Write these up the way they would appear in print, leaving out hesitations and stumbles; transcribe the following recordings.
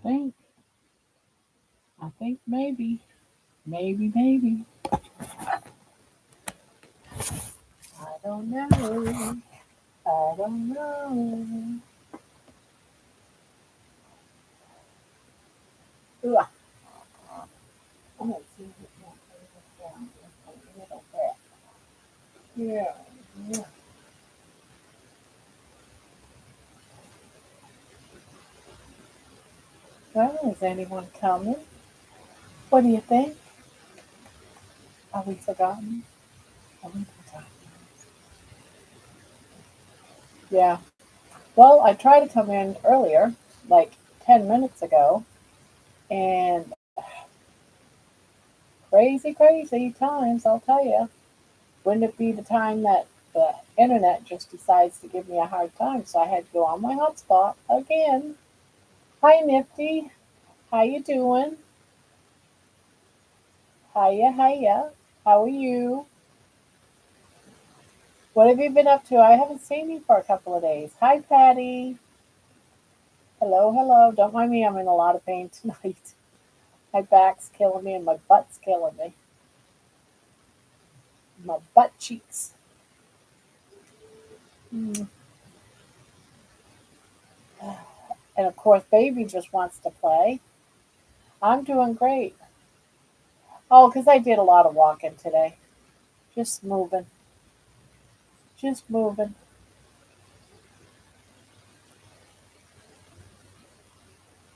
think. I think maybe. Maybe. I don't know. I don't know. Ugh. I'm gonna see if it can put this down just a little bit. Yeah. Yeah. Well, is anyone coming? What do you think? Are we forgotten? Are we forgotten? Yeah. Well, I tried to come in earlier, like 10 minutes ago, and crazy times, I'll tell you. Wouldn't it be the time that the internet just decides to give me a hard time? So I had to go on my hotspot again. Hi, Nifty. How you doing? Hiya. How are you? What have you been up to? I haven't seen you for a couple of days. Hi, Patty. Hello. Don't mind me, I'm in a lot of pain tonight. My back's killing me and my butt's killing me. My butt cheeks. Mm. And of course, baby just wants to play. I'm doing great. Oh, because I did a lot of walking today. Just moving. Just moving.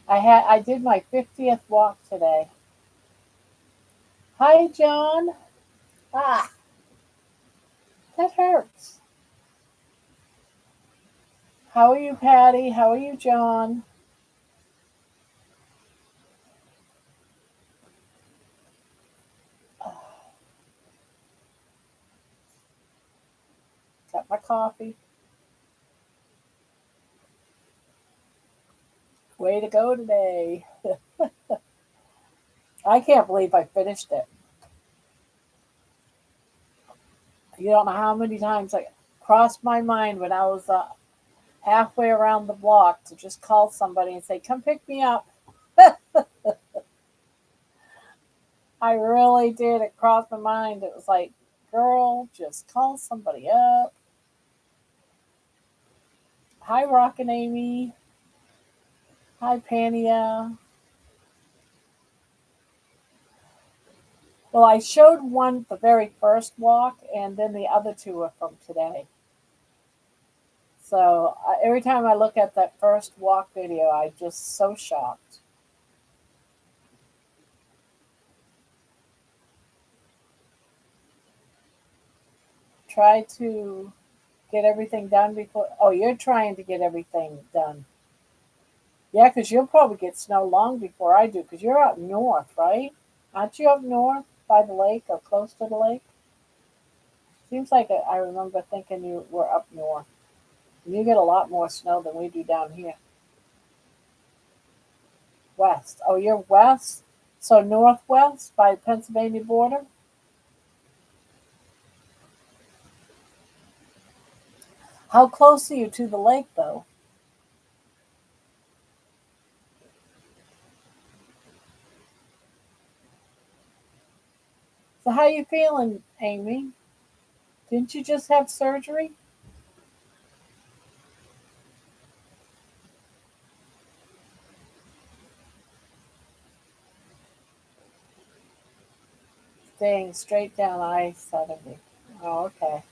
I did my 50th walk today. Hi, John. Ah, that hurts. How are you, Patty? How are you, John? Got my coffee. Way to go today. I can't believe I finished it. You don't know how many times I crossed my mind when I was halfway around the block to just call somebody and say, "Come pick me up." I really did. It crossed my mind. It was like, girl, just call somebody up. Hi, Rockin' Amy. Hi, Pania. Well, I showed one the very first walk, and then the other two are from today. So every time I look at that first walk video, I'm just so shocked. Try to get everything done before. Oh, you're trying to get everything done. Yeah, because you'll probably get snow long before I do, because you're up north, right? Aren't you up north by the lake or close to the lake? Seems like I remember thinking you were up north. You get a lot more snow than we do down here. West. Oh, you're west? So northwest by the Pennsylvania border? How close are you to the lake, though? So how you feeling, Amy? Didn't you just have surgery? Staying straight down I-70. Oh, okay.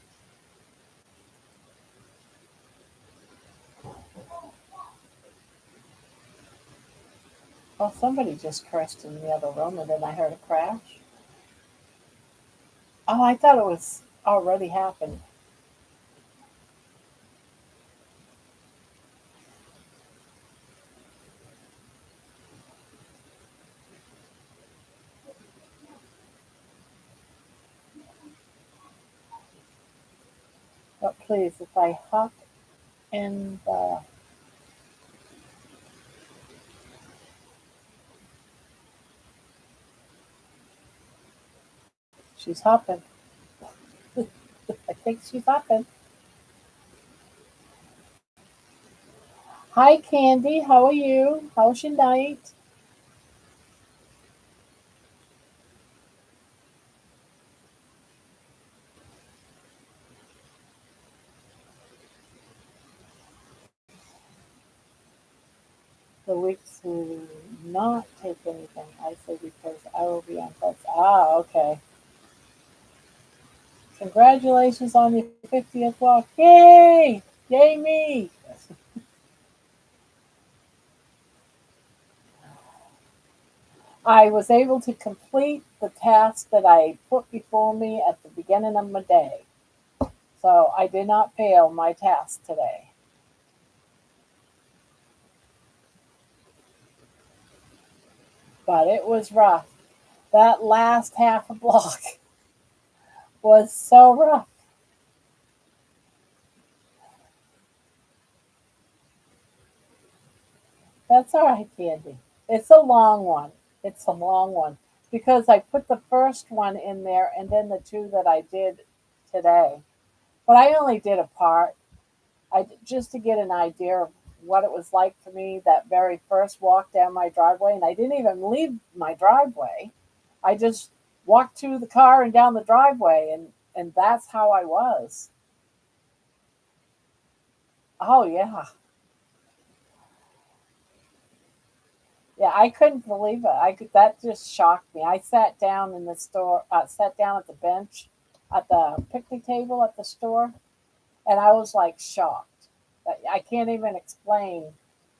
Well, somebody just cursed in the other room, and then I heard a crash. Oh, I thought it was already happened. But please, if I hop in the, she's hopping. I think she's hopping. Hi, Candy. How are you? How's your night? The weeks to not take anything. I say because I will be on tests. Ah, okay. Congratulations on your 50th walk. Yay! Yay me! I was able to complete the task that I put before me at the beginning of my day. So I did not fail my task today. But it was rough. That last half a block was so rough. That's all right, Candy. It's a long one. It's a long one because I put the first one in there and then the two that I did today. But I only did a part. Just to get an idea of what it was like for me that very first walk down my driveway, and I didn't even leave my driveway. I just walked to the car and down the driveway, and that's how I was. Oh yeah, yeah. I couldn't believe it. I could. That just shocked me. I sat down in the store. Sat down at the bench, at the picnic table at the store, and I was like shocked. I can't even explain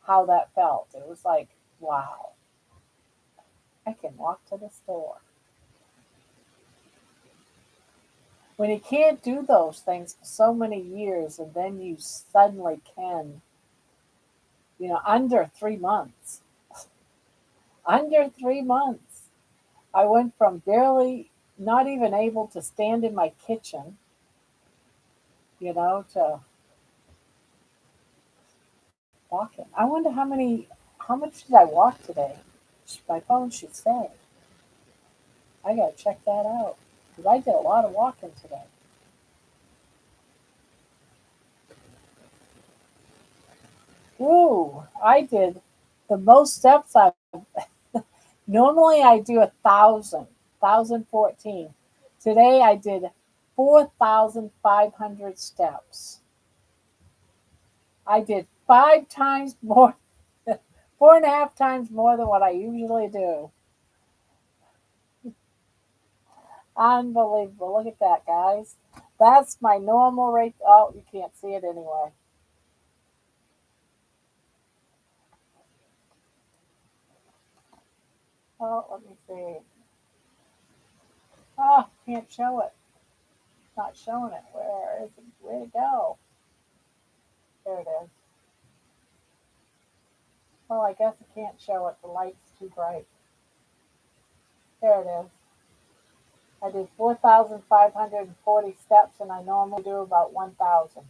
how that felt. It was like, wow, I can walk to the store. When you can't do those things for so many years and then you suddenly can, under 3 months, under 3 months, I went from barely not even able to stand in my kitchen, to walking. I wonder how much did I walk today? My phone should say. I got to check that out because I did a lot of walking today. Ooh, I did the most steps I've normally I do 1,014. Today I did 4,500 steps. I did 5 times more, 4.5 times more than what I usually do. Unbelievable. Look at that, guys. That's my normal rate. Oh, you can't see it anyway. Oh, let me see. Oh, can't show it. It's not showing it. Where is it? Where'd it go? There it is. Well, I guess I can't show it. The light's too bright. There it is. I did 4,540 steps, and I normally do about 1,000.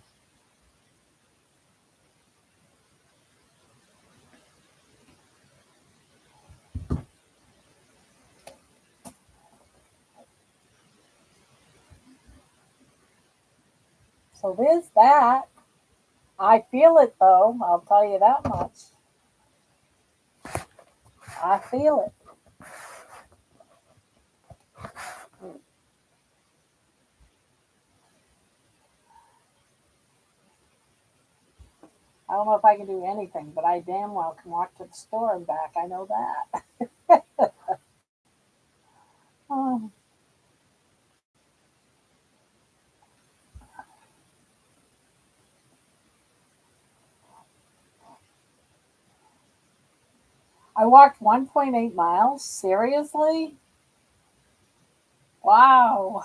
So there's that. I feel it though. I'll tell you that much. I feel it. I don't know if I can do anything, but I damn well can walk to the store and back. I know that. Oh, I walked 1.8 miles. Seriously? Wow.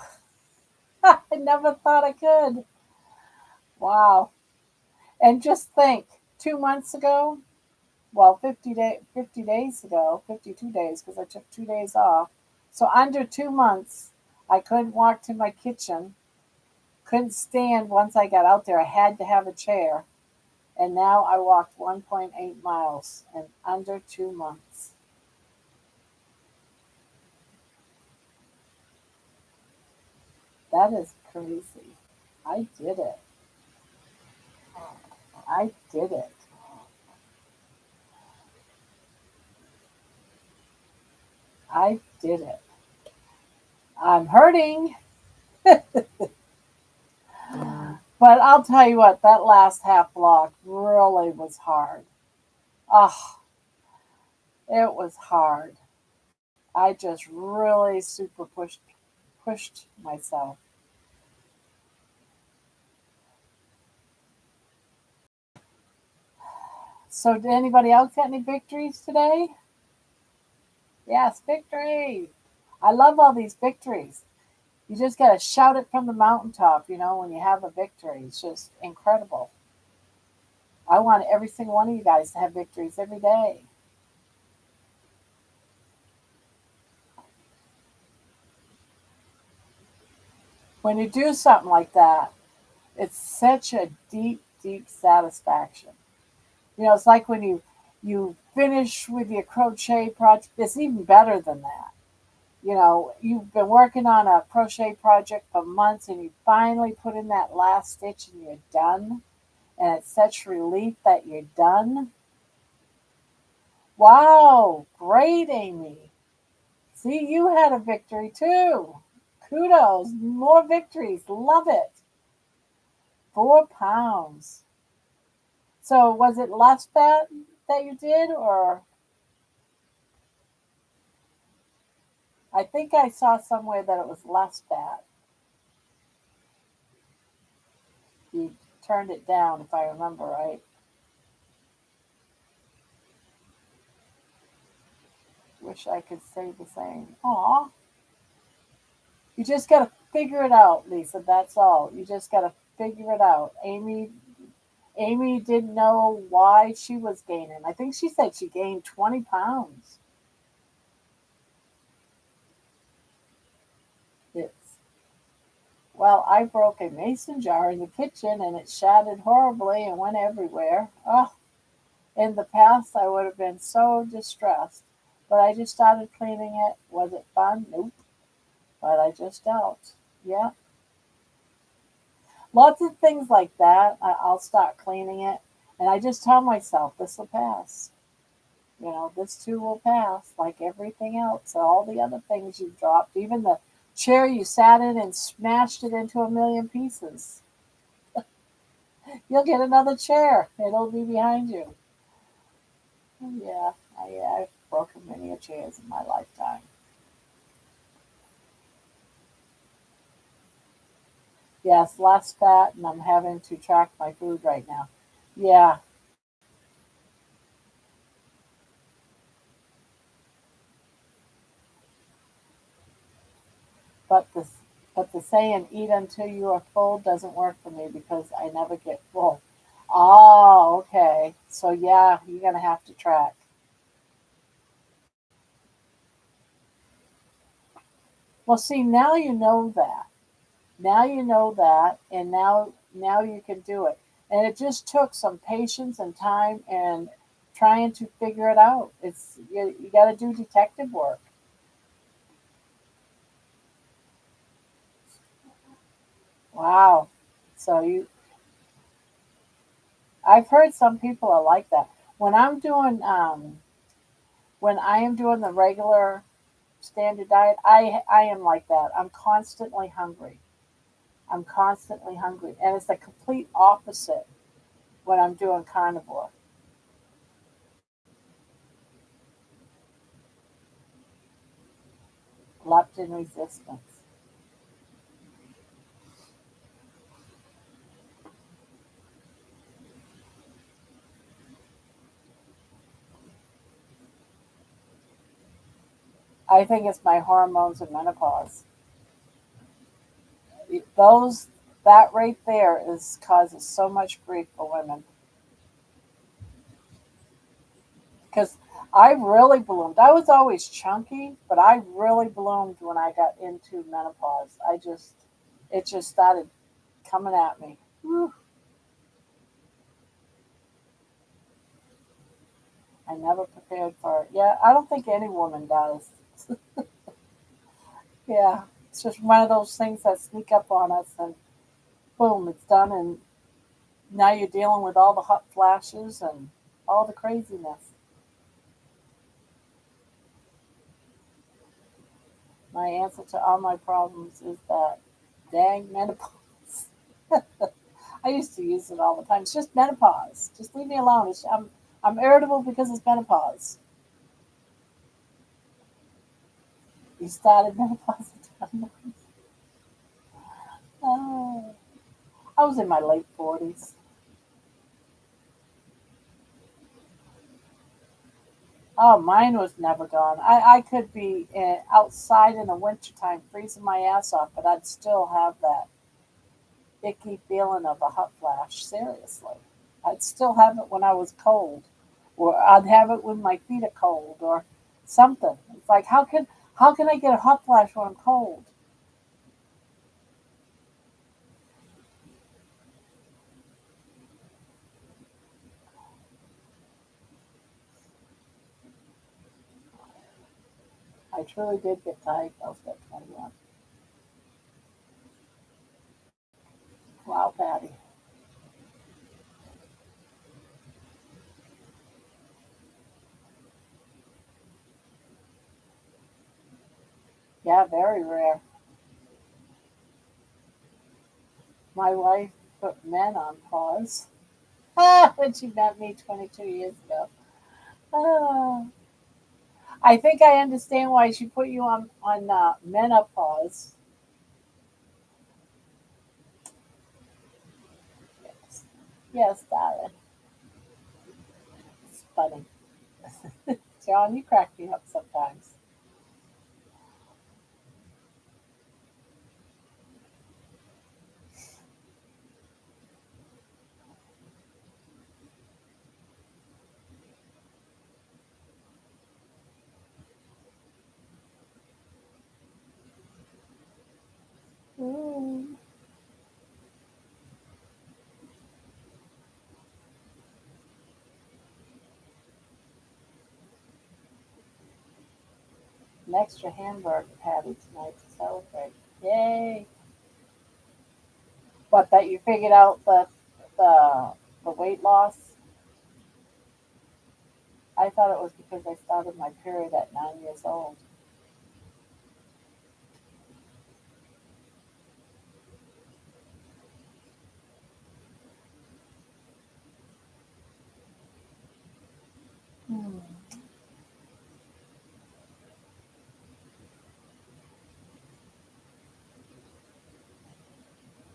I never thought I could. Wow. And just think, 2 months ago, well, 50 days ago, 52 days, because I took 2 days off. So under 2 months, I couldn't walk to my kitchen, couldn't stand once I got out there. I had to have a chair. And now I walked 1.8 miles in under 2 months. That is crazy. I did it. I did it. I did it. I'm hurting. But I'll tell you what, that last half block really was hard. Oh, it was hard. I just really super pushed myself. So did anybody else get any victories today? Yes, victory. I love all these victories. You just gotta shout it from the mountaintop, when you have a victory. It's just incredible. I want every single one of you guys to have victories every day. When you do something like that, it's such a deep, deep satisfaction. It's like when you finish with your crochet project. It's even better than that. You've been working on a crochet project for months and you finally put in that last stitch and you're done. And it's such relief that you're done. Wow, great, Amy. See, you had a victory too. Kudos, more victories. Love it. 4 pounds. So was it less fat that you did, or I think I saw somewhere that it was less fat. You turned it down, if I remember right. Wish I could say the same. Aw. You just gotta figure it out, Lisa. That's all. You just gotta figure it out. Amy didn't know why she was gaining. I think she said she gained 20 pounds. It's Well, I broke a mason jar in the kitchen and it shattered horribly and went everywhere. Oh, in the past, I would have been so distressed. But I just started cleaning it. Was it fun? Nope. But I just dealt. Yeah. Lots of things like that. I'll start cleaning it. And I just tell myself, this will pass. This too will pass, like everything else. All the other things you dropped, even the chair you sat in and smashed it into a million pieces. You'll get another chair. It'll be behind you. Yeah, I've broken many chairs in my lifetime. Yes, less fat, and I'm having to track my food right now. Yeah, but the saying "eat until you are full" doesn't work for me because I never get full. Oh, okay. So yeah, you're gonna have to track. Well, see, now you know that. Now you know that, and now you can do it. And it just took some patience and time and trying to figure it out. You got to do detective work. Wow. So I've heard some people are like that. When I'm doing when I am doing the regular standard diet, I am like that. I'm constantly hungry. I'm constantly hungry, and it's the complete opposite when I'm doing carnivore. Leptin resistance. I think it's my hormones and menopause. Those that right there is causes so much grief for women because I really bloomed. I was always chunky, but I really bloomed when I got into menopause. It just started coming at me. Whew, I never prepared for it. Yeah, I don't think any woman does. Yeah, it's just one of those things that sneak up on us and boom, it's done. And now you're dealing with all the hot flashes and all the craziness. My answer to all my problems is that dang menopause. I used to use it all the time. It's just menopause. Just leave me alone. I'm irritable because it's menopause. You started menopause at 29. Oh, I was in my late 40s. Oh, mine was never gone. I could be outside in the wintertime freezing my ass off, but I'd still have that icky feeling of a hot flash. Seriously. I'd still have it when I was cold, or I'd have it when my feet are cold, or something. It's like, how can I get a hot flash when I'm cold? I truly did get diagnosed at 21. Wow, Patty. Yeah, very rare. My wife put men on pause when she met me 22 years ago. Ah, I think I understand why she put you on menopause. Yes, yes, darling. It's funny. John, you crack me up sometimes. Mm. An extra hamburger patty tonight to celebrate. Yay! What, that you figured out the the weight loss? I thought it was because I started my period at 9 years old. Hmm.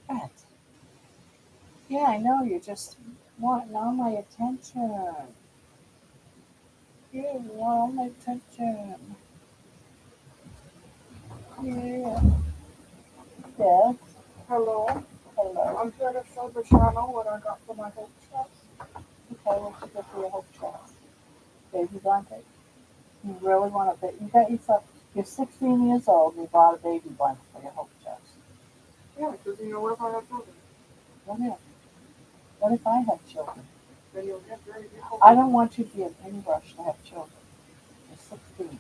Right. Yeah, I know. You're just wanting all my attention. You want all my attention. Yeah. Yes. Hello, Hello. I'm here to show the channel what I got for my hope chest. Okay, what you get for your hope chest? Baby blanket. You really want a bit? You got yourself. You're 16 years old. And you bought a baby blanket for your hope chest. Yeah, because you know what if I have children? What if? What if I have children? Then you'll get very difficult. I don't want you to be in any rush to have children. You're 16.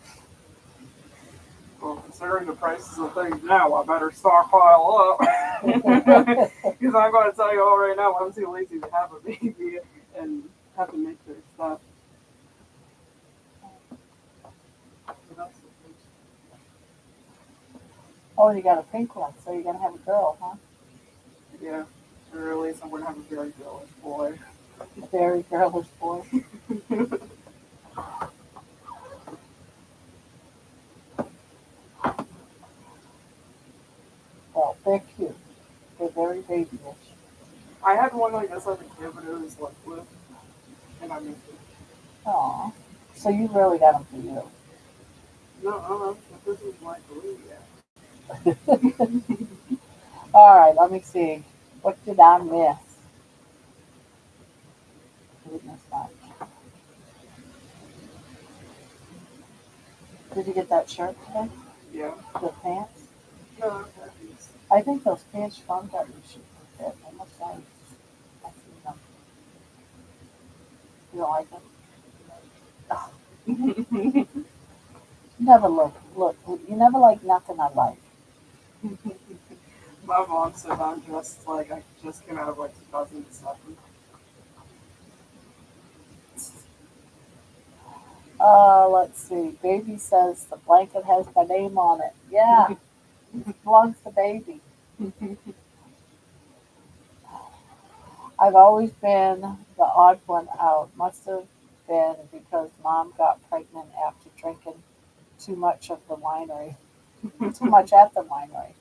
Well, considering the prices of things now, I better stockpile up. Because I'm going to tell you all right now, I'm too lazy to have a baby and have to make their stuff. Oh, you got a pink one, so you're gonna have a girl, huh? Yeah, or at least I'm going to have a very girlish boy. A very girlish boy. Well, they're cute. They're very babyish. I had one like this as a kid, but it was like blue, and I missed it. Aw. So you really got them for you. No, this is my blue, yeah. All right, let me see. What did I miss? Goodness much. Did you get that shirt today? Yeah. The pants? No, okay. I think those pants Sean got you should fit. They look nice. I see them. You don't like them? Ugh. Never look. You never like nothing I like. My mom said I'm just like I just came out of like 2007. Let's see. Baby says the blanket has my name on it. Yeah, it belongs to baby. I've always been the odd one out. Must have been because mom got pregnant after drinking too much of the winery, too much at the winery.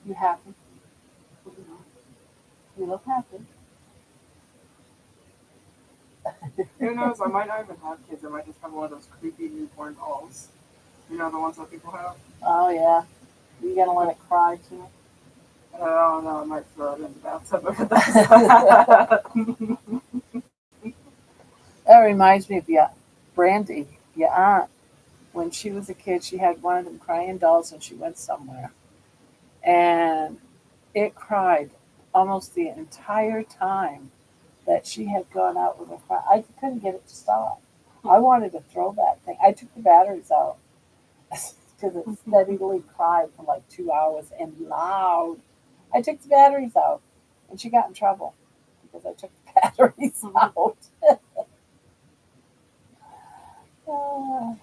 You happy? You look happy. Who knows? I might not even have kids. I might just have one of those creepy newborn dolls. You know the ones that people have. Oh yeah. You gonna let it cry too? I don't know. I might throw it in the bathtub if it does that. That reminds me of your Brandy, your aunt. When she was a kid, she had one of them crying dolls, and she went somewhere, and it cried almost the entire time that she had gone out with her friend. I couldn't get it to stop. I wanted to throw that thing. I took the batteries out because it steadily cried for like 2 hours and loud. I took the batteries out, and she got in trouble because I took the batteries out. Ah,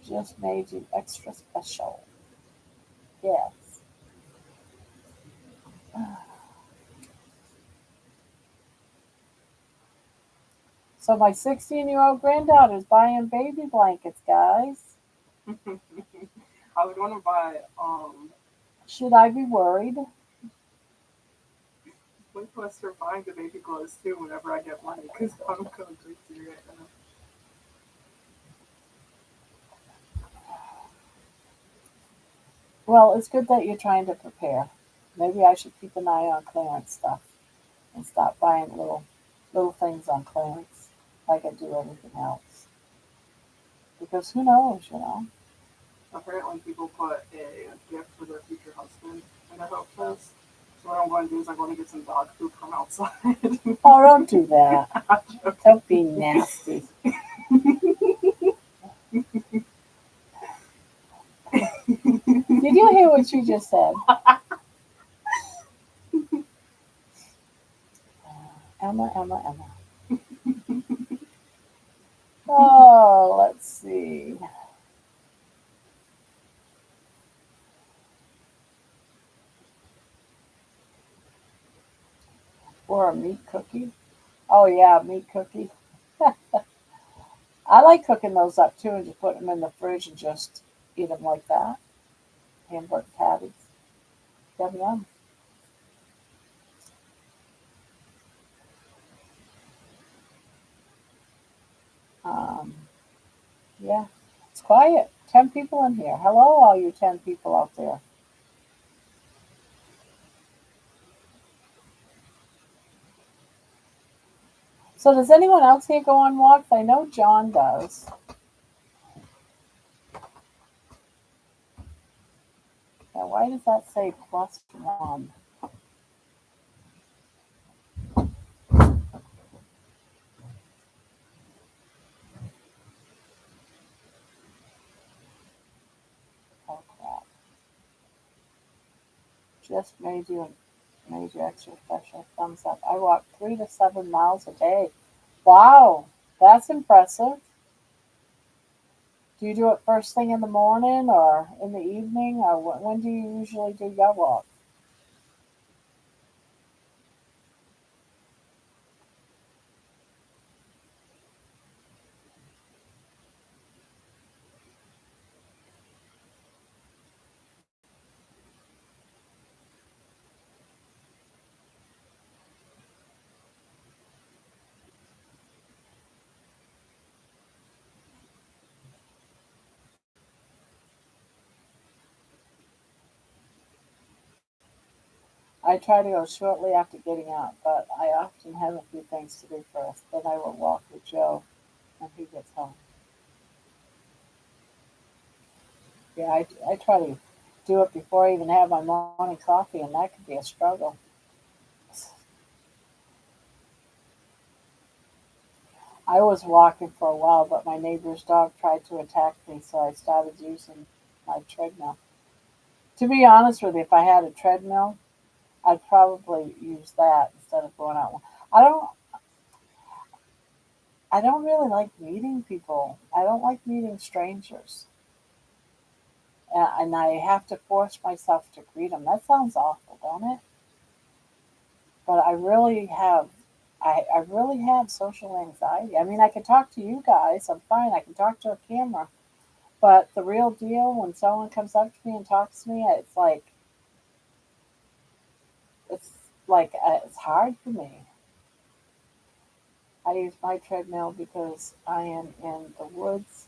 just made you extra special. Yes. So my 16-year-old granddaughter is buying baby blankets, guys. I would want to buy Should I be worried? wait till I start buying the baby clothes too whenever I get money because I'm going crazy right now. Well, it's good that you're trying to prepare. Maybe I should keep an eye on clearance stuff and stop buying little things on clearance like I do everything else. Because who knows, you know? Apparently, people put a gift for their future husband in their hope chest. So what I'm going to do is I'm going to get some dog food from outside. Oh, don't do that. Don't be nasty. Did you hear what you just said? Emma, Emma, Emma. Oh, let's see. Or a meat cookie. Oh, yeah, meat cookie. I like cooking those up too and just put them in the fridge and just eat them like that. Hamburger patties. Yum, yum. Um, yeah, it's quiet. 10 people in here. Hello, all you 10 people out there. So, does anyone else here go on walks? I know John does. Now, why does that say +1? Oh, crap. Just made you extra special. Thumbs up. I walk 3 to 7 miles a day. Wow, that's impressive. Do you do it first thing in the morning or in the evening, or when do you usually do your walk? I try to go shortly after getting up, but I often have a few things to do first. Then I will walk with Joe when he gets home. Yeah, I try to do it before I even have my morning coffee, and that could be a struggle. I was walking for a while, but my neighbor's dog tried to attack me, so I started using my treadmill. To be honest with you, if I had a treadmill, I'd probably use that instead of going out. I don't. I don't really like meeting people. I don't like meeting strangers, and I have to force myself to greet them. That sounds awful, don't it? But I really have social anxiety. I mean, I can talk to you guys. I'm fine. I can talk to a camera. But the real deal, when someone comes up to me and talks to me, it's it's hard for me. I use my treadmill because I am in the woods,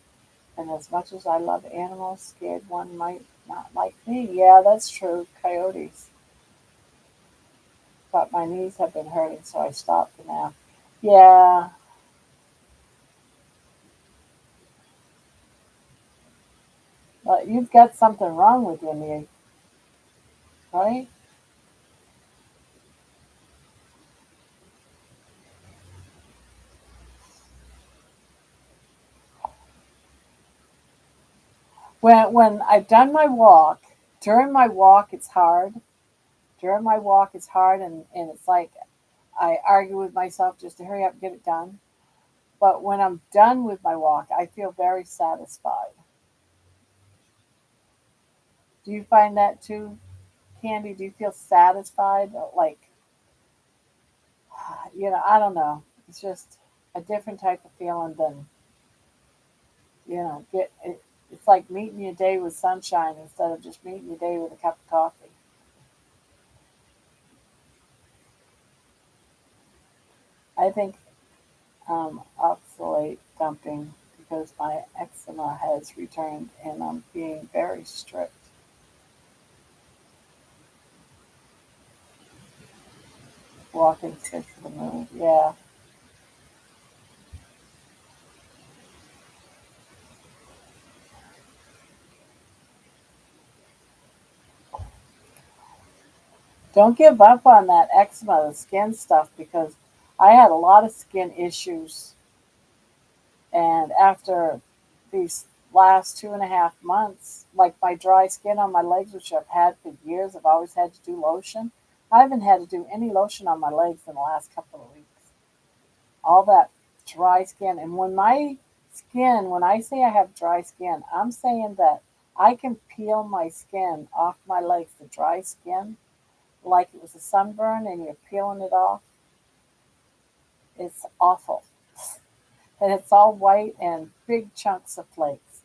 and as much as I love animals, scared one might not like me. Yeah, that's true. Coyotes. But my knees have been hurting, so I stopped for now. Yeah, but you've got something wrong with your knee, right? When I've done my walk, during my walk it's hard. During my walk it's hard, and it's like I argue with myself just to hurry up and get it done. But when I'm done with my walk, I feel very satisfied. Do you find that too, Candy? Do you feel satisfied? Like, I don't know. It's just a different type of feeling than, it's like meeting your day with sunshine instead of just meeting your day with a cup of coffee. I think oxalate dumping because my eczema has returned and I'm being very strict. Walking stick to the moon. Yeah. Don't give up on that eczema, the skin stuff, because I had a lot of skin issues. And after these last 2.5 months, like my dry skin on my legs, which I've had for years, I've always had to do lotion. I haven't had to do any lotion on my legs in the last couple of weeks. All that dry skin. And when I say I have dry skin, I'm saying that I can peel my skin off my legs, the dry skin, like it was a sunburn and you're peeling it off. It's awful. And it's all white and big chunks of flakes.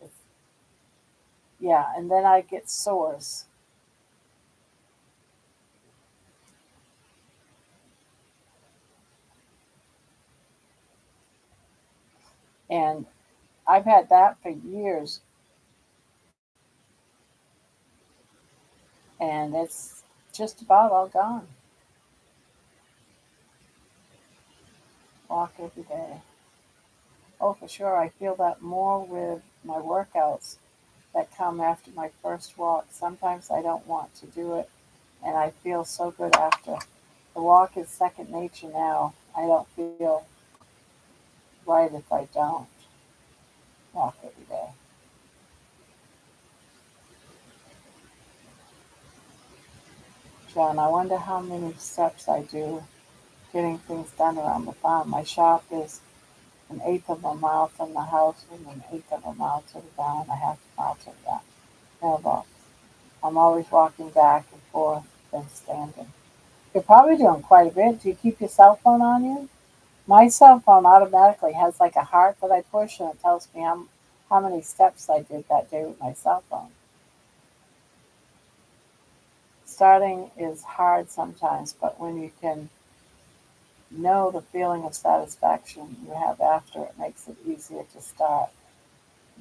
Yeah, and then I get sores. And I've had that for years, and it's just about all gone. Walk every day. Oh, for sure. I feel that more with my workouts that come after my first walk. Sometimes I don't want to do it, and I feel so good after. The walk is second nature now. I don't feel right if I don't walk every day. John, I wonder how many steps I do getting things done around the farm. My shop is an eighth of a mile from the house and an eighth of a mile to the barn, a half a mile to the mailbox. I'm always walking back and forth, then standing. You're probably doing quite a bit. Do you keep your cell phone on you? My cell phone automatically has like a heart that I push and it tells me how many steps I did that day with my cell phone. Starting is hard sometimes, but when you can know the feeling of satisfaction you have after, it makes it easier to start.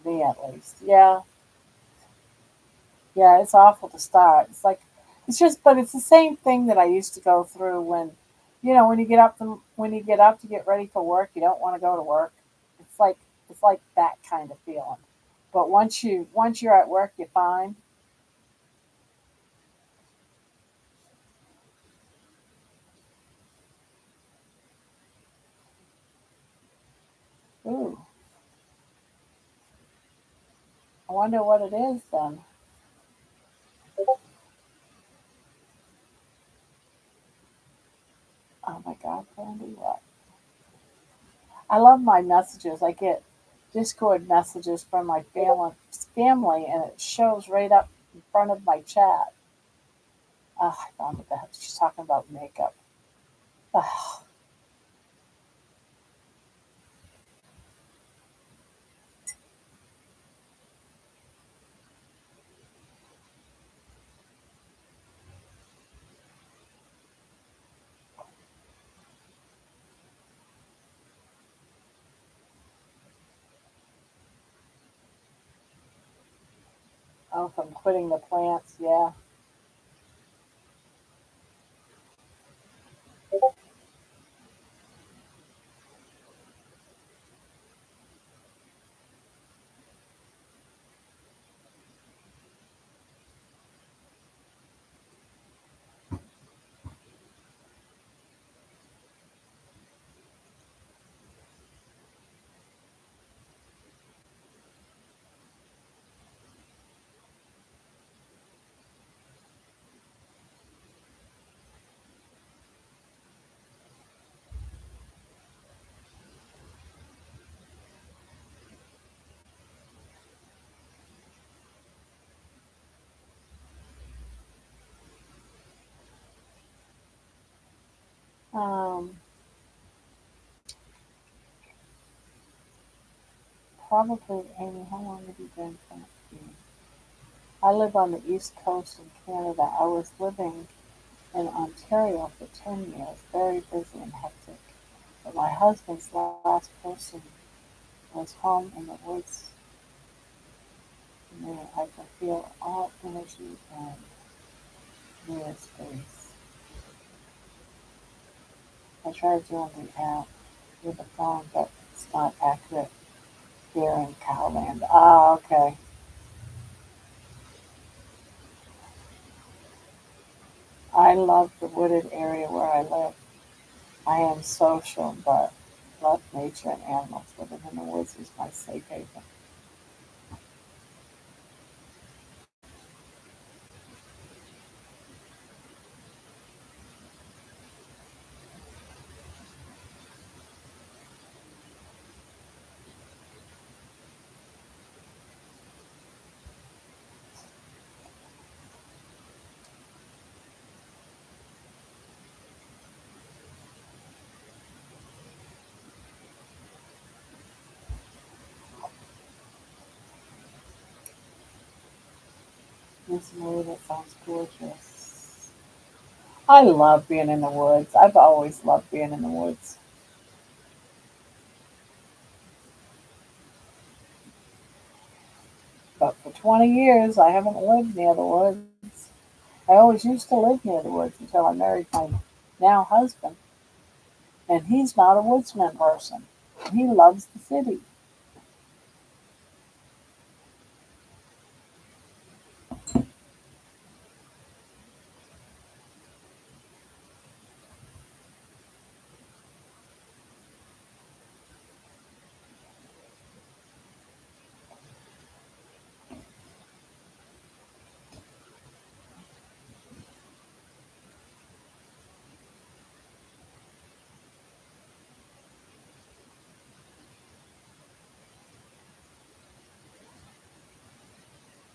Me at least. Yeah, yeah, it's awful to start. But it's the same thing that I used to go through when you get up to get ready for work, you don't want to go to work. It's like it's like that kind of feeling. But once you're at work, you find, ooh, I wonder what it is then. Candy what? I love my messages. I get Discord messages from my family, and it shows right up in front of my chat. I found it. She's talking about makeup. Ah, oh, from quitting the plants. Yeah. Um, Probably, Amy. How long have you been planting? I live on the east coast in Canada. I was living in Ontario for 10 years, very busy and hectic. But my husband's last person was home in the woods near. I can feel all energy and near space. I tried doing the app with the phone, but it's not accurate here in Cowland. Ah, okay. I love the wooded area where I live. I am social, but love nature and animals. Living in the woods is my safe haven. Miss Marie, that sounds gorgeous. I love being in the woods. I've always loved being in the woods. But for 20 years, I haven't lived near the woods. I always used to live near the woods until I married my now husband. And he's not a woodsman person. He loves the city.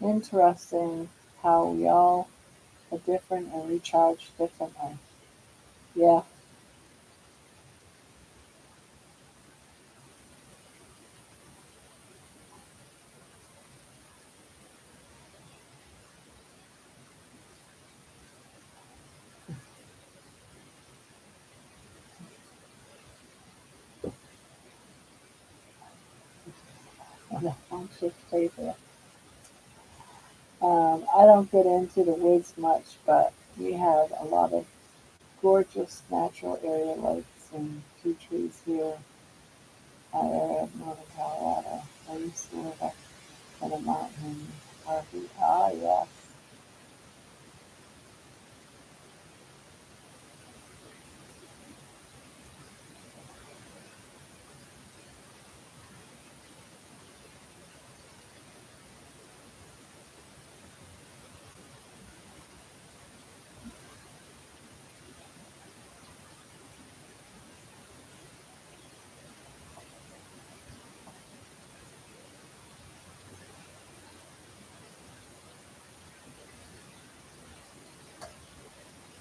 Interesting how we all are different and recharge differently. Yeah, on a function table. I don't get into the woods much, but we have a lot of gorgeous natural area lakes and tea trees here in our area of northern Colorado. I used to live up in a mountain in Harvey. Ah, yes.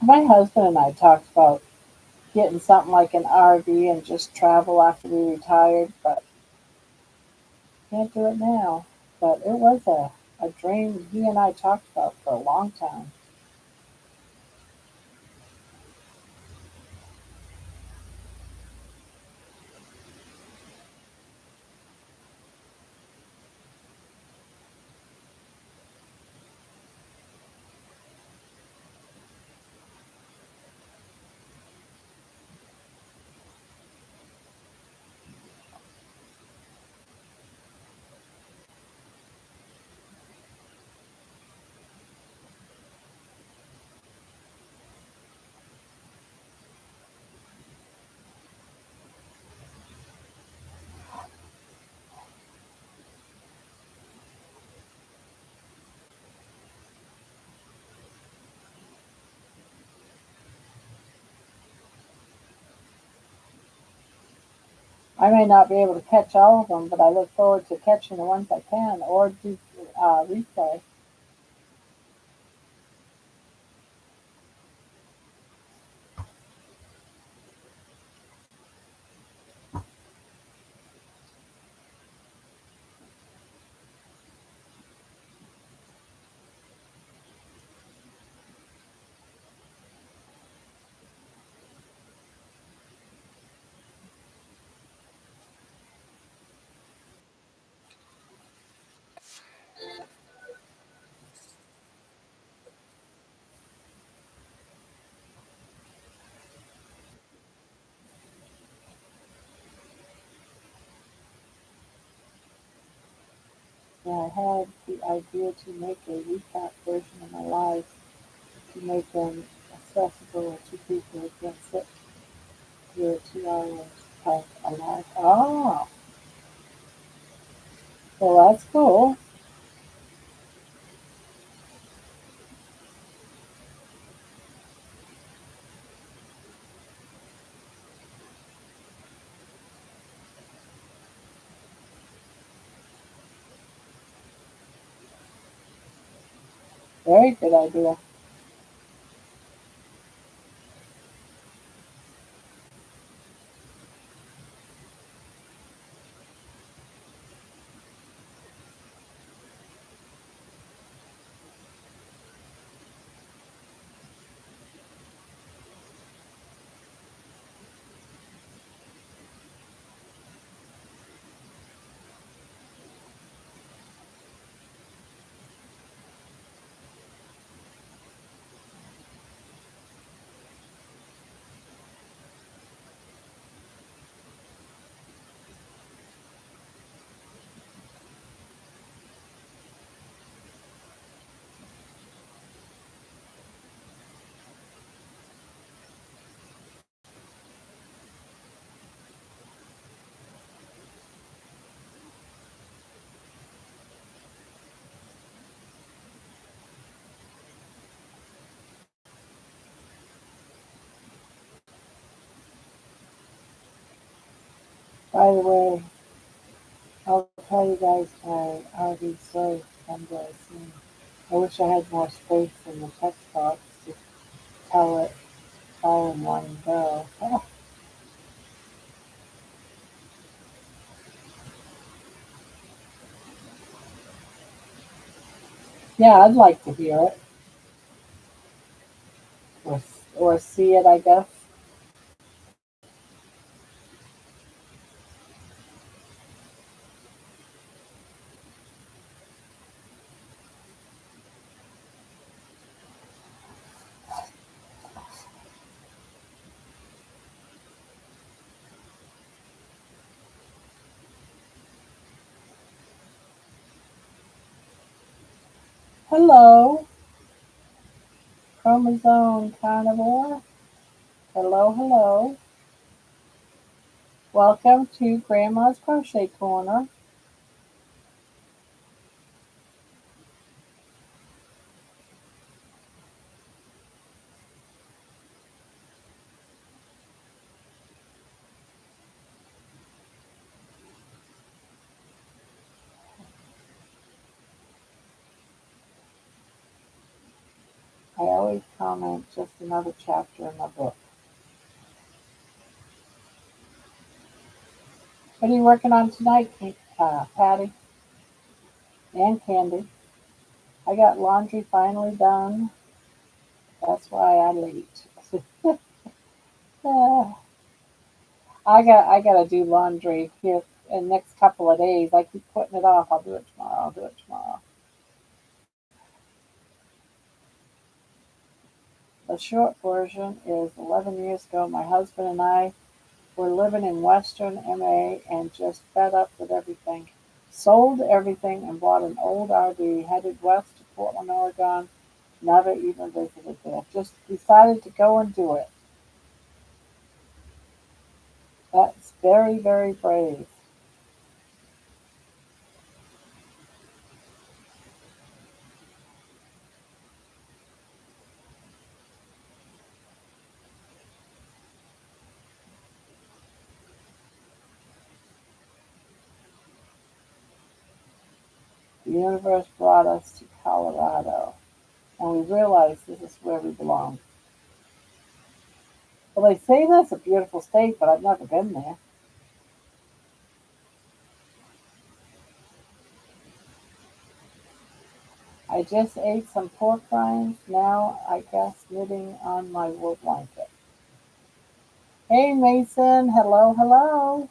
My husband and I talked about getting something like an RV and just travel after we retired, but can't do it now. But it was a dream he and I talked about for a long time. I may not be able to catch all of them, but I look forward to catching the ones I can or do replay. Yeah, I had the idea to make a recap version of my life to make them accessible to people who can't sit through 2 hours of a life. Oh, well, that's cool. Very good idea. By the way, I'll tell you guys my RV story someday soon. I wish I had more space in the text box to tell it all in one go. Yeah, I'd like to hear it or see it, I guess. Hello, chromosome carnivore. Hello, hello. Welcome to Grandma's Crochet Corner. I always comment just another chapter in my book. What are you working on tonight, Patty and Candy? I got laundry finally done. That's why I'm late. Uh, I gotta do laundry here in the next couple of days. I keep putting it off. I'll do it tomorrow. I'll do it tomorrow. The short version is 11 years ago, my husband and I were living in Western MA and just fed up with everything. Sold everything and bought an old RV, headed west to Portland, Oregon. Never even visited there. Just decided to go and do it. That's very, very brave. The universe brought us to Colorado, and we realized this is where we belong. Well, they say that's a beautiful state, but I've never been there. I just ate some pork rinds. Now I guess knitting on my wool blanket. Hey Mason, hello, hello.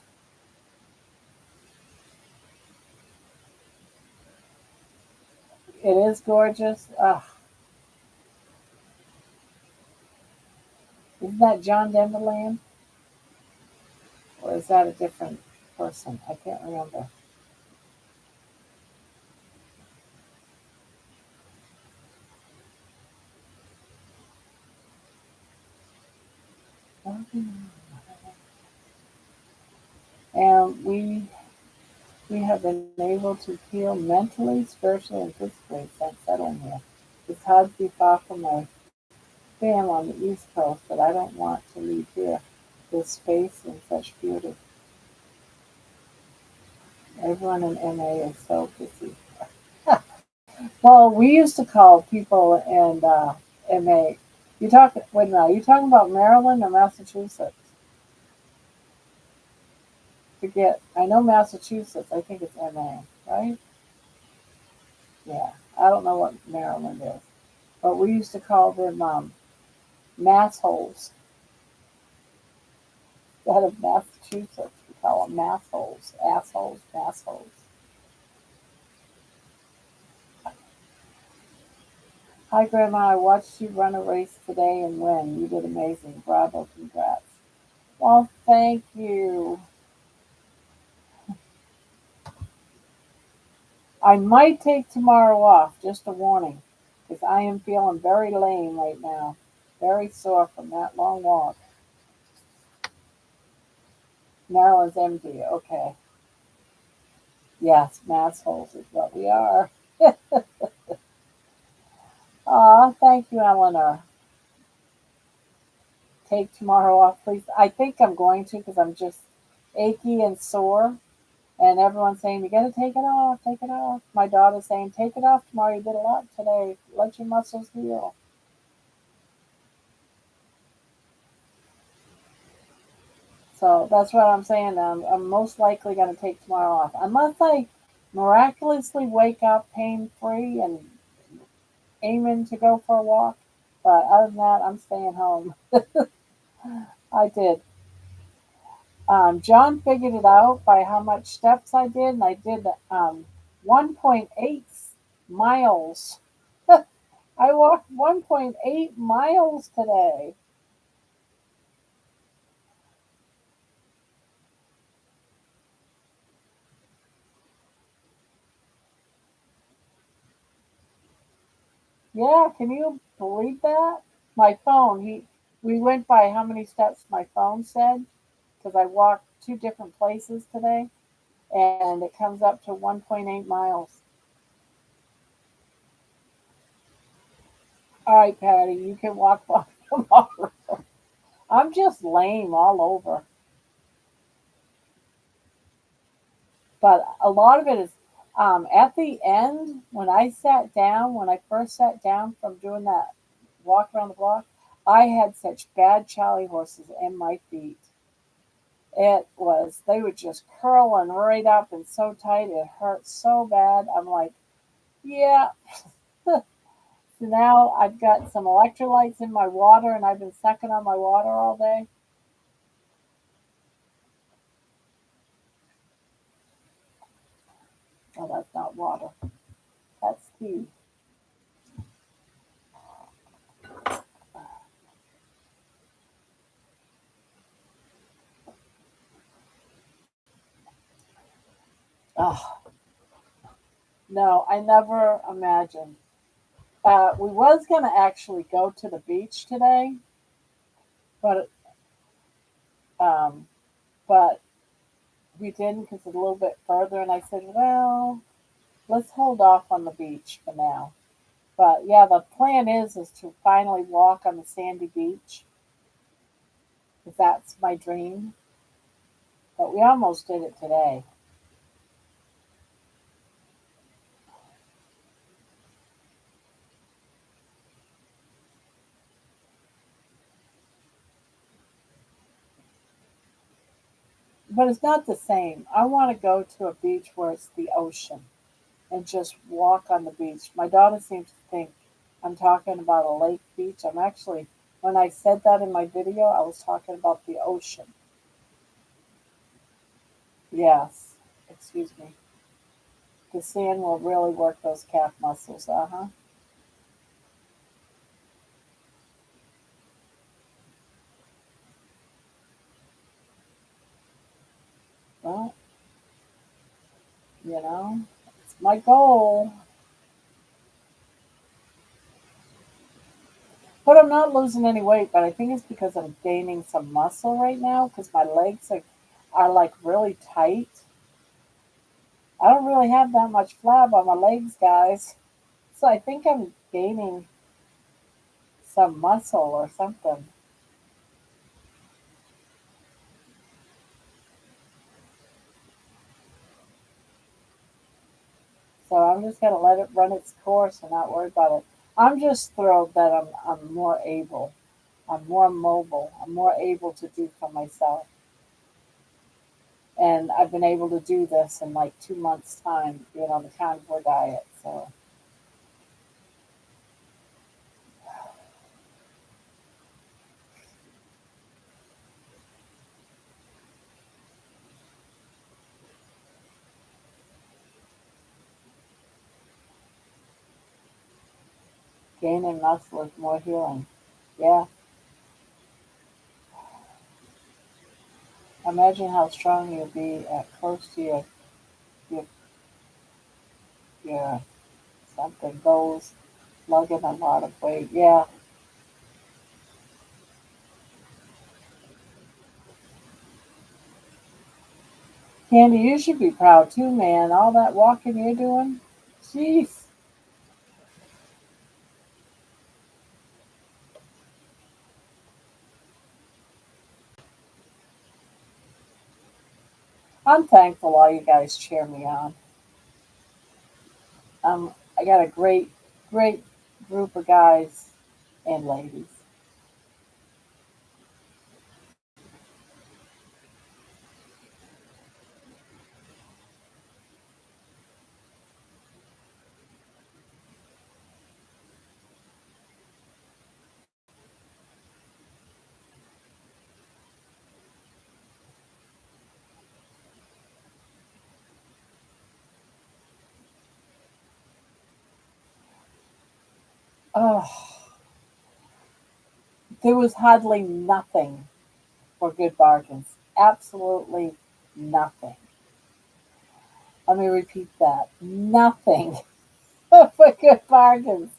It is gorgeous. Isn't that John Denverland? Or is that a different person? I can't remember. And we have been able to heal mentally, spiritually, and physically since settling here. It's hard to be far from my fam on the East Coast, but I don't want to leave here. This space and such beauty. Everyone in MA is so busy. Well, we used to call people in MA. You talk. Wait a minute. Are you talking about Maryland or Massachusetts? Forget. I know Massachusetts. I think it's MA, right? Yeah. I don't know what Maryland is, but we used to call them massholes instead of Massachusetts. We call them massholes, assholes, massholes. Hi, Grandma. I watched you run a race today and win. You did amazing. Bravo. Congrats. Well, thank you. I might take tomorrow off, just a warning, because I am feeling very lame right now. Very sore from that long walk. Maryland's empty. Okay. Yes, massholes is what we are. Aw, thank you, Eleanor. Take tomorrow off, please. I think I'm going to because I'm just achy and sore. And everyone's saying, you got to take it off, take it off. My daughter's saying, take it off tomorrow. You did a lot today. Let your muscles heal. So that's what I'm saying. I'm most likely going to take tomorrow off. Unless I miraculously wake up pain free and aiming to go for a walk. But other than that, I'm staying home. I did. John figured it out by how much steps I did, and I did 1.8 miles. I walked 1.8 miles today. Yeah, can you believe that? My phone, we went by how many steps my phone said because I walked two different places today, and it comes up to 1.8 miles. All right, Patty, you can walk by tomorrow. I'm just lame all over. But a lot of it is at the end when I sat down, when I first sat down from doing that walk around the block. I had such bad Charlie horses in my feet. It was, they would just curling right up and so tight. It hurt so bad. I'm like, yeah. So now I've got some electrolytes in my water and I've been sucking on my water all day. Oh, that's not water. That's tea. Oh, no, I never imagined. We was going to actually go to the beach today, but um, but we didn't because it's a little bit further. And I said, well, let's hold off on the beach for now. But yeah, the plan is to finally walk on the sandy beach because that's my dream. But we almost did it today. But it's not the same. I want to go to a beach where it's the ocean and just walk on the beach. My daughter seems to think I'm talking about a lake beach. I'm actually, when I said that in my video, I was talking about the ocean. Yes, excuse me. The sand will really work those calf muscles. Uh huh. Well, you know, it's my goal. But I'm not losing any weight, but I think it's because I'm gaining some muscle right now because my legs are like really tight. I don't really have that much flab on my legs, guys. So I think I'm gaining some muscle or something. So I'm just gonna let it run its course and not worry about it. I'm just thrilled that I'm more able. I'm more mobile. I'm more able to do for myself. And I've been able to do this in like 2 months' time, being on the carnivore diet. So gaining muscle is more healing. Yeah. Imagine how strong you'll be at close to your, your something goals, lugging a lot of weight. Yeah. Candy, you should be proud too, man. All that walking you're doing. Jeez. I'm thankful all you guys cheer me on. I got a great group of guys and ladies. Oh, there was hardly nothing for good bargains. Absolutely nothing. Let me repeat that. Nothing for good bargains.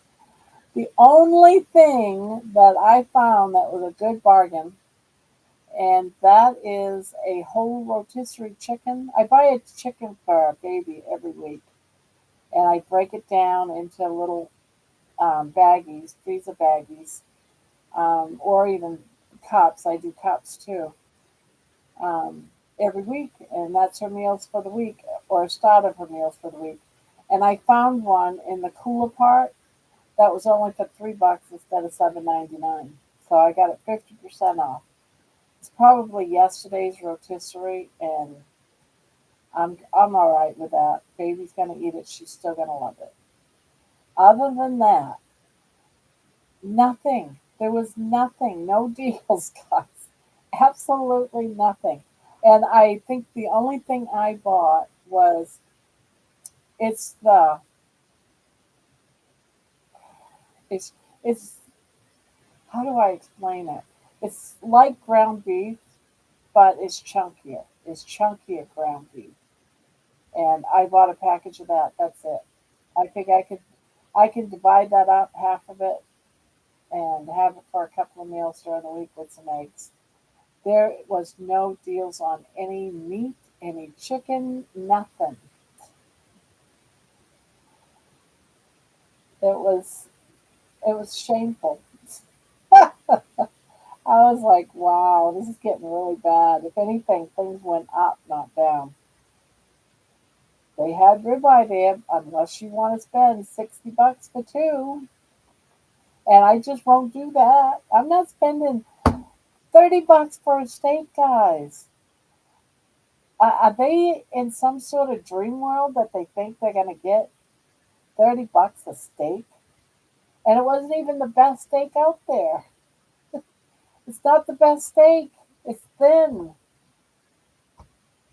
The only thing that I found that was a good bargain, and that is a whole rotisserie chicken. I buy a chicken for a baby every week, and I break it down into little baggies, freezer baggies, or even cups. I do cups too every week, and that's her meals for the week, or a start of her meals for the week. And I found one in the cooler part that was only for $3 instead of $7.99. So I got it 50% off. It's probably yesterday's rotisserie, and I'm all right with that. Baby's gonna eat it. She's still gonna love it. Other than that, nothing. There was nothing. No deals, guys. Absolutely nothing. And I think the only thing I bought was it's the it's it's how do I explain it? It's like ground beef, but it's chunkier. It's chunkier ground beef. And I bought a package of that. That's it. I think I can divide that up, half of it, and have it for a couple of meals during the week with some eggs. There was no deals on any meat, any chicken, nothing. It was it was shameful. I was like, wow, this is getting really bad. If anything, things went up, not down. They had ribeye there, unless you want to spend $60 for two. And I just won't do that. I'm not spending $30 for a steak, guys. Are they in some sort of dream world that they think they're going to get $30 a steak? And it wasn't even the best steak out there. It's not the best steak. It's thin.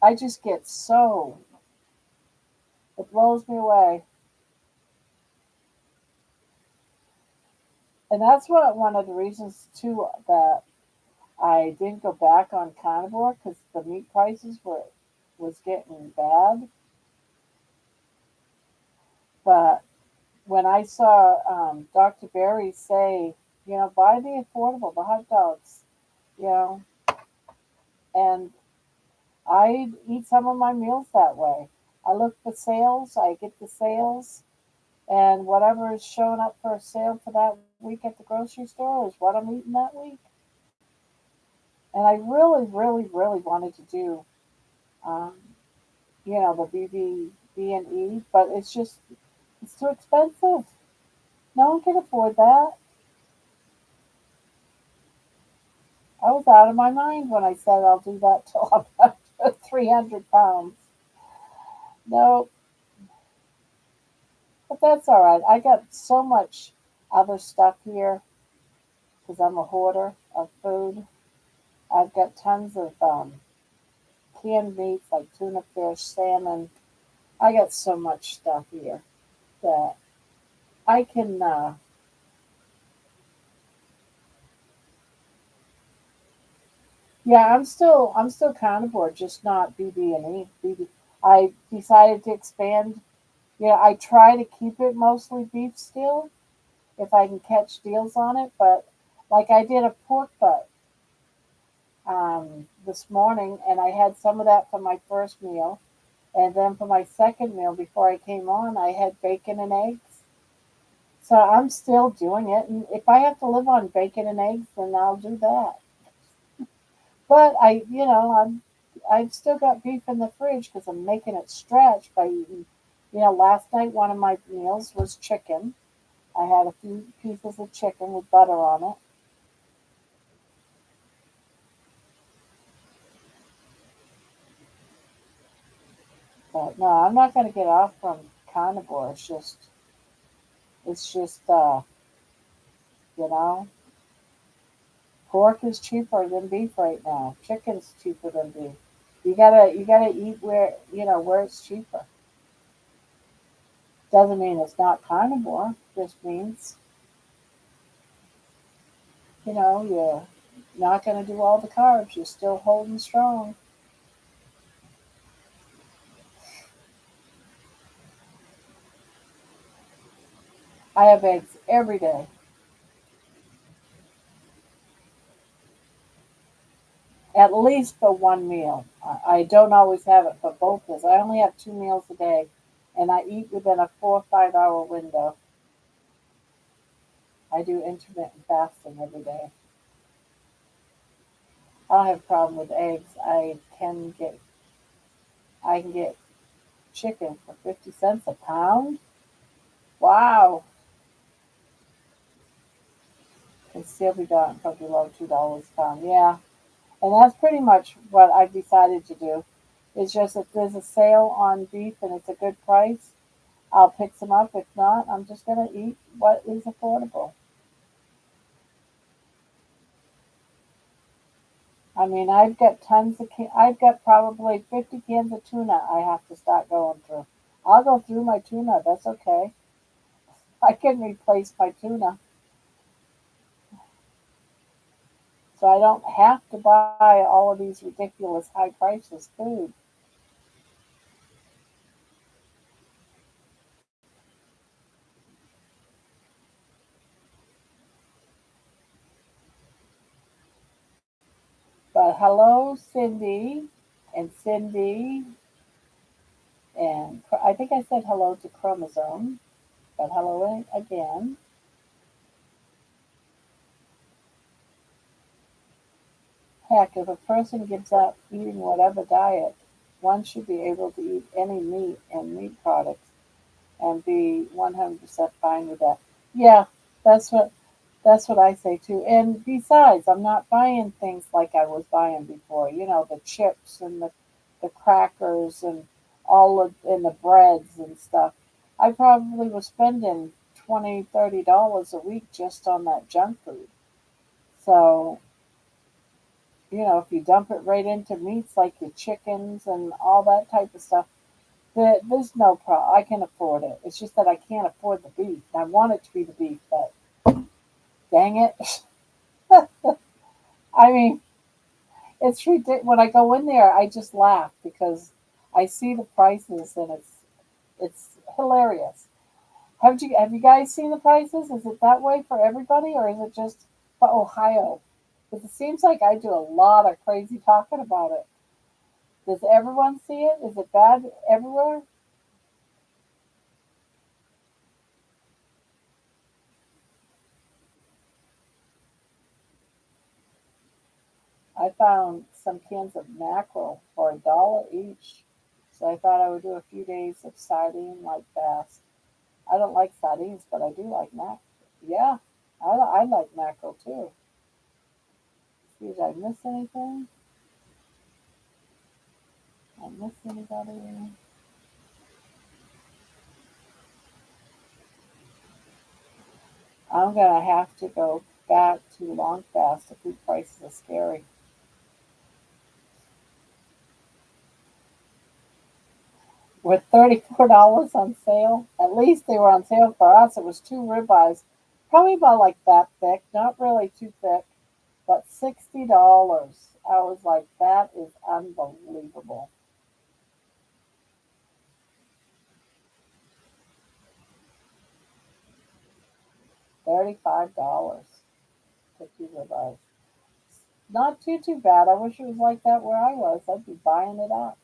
I just get so, it blows me away. And that's what one of the reasons too that I didn't go back on carnivore because the meat prices were was getting bad. But when I saw Dr. Berry say, buy the affordable, the hot dogs, you know, and I eat some of my meals that way. I look for sales, I get the sales, and whatever is showing up for a sale for that week at the grocery store is what I'm eating that week. And I really, really, really wanted to do, um, the BB and E, but it's too expensive. No one can afford that. I was out of my mind when I said I'll do that till I'm at 300 pounds. No, but that's all right. I got so much other stuff here because I'm a hoarder of food. I've got tons of canned meats like tuna fish, salmon. I got so much stuff here that I can. Yeah, I'm still carnivore, just not BB and E. BB. I decided to expand. I try to keep it mostly beef still if I can catch deals on it. But like I did a pork butt this morning, and I had some of that for my first meal, and then for my second meal before I came on, I had bacon and eggs. So I'm still doing it, and if I have to live on bacon and eggs, then I'll do that. But I've still got beef in the fridge because I'm making it stretch by eating. Last night one of my meals was chicken. I had a few pieces of chicken with butter on it. But no, I'm not going to get off from carnivore. It's just, you know, pork is cheaper than beef right now. Chicken's cheaper than beef. You gotta eat where it's cheaper. Doesn't mean it's not carnivore. Just means you're not going to do all the carbs. You're still holding strong. I have eggs every day, at least for one meal. I don't always have it for both meals. I only have 2 meals a day, and I eat within a 4 or 5 hour window. I do intermittent fasting every day. I don't have a problem with eggs. I can get chicken for 50 cents a pound. Wow. can still be done for below $2 a pound. Yeah, and that's pretty much what I've decided to do. It's just if there's a sale on beef and it's a good price, I'll pick some up. If not, I'm just gonna eat what is affordable. I mean, I've got I've got probably 50 cans of tuna I have to start going through. I'll go through my tuna. That's okay. I can replace my tuna, so I don't have to buy all of these ridiculous high prices food. But hello, Cindy, and Cindy, and I think I said hello to Chromosome, but hello again. Heck, if a person gives up eating whatever diet, one should be able to eat any meat and meat products and be 100% fine with that. Yeah, that's what that's what I say too. And besides, I'm not buying things like I was buying before. You know, the chips and the crackers and all of and the breads and stuff. I probably was spending $20, $30 a week just on that junk food. So, you know, if you dump it right into meats like your chickens and all that type of stuff, there's no problem. I can afford it. It's just that I can't afford the beef. I want it to be the beef, but dang it. I mean, it's ridiculous. When I go in there, I just laugh because I see the prices and it's hilarious. Have you guys seen the prices? Is it that way for everybody, or is it just for Ohio? Because it seems like I do a lot of crazy talking about it. Does everyone see it? Is it bad everywhere? I found some cans of mackerel for $1 each. So I thought I would do a few days of sardine like bass. I don't like sardines, but I do like mackerel. Yeah, I like mackerel too. See, did I miss anything? I miss anybody? I'm gonna have to go back to long fast. The food prices are scary. With $34 on sale, at least they were on sale for us. It was two ribeyes, probably about like that thick, not really too thick, but $60. I was like, that is unbelievable. $35 for two ribeyes. Not too bad. I wish it was like that where I was. I'd be buying it up.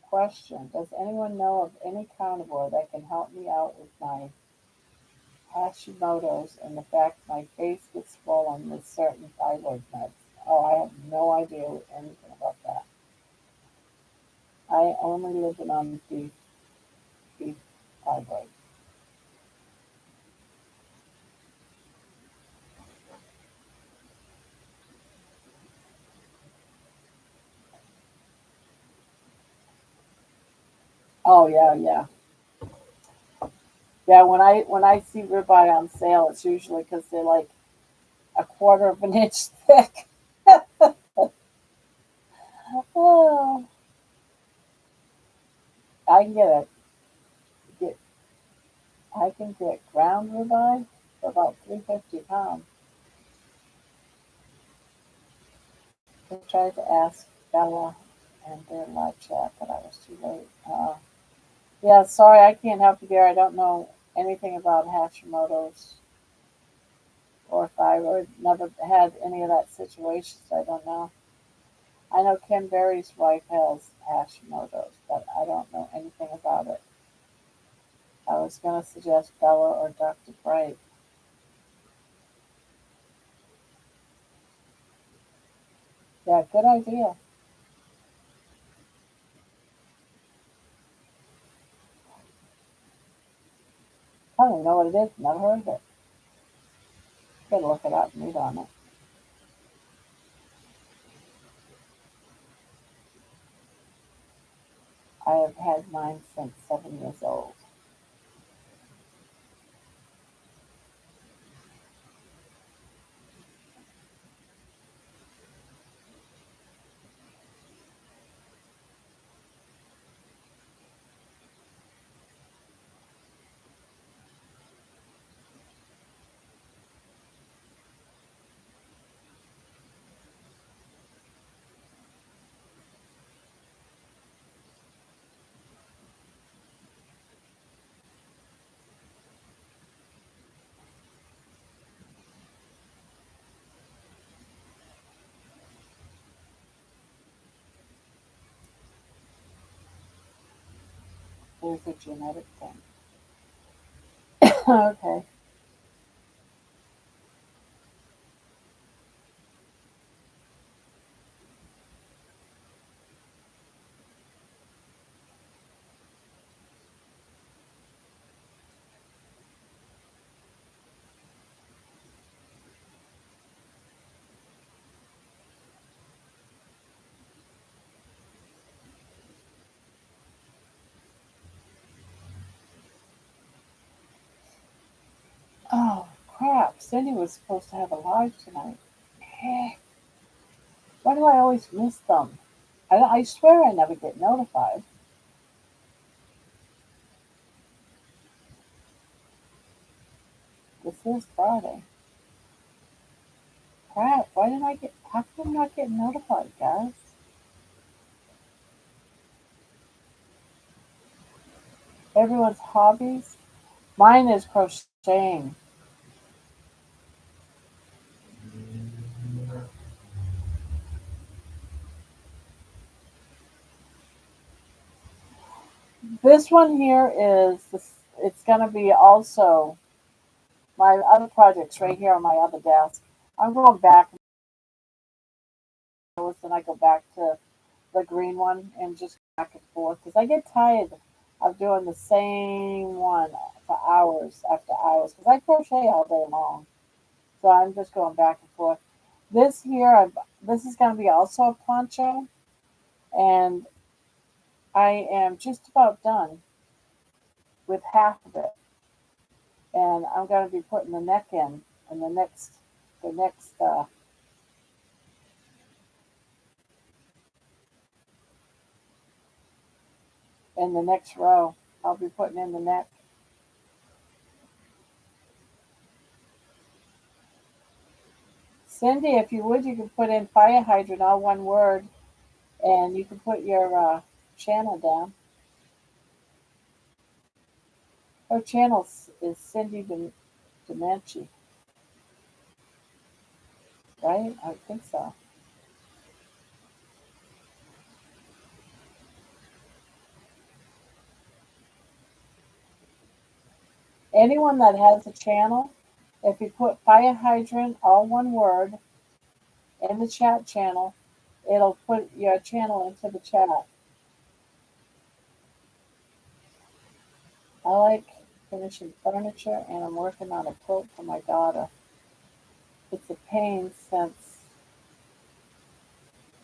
Question: does anyone know of any carnivore that can help me out with my Hashimoto's and the fact my face gets swollen with certain thyroid meds? Oh, I have no idea anything about that. I only live on beef thyroid. Oh yeah, yeah, yeah. When I see ribeye on sale, it's usually because they're like a quarter of an inch thick. Oh, I can get I can get ground ribeye for about 350 pounds. I tried to ask Bella and their live chat, but I was too late. Yeah, sorry, I can't help you there. I don't know anything about Hashimoto's or thyroid. Never had any of that situation, so I don't know. I know Kim Berry's wife has Hashimoto's, but I don't know anything about it. I was going to suggest Bella or Dr. Bright. Yeah, good idea. don't even know what it is. Never heard of it. Gotta look it up and read on it. I have had mine since 7 years old. There's a genetic thing. Okay. Oh, crap. Cindy was supposed to have a live tonight. Heck, why do I always miss them? I swear I never get notified. This is Friday. Crap, why didn't I get, how come I'm not getting notified, guys? Everyone's hobbies? Mine is crocheting. This one here is, it's going to be also my other projects right here on my other desk. I'm going back and forth, and I go back to the green one and just back and forth because I get tired of doing the same one for hours after hours because I crochet all day long. So I'm just going back and forth. This here, this is going to be also a poncho, and I am just about done with half of it, and I'm going to be putting the neck in the next in the next row. I'll be putting in the neck. Cindy, if you would, you could put in fire hydrant, all one word, and you can put your channel down. Her channel is Cindy Demenci, right? I think so. Anyone that has a channel, if you put fire hydrant, all one word, in the chat channel, it'll put your channel into the chat. I like finishing furniture, and I'm working on a quilt for my daughter. It's a pain since.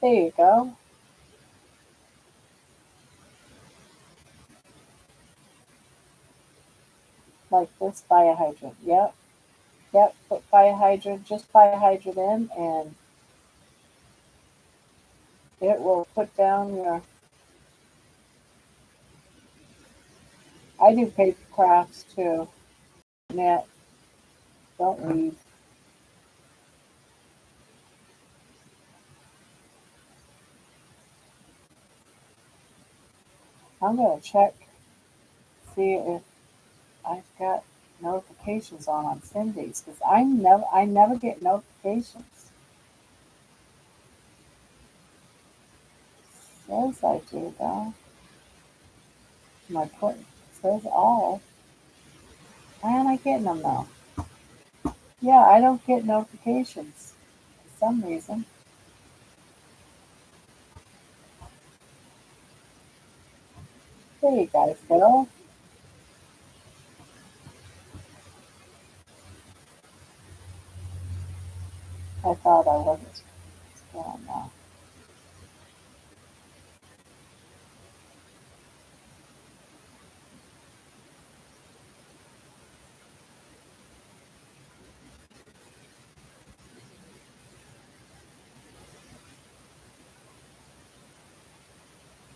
There you go. Like this fire hydrant. Yep. Yep. Put fire hydrant, just fire hydrant in, and it will put down your. I do paper crafts too. Net. Don't leave. I'm gonna check, see if I've got notifications on Cindy's because I never get notifications. Says I do though. My put says all. Why am I getting them though? Yeah, I don't get notifications for some reason. There you guys go. I thought I wasn't going now.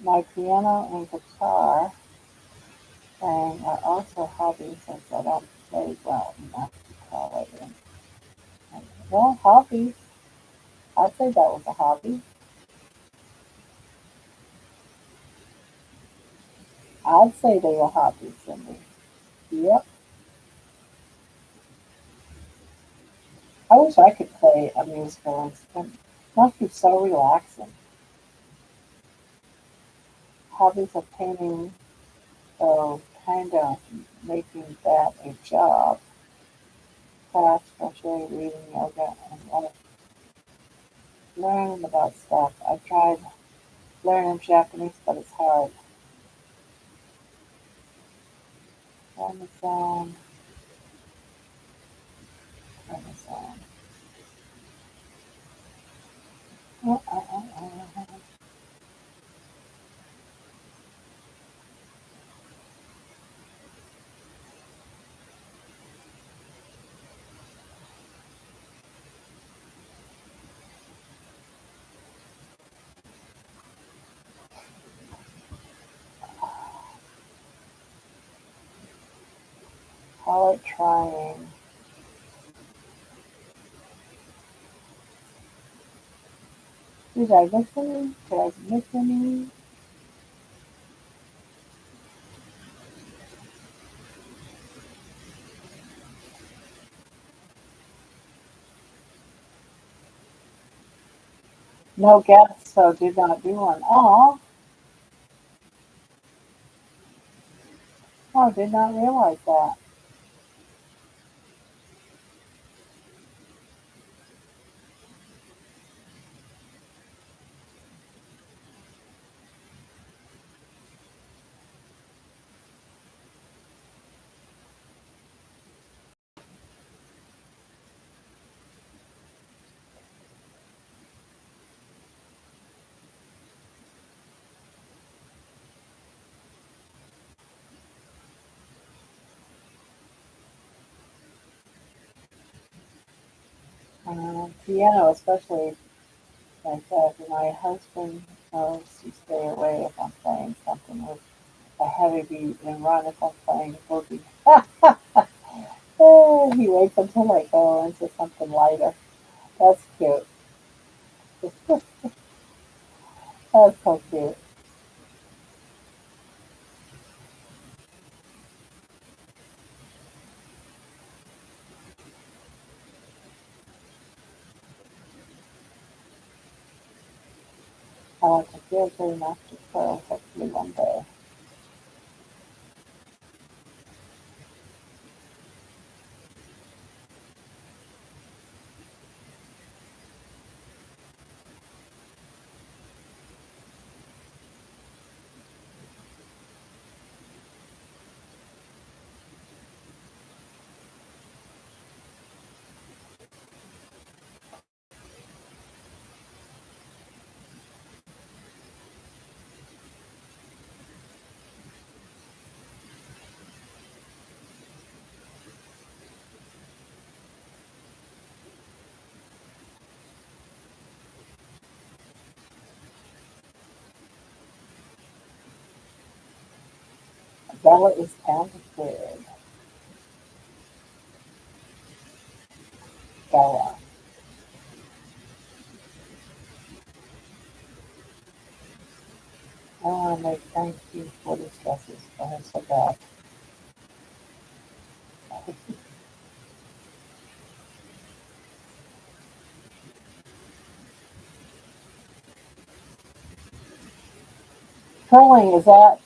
My piano and guitar playing are also hobbies since I don't play well enough to call it in. Well, hobbies. I'd say that was a hobby. I'd say they were hobbies, Cindy. Yep. I wish I could play a musical instrument. Must be so relaxing. Hobbies of painting, so kind of making that a job. Crafts, crochet, reading, yoga, and learning about stuff. I tried learning Japanese, but it's hard. Amazon, Amazon. Uh. Call it trying. Did I miss any? Did I miss any? No guests, so did not do one. Oh, did not realize that. Piano, especially like that. My husband knows to stay away if I'm playing something with a heavy beat and run if I'm playing a boogie. Oh, he waits until I go into something lighter. That's cute. That's so cute. I want to feel good enough to curl hopefully one day. Bella is talented. Bella. I want to make thank you for these dresses for her so bad. Curling, is that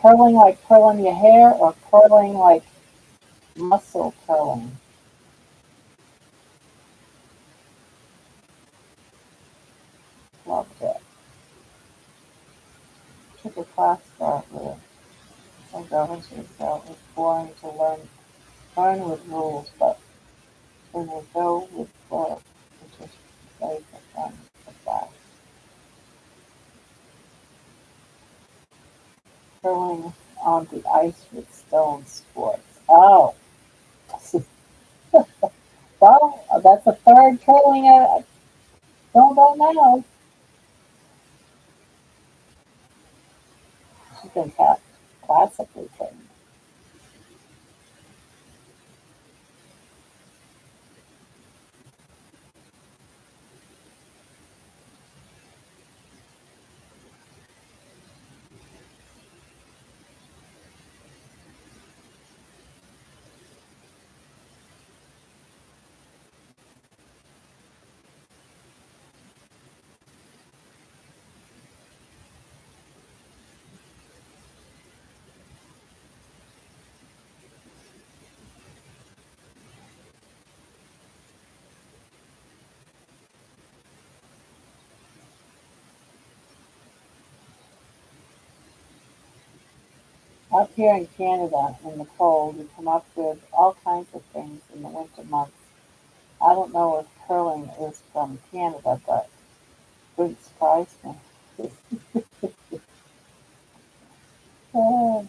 curling like curling your hair or curling like muscle curling? Loved it. Took a class start with some girls who felt it was boring to learn with rules, but when they go with flow, it Just play for fun with that. Curling on the ice with stone sports. Oh, well, that's the third curling. Don't know. She's been classically trained. Up here in Canada, in the cold, we come up with all kinds of things in the winter months. I don't know if curling is from Canada, but it wouldn't surprise me. Oh,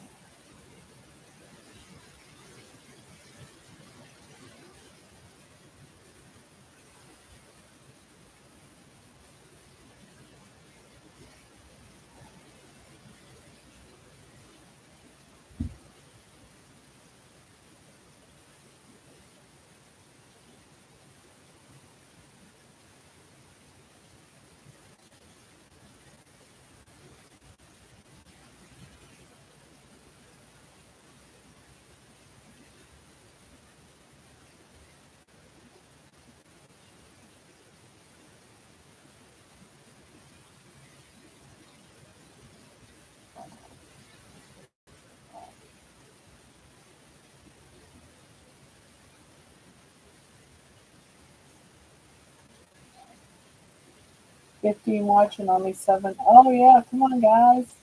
"15 watching, only 7." Oh, yeah, come on, guys.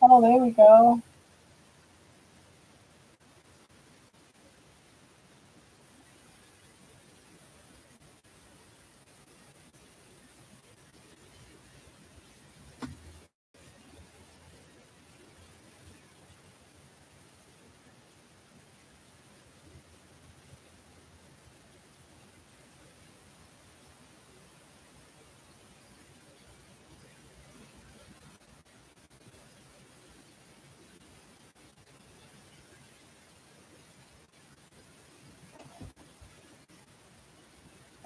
Oh, there we go.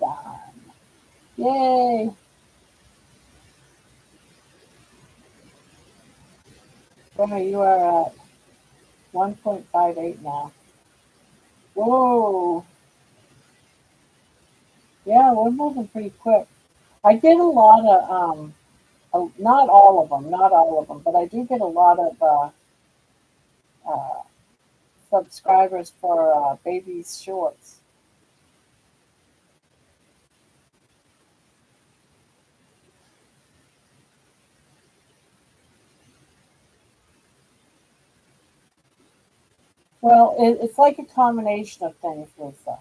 Done. Yay. Boy, you are at 1.58 now. Whoa. Yeah, we're moving pretty quick. I get a lot of, not all of them, not all of them, but I do get a lot of uh, subscribers for babies shorts. Well, it's like a combination of things, Lisa.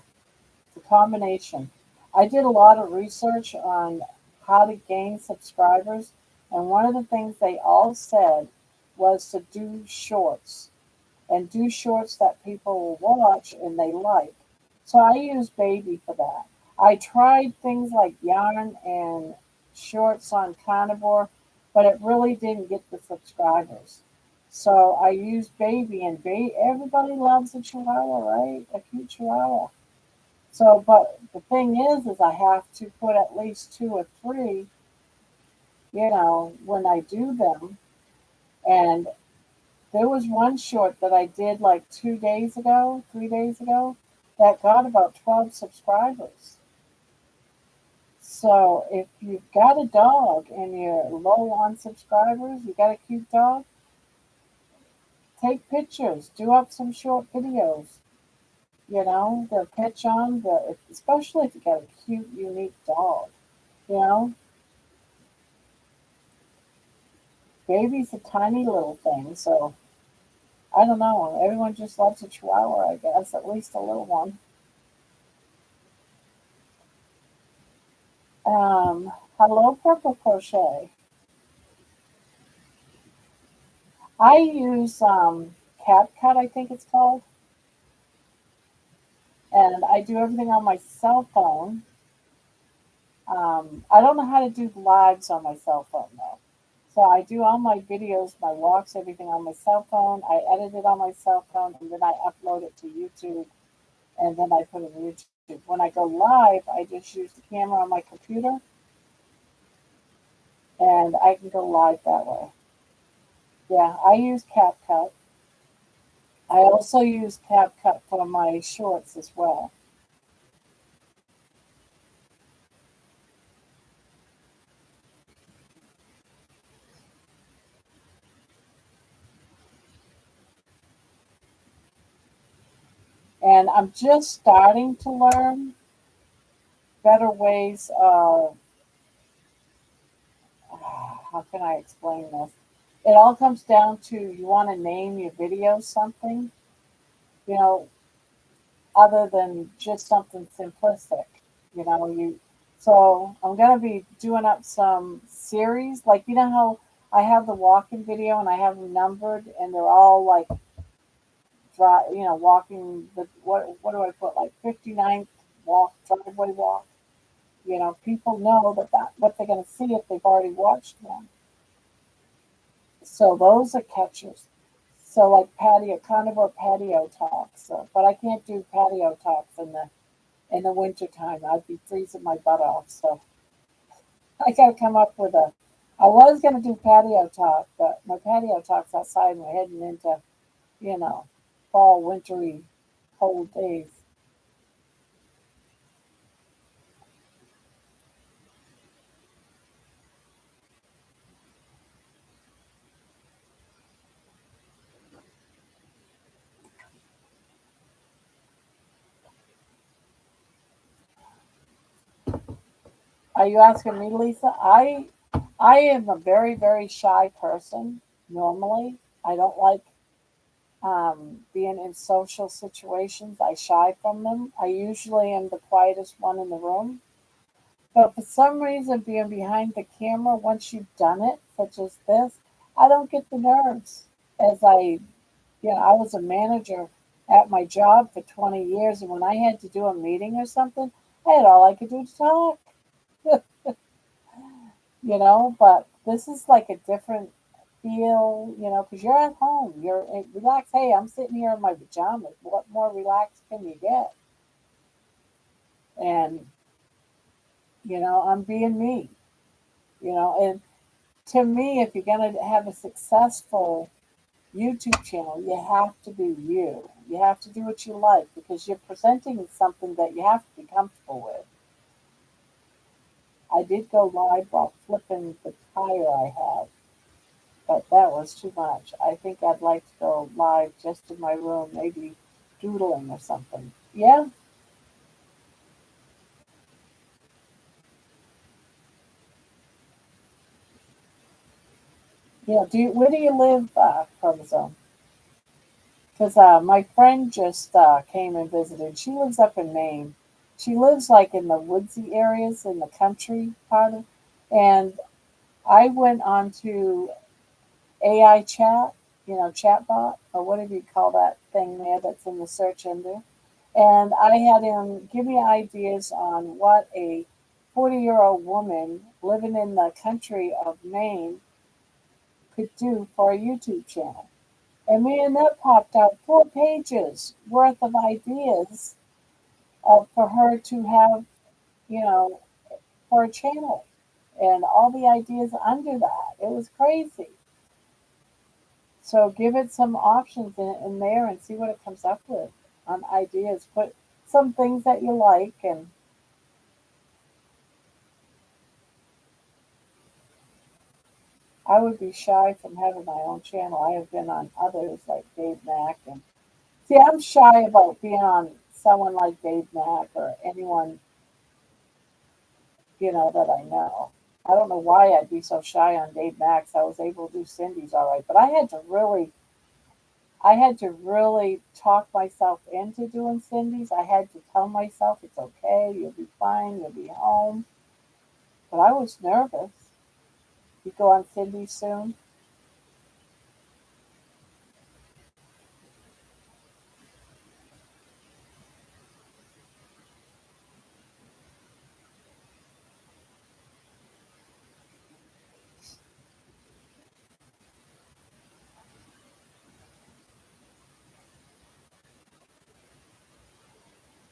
It's a combination. I did a lot of research on how to gain subscribers, and one of the things they all said was to do shorts and do shorts that people will watch and they like. So I use baby for that. I tried things like yarn and shorts on carnivore, but it really didn't get the subscribers. So I used baby, and everybody loves a chihuahua, right? A cute chihuahua. So, but the thing is I have to put at least two or three, when I do them. And there was one short that I did like 2 days ago, 3 days ago, that got about 12 subscribers. So if you've got a dog and you're low on subscribers, you got a cute dog, take pictures, do up some short videos. They'll catch on, especially if you got a cute, unique dog. You know, baby's a tiny little thing, so I don't know. Everyone just loves a chihuahua, I guess, at least a little one. Hello, Purple Crochet. I use CapCut, I think it's called, and I do everything on my cell phone. I don't know how to do lives on my cell phone though. So I do all my videos, my walks, everything on my cell phone. I edit it on my cell phone and then I upload it to YouTube and then I put it on YouTube. When I go live, I just use the camera on my computer and I can go live that way. Yeah, I use CapCut. I also use CapCut for my shorts as well. And I'm just starting to learn better ways of, how can I explain this? It all comes down to you want to name your video something, you know, other than just something simplistic, you. So I'm gonna be doing up some series, like how I have the walking video and I have them numbered, and they're all like, walking the what do I put, like 59th walk, driveway walk. People know that what they're gonna see if they've already watched one. So those are catchers. So like patio, carnivore patio talks. So, but I can't do patio talks in the winter time. I'd be freezing my butt off. So I got to come up with a. I was going to do patio talk, but my patio talk's outside, and we're heading into you know fall, wintry, cold days. Are you asking me, Lisa? I am a very very shy person normally. I don't like being in social situations. I shy from them. I usually am the quietest one in the room. But for some reason, being behind the camera, once you've done it, such as this, I don't get the nerves. I was a manager at my job for 20 years, and when I had to do a meeting or something, I had all I could do to talk, but this is like a different feel, because you're at home, you're relaxed. Hey, I'm sitting here in my pajamas. What more relaxed can you get? And, I'm being me, and to me, if you're going to have a successful YouTube channel, you have to be you. You have to do what you like because you're presenting something that you have to be comfortable with. I did go live while flipping the tire I had, but that was too much. I think I'd like to go live just in my room, maybe doodling or something. Yeah, yeah. Where do you live, Chromosome? Because my friend just came and visited. She lives up in Maine. She lives like in the woodsy areas in the country part of, and I went on to AI chat, chatbot or whatever you call that thing there that's in the search engine. And I had him give me ideas on what a 40-year-old woman living in the country of Maine could do for a YouTube channel. And man, that popped out 4 pages worth of ideas for her to have, you know, for a channel and all the ideas under that. It was crazy. So give it some options in there and see what it comes up with on ideas. Put some things that you like, and I would be shy from having my own channel. I have been on others like Dave Mack, and see, I'm shy about being on someone like Dave Mack or anyone that I know. I don't know why I'd be so shy on Dave Max. I was able to do Cindy's all right, but I had to really talk myself into doing Cindy's. I had to tell myself it's okay, you'll be fine, you'll be home. But I was nervous. You go on Cindy soon?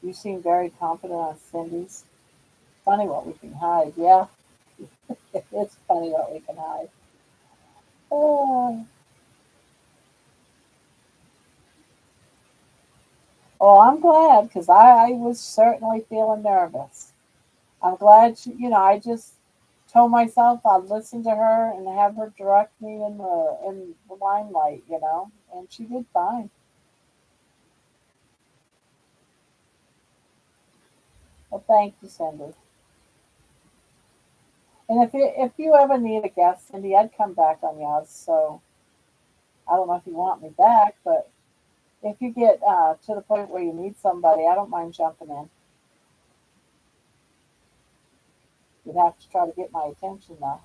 You seem very confident on Cindy's. Funny what we can hide. Yeah, it's funny what we can hide. Oh, well, I'm glad because I was certainly feeling nervous. I'm glad I just told myself I'd listen to her and have her direct me in the limelight, and she did fine. Well, thank you, Cindy. And if you ever need a guest, Cindy, I'd come back on yours. So I don't know if you want me back, but if you get to the point where you need somebody, I don't mind jumping in. You'd have to try to get my attention though.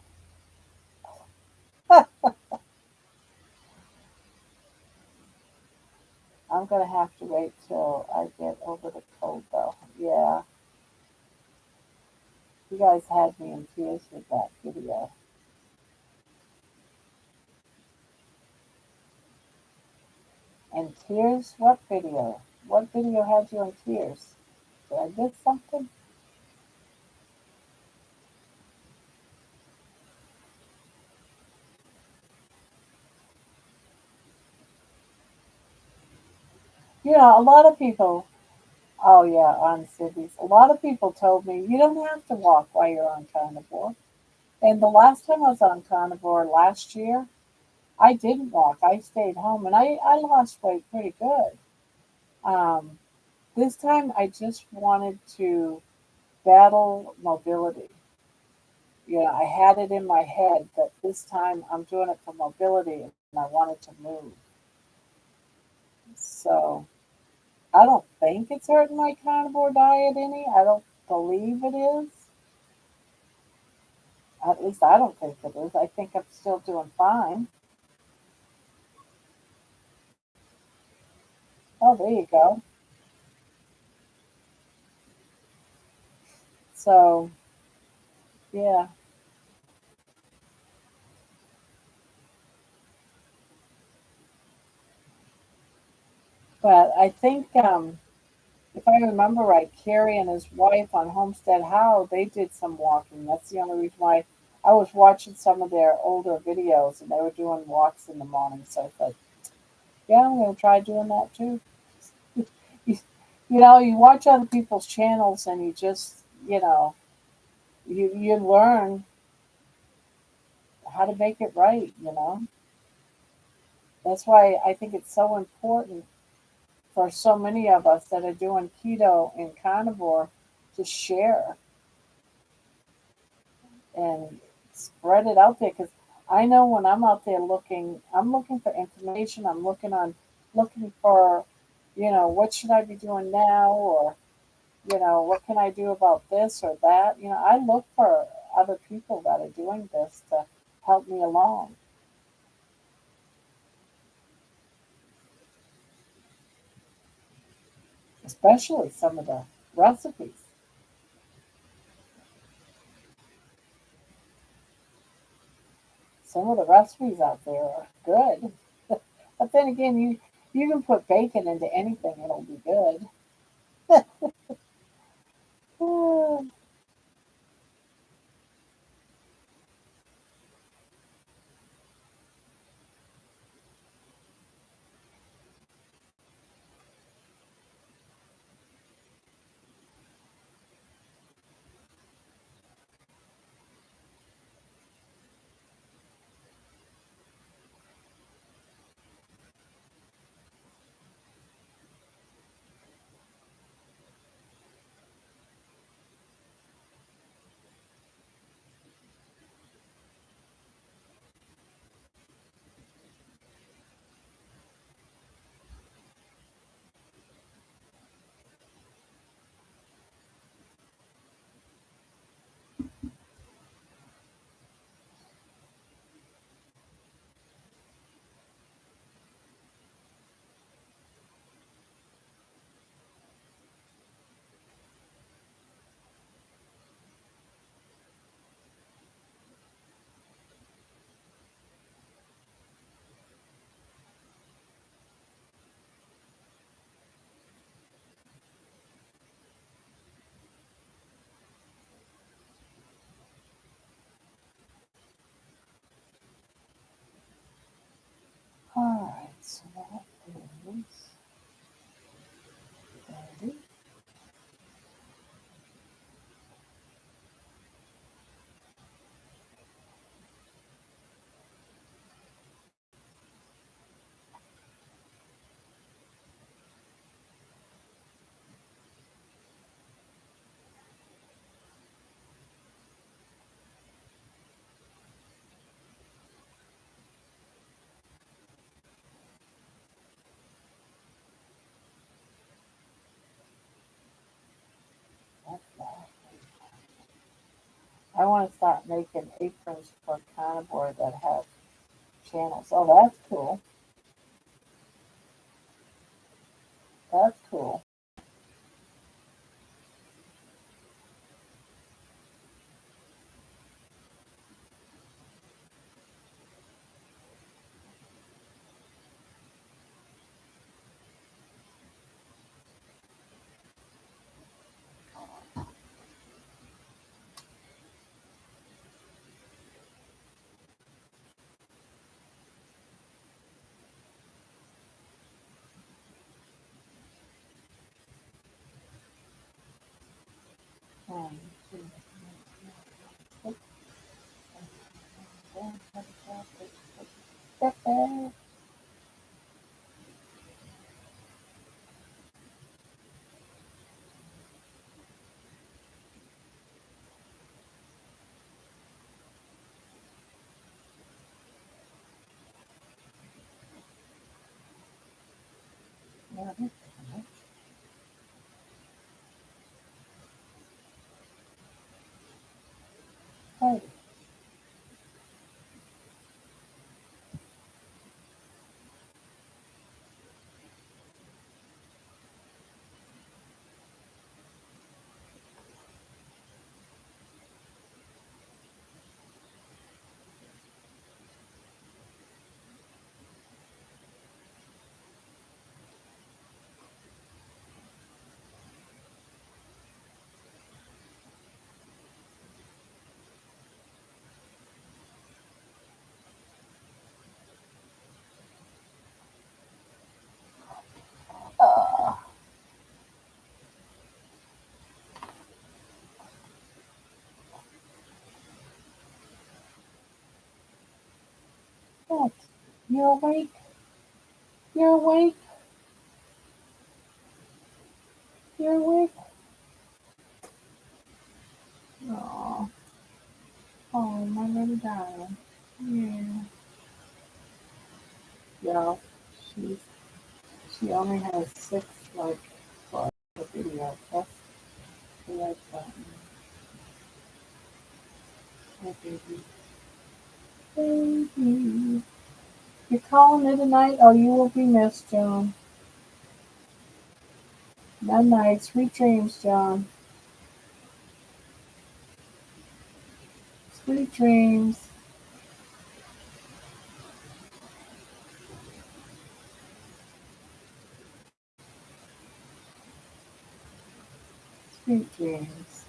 I'm gonna have to wait till I get over the cold though. Yeah, you guys had me in tears with that video. And tears? What video? What video had you in tears? Did I miss something? A lot of people. Oh yeah, on cities. A lot of people told me you don't have to walk while you're on carnivore. And the last time I was on carnivore last year, I didn't walk. I stayed home, and I lost weight pretty good. Um, this time, I just wanted to battle mobility. I had it in my head that this time I'm doing it for mobility, and I wanted to move. So I don't think it's hurting my carnivore diet any. I don't believe it is. At least I don't think it is. I think I'm still doing fine. Oh, there you go. So yeah, but I think if I remember right, Carrie and his wife on Homestead How they did some walking. That's the only reason why I was watching some of their older videos, and they were doing walks in the morning. So I thought, yeah, I'm gonna try doing that too. You, you watch other people's channels, and you just, you learn how to make it right. That's why I think it's so important for so many of us that are doing keto and carnivore to share and spread it out there, because I know when I'm out there looking, I'm looking for information. I'm looking for, what should I be doing now, or what can I do about this or that. I look for other people that are doing this to help me along, especially some of the recipes. Some of the recipes out there are good, but then again, you can put bacon into anything; it'll be good. I want to start making aprons for carnivore that have channels. Oh, that's cool. That's cool. Um, Hey, what? You're awake? You're awake? You're awake? Oh, oh, my little darling. Yeah. Yeah. She's she only has six like for the video. That's like my baby. Baby. You're calling it a night? Oh, you will be missed, John. Night night. Sweet dreams, John. Sweet dreams. Sweet dreams.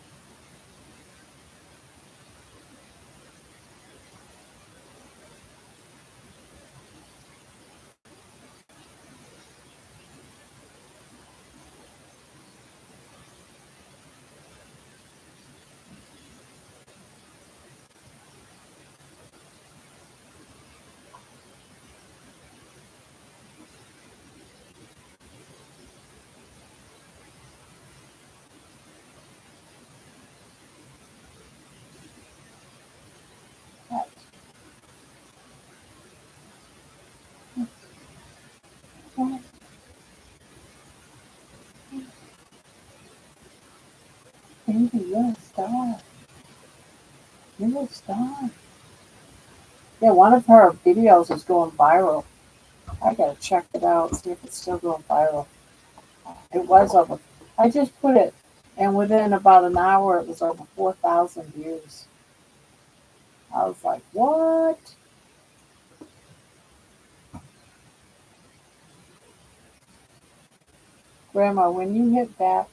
Baby, you're a star. You're a star. Yeah, one of her videos is going viral. I gotta check it out, see if it's still going viral. It was over. I just put it, and within about an hour, it was over 4,000 views. I was like, what? Grandma, when you hit back,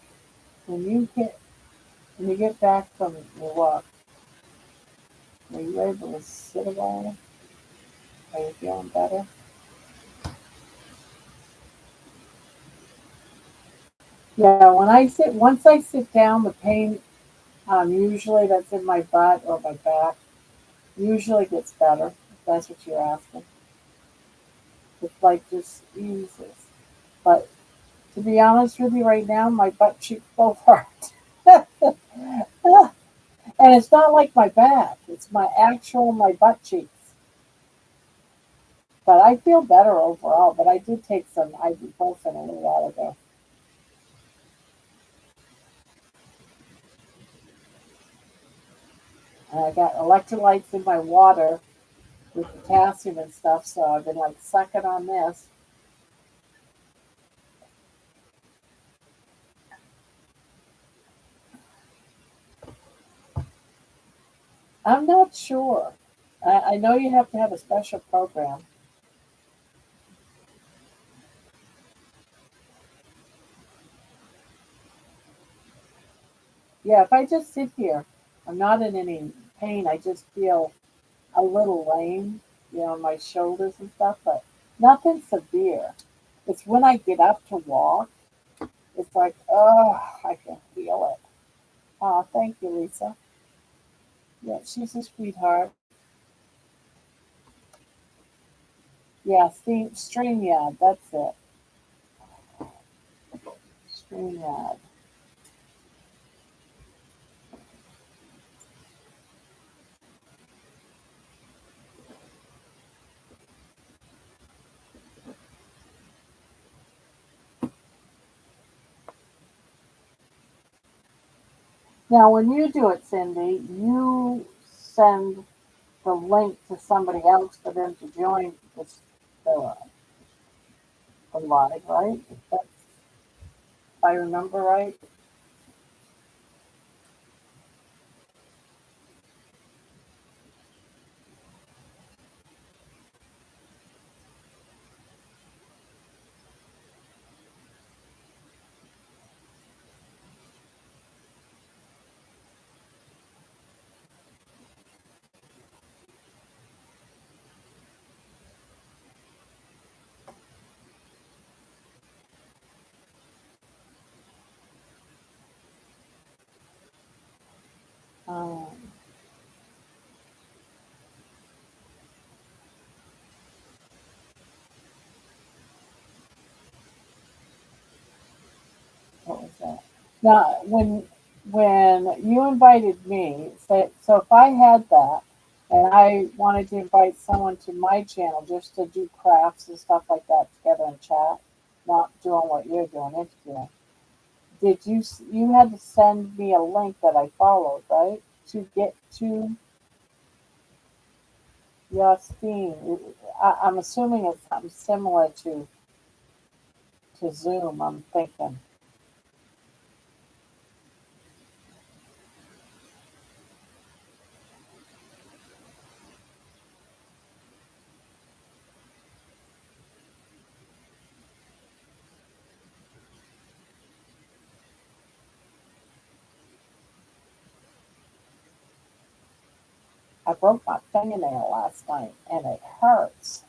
when you get back from your walk, are you able to sit a while? Are you feeling better? Yeah, once I sit down, the pain, usually that's in my butt or my back, usually gets better, if that's what you're asking. It's like just eases. But to be honest with you, right now, my butt cheeks both hurt. And it's not like my back, it's my butt cheeks. But I feel better overall. But I did take some ibuprofen a little while ago. And I got electrolytes in my water with potassium and stuff, so I've been like sucking on this. I'm not sure. I know you have to have a special program. Yeah, if I just sit here, I'm not in any pain. I just feel a little lame, my shoulders and stuff, but nothing severe. It's when I get up to walk, it's like, oh, I can feel it. Oh, thank you, Lisa. Yeah, she's a sweetheart. Yeah, StreamYard, that's it. StreamYard. Now, when you do it, Cindy, you send the link to somebody else for them to join the, the live, right? If I remember right. Um, what was that? Now, when you invited me, so if I had that and I wanted to invite someone to my channel just to do crafts and stuff like that together and chat, not doing what you're doing, interviewing, you had to send me a link that I followed, right? To get to your Steam. I'm assuming it's something similar to Zoom, I'm thinking. I broke my fingernail last night and it hurts.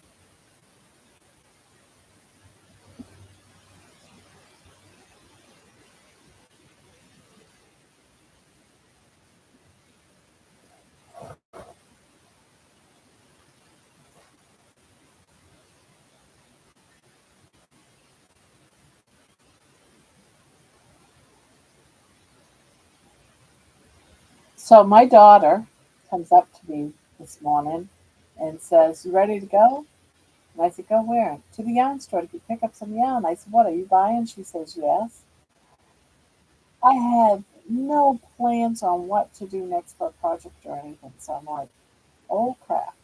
So my daughter comes up to me this morning and says, "You ready to go?" And I said, "Go where?" "To the yarn store to pick up some yarn." I said, "What are you buying?" She says, "Yes." I had no plans on what to do next for a project or anything. So I'm like, oh crap.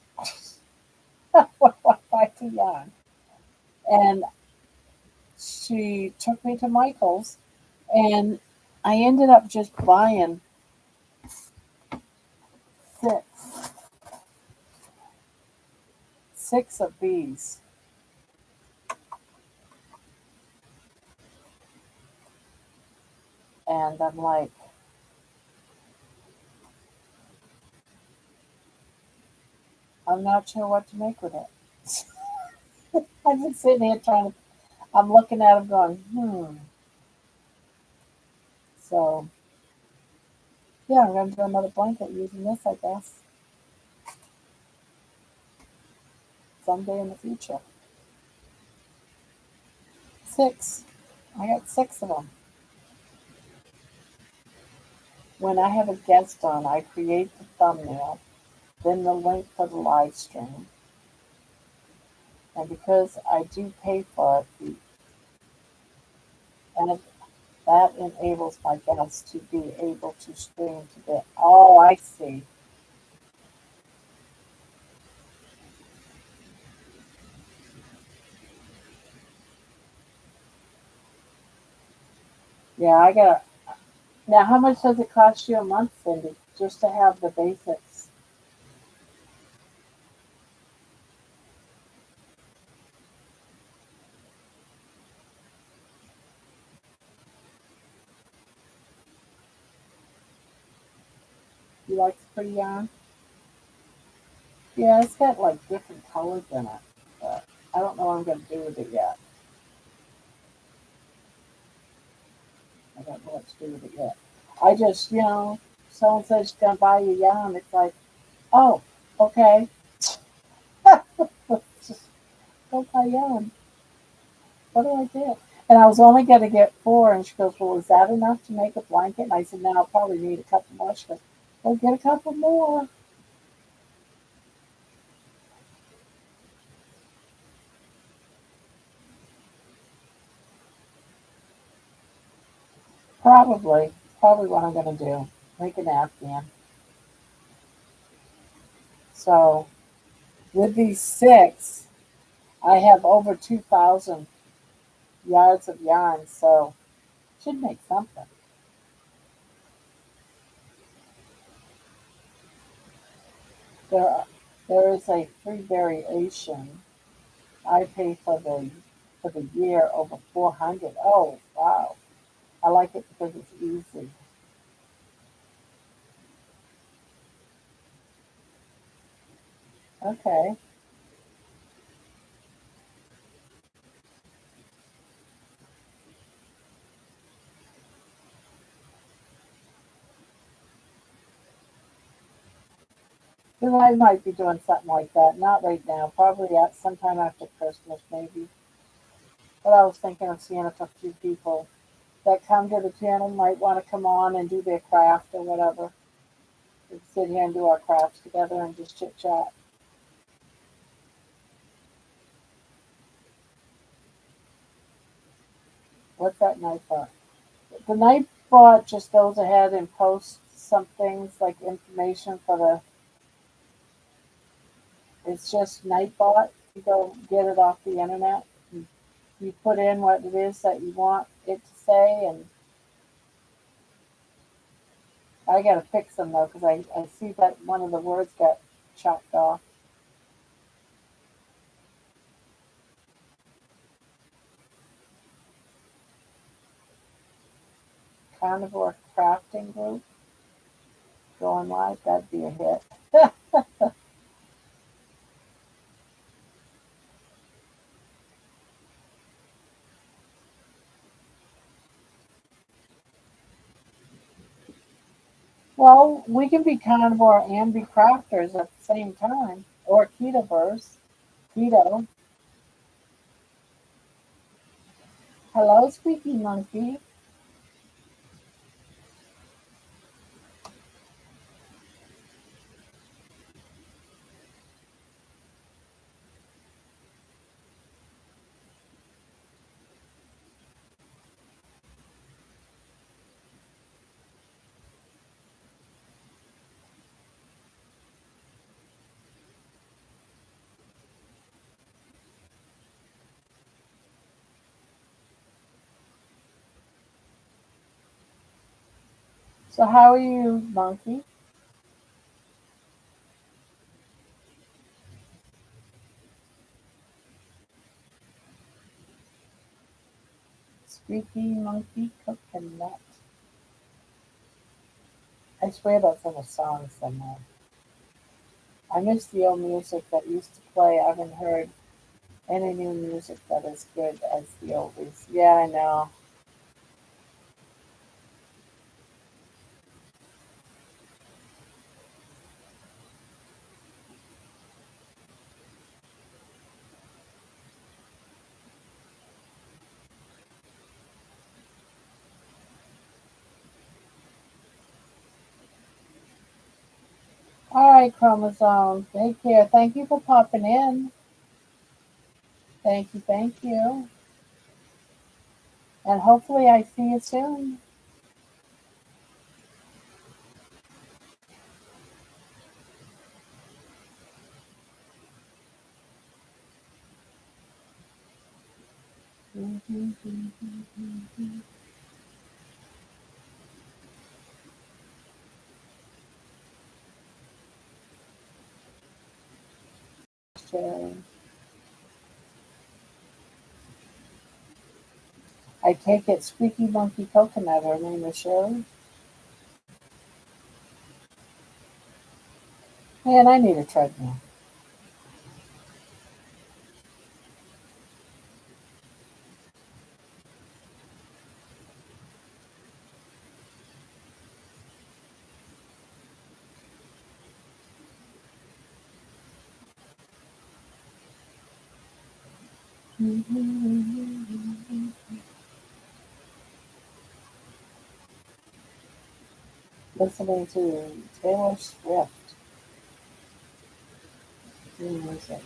What do I buy for yarn? And she took me to Michael's and I ended up just buying six, six of these. And I'm like, I'm not sure what to make with it. I've been sitting here I'm looking at them going, So, yeah, I'm going to do another blanket using this, I guess, someday in the future. Six. I got six of them. When I have a guest on, I create the thumbnail, then the link for the live stream. And because I do pay for it, and that enables my guests to be able to stream to the. Oh, I see. Yeah, I got. Now, how much does it cost you a month, Cindy, just to have the basics? You like the pretty yarn? Yeah, it's got like different colors in it, but I don't know what I'm gonna do with it yet. I don't know what to do with it yet. I just, someone says she's gonna buy you yarn. It's like, oh, okay, just go buy yarn. What do I do? And I was only gonna get four, and she goes, well, is that enough to make a blanket? And I said, no, I'll probably need a couple more. She goes, well, get a couple more. Probably what I'm gonna do. Make an Afghan. So with these six, I have over 2,000 yards of yarn, so should make something. There, there is a free variation. I pay for the year over 400. Oh wow, I like it because it's easy. Okay, then I might be doing something like that. Not right now, probably at sometime after Christmas, maybe. But I was thinking of seeing if a few people that come to the channel might want to come on and do their craft or whatever. We can sit here and do our crafts together and just chit chat. What's that night bot? The night bot just goes ahead and posts some things like information for the. It's just Nightbot. You go get it off the internet. You put in what it is that you want it to say, and I gotta fix them though because I see that one of the words got chopped off. Carnivore Crafting Group going live. That'd be a hit. Well, we can be carnivore and be crafters at the same time, or ketoverse. Keto. Hello, Squeaky Monkey. So how are you, Monkey? Squeaky Monkey Coconut. I swear that's in a song somewhere. I miss the old music that used to play. I haven't heard any new music that is good as the oldies. Yeah, I know. All right, Chromosome. Take care. Thank you for popping in. Thank you, thank you. And hopefully I see you soon. Sherry. I take it Squeaky Monkey Coconut. Her name is Sherry. Man, I need a treadmill. Listening to Taylor Swift music.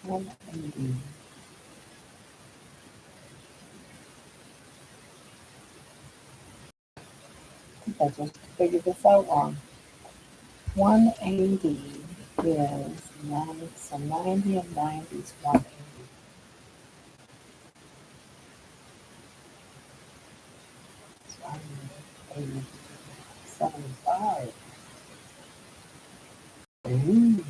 I think I just figured this out wrong. 180 is 90, so 90 and 90 is 180. So I'm 80, 75. Ooh.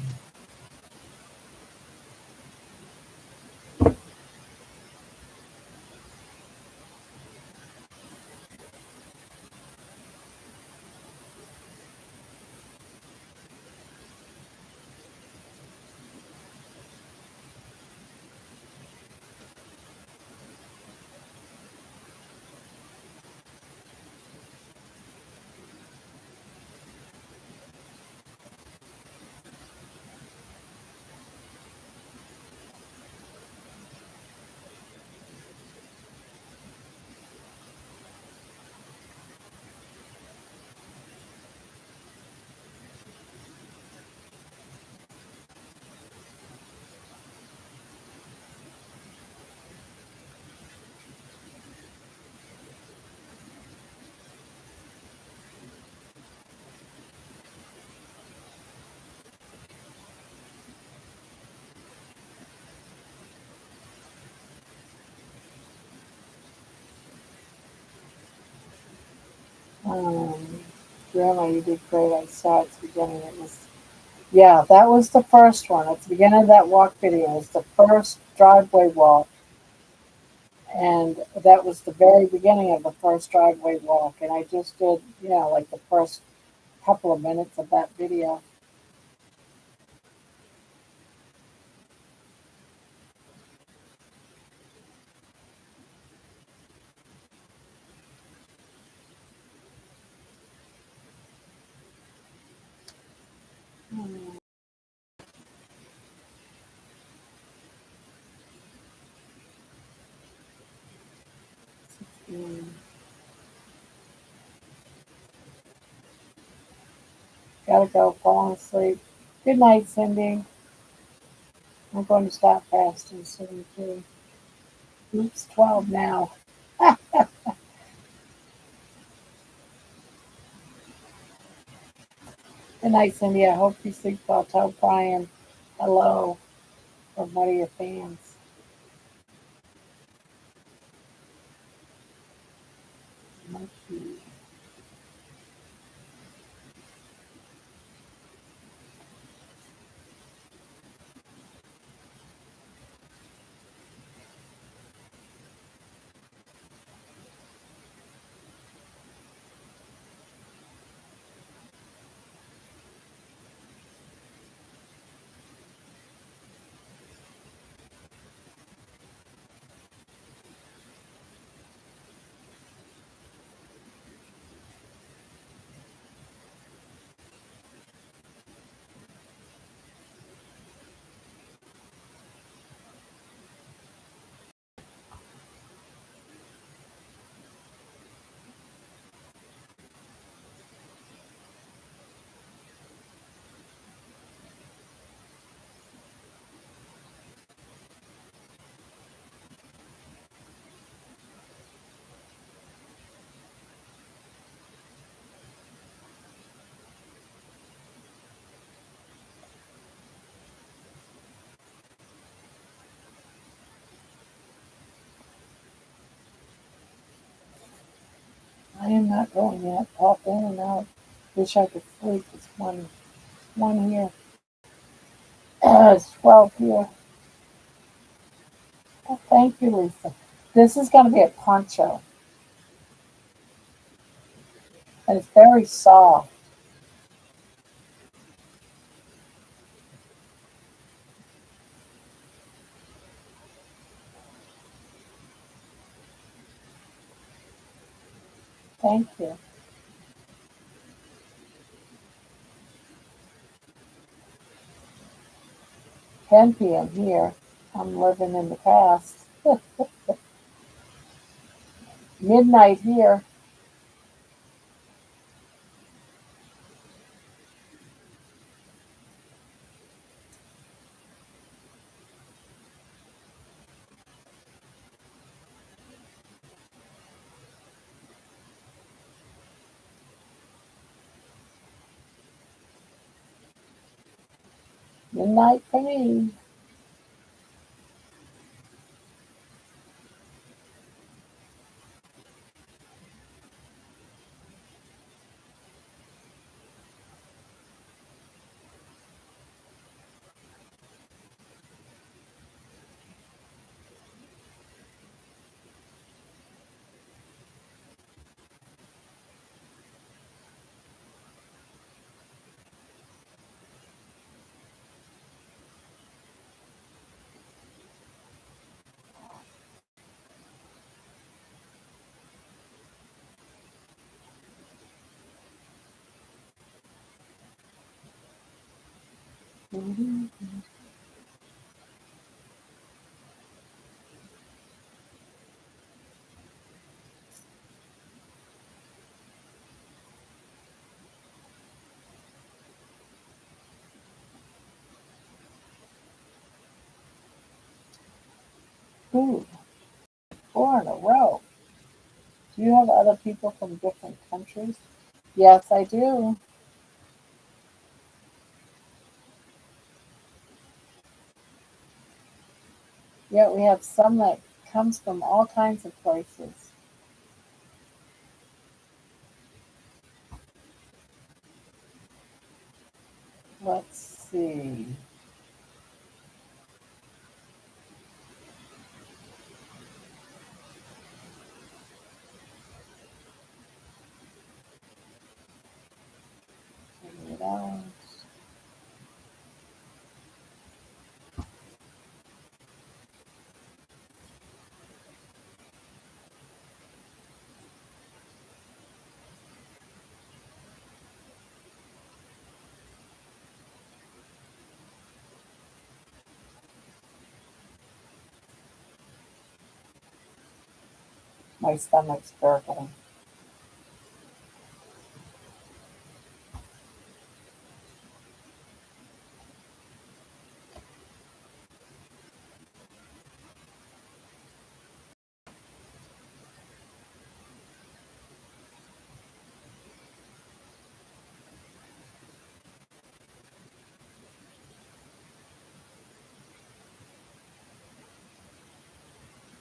Um, Grandma, you did great. I saw it at the beginning. It was, yeah, that was the first one. At the beginning of that walk video, it was the first driveway walk. And that was the very beginning of the first driveway walk. And I just did, like the first couple of minutes of that video. Hmm, 16. Gotta go, falling asleep. Good night, Cindy. I'm going to stop fasting soon, too. Oops, 12 now. Good night, Cindy. I hope you sleep well. Tell Brian hello from one of your fans. Monkey. I'm not going yet. Pop in and out. Wish I could sleep. It's one here. It's 12 here. Oh, thank you, Lisa. This is going to be a poncho, and it's very soft. Thank you. 10 p.m. here. I'm living in the past. Midnight here. Midnight for me. Mhm. Ooh, 4 in a row. Do you have other people from different countries? Yes, I do. Yet we have some that comes from all kinds of places. Let's see. Figure it out. My stomach's gurgling.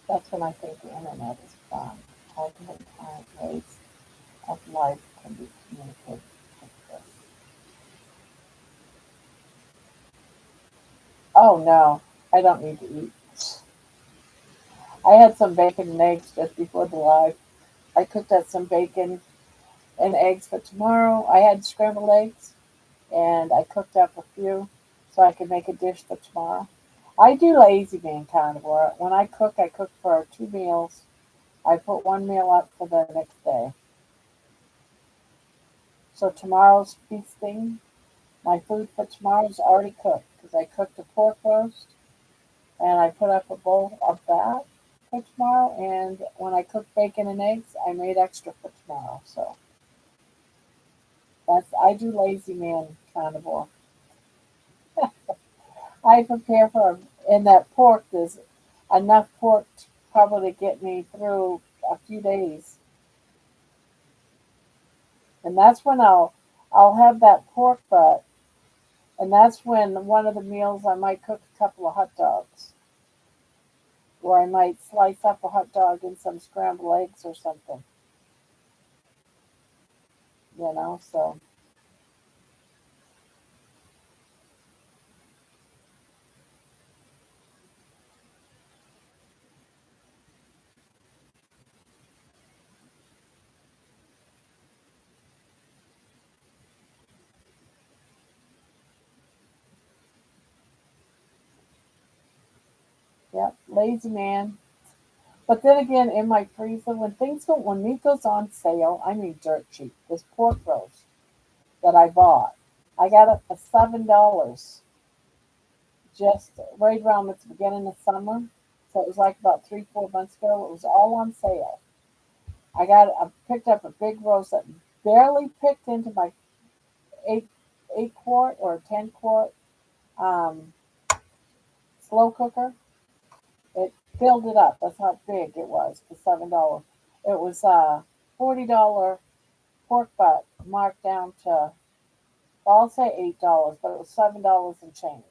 That's when I think the internet is fun. All different ways of life can be communicated like this. Oh no, I don't need to eat. I had some bacon and eggs just before the live. I cooked up some bacon and eggs for tomorrow. I had scrambled eggs and I cooked up a few so I could make a dish for tomorrow. I do lazy man carnivore. When I cook for 2 meals. I put one meal up for the next day. So tomorrow's feasting, my food for tomorrow is already cooked because I cooked a pork roast and I put up a bowl of that for tomorrow. And when I cooked bacon and eggs, I made extra for tomorrow. So I do lazy man carnivore. I prepare for in that pork. There's enough pork to probably get me through a few days, and that's when I'll have that pork butt, and that's when one of the meals I might cook a couple of hot dogs, or I might slice up a hot dog and some scrambled eggs or something. So yep, lazy man. But then again, in my freezer, when meat goes on sale, I mean dirt cheap. This pork roast that I bought, I got it for $7, just right around the beginning of summer. So it was like about 3, 4 months ago. It was all on sale. I picked up a big roast that barely picked into my eight 8 quart or 10 quart um, slow cooker. It filled it up. That's how big it was for $7. It was $40 pork butt marked down to, well, I'll say $8, but it was $7 and change.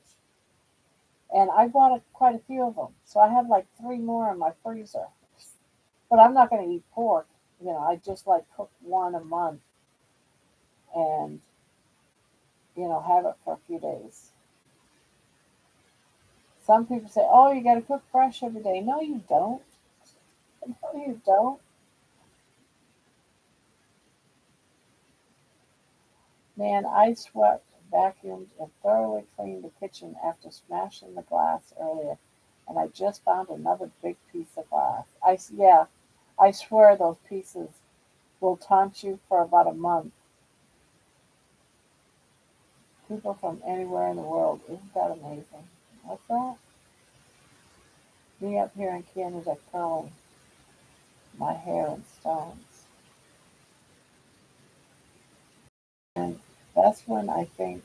And I bought quite a few of them, so I have like three more in my freezer. But I'm not going to eat pork. I just like cook one a month and have it for a few days. Some people say, "Oh, you got to cook fresh every day." No, you don't. No, you don't. Man, I swept, vacuumed, and thoroughly cleaned the kitchen after smashing the glass earlier, and I just found another big piece of glass. Yeah, I swear those pieces will taunt you for about a month. People from anywhere in the world. Isn't that amazing? What's that? Me up here in Canada curling my hair in stones. And that's when I think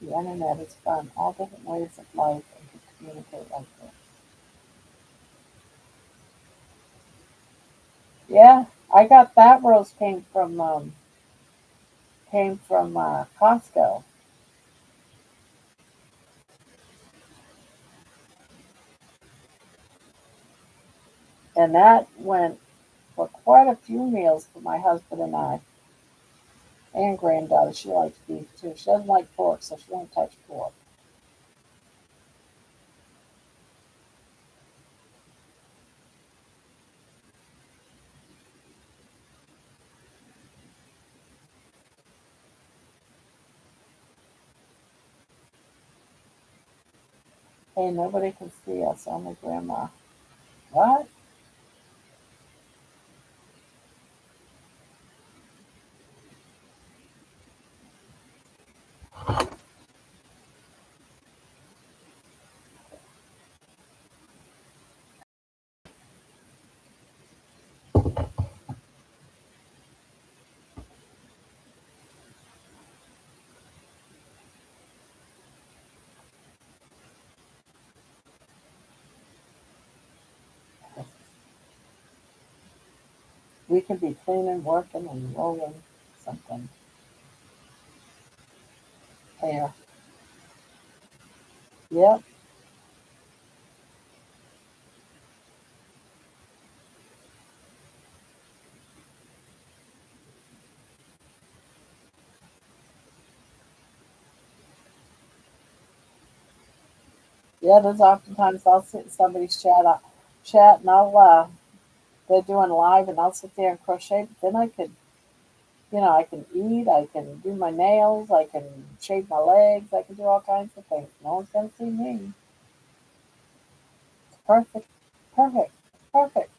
the internet is fun. All different ways of life and to communicate like this. Yeah, I got that rose came from Costco, and that went for quite a few meals for my husband and I, and granddaughter. She likes beef too. She doesn't like pork, so she won't touch pork. Hey, nobody can see us, only Grandma. What? We could be cleaning, working, and rolling something hair. Yep. Yeah, there's oftentimes I'll sit in somebody's chat, and they're doing live, and I'll sit there and crochet. But then I can eat, I can do my nails, I can shave my legs, I can do all kinds of things. No one's gonna see me. It's perfect, perfect, perfect.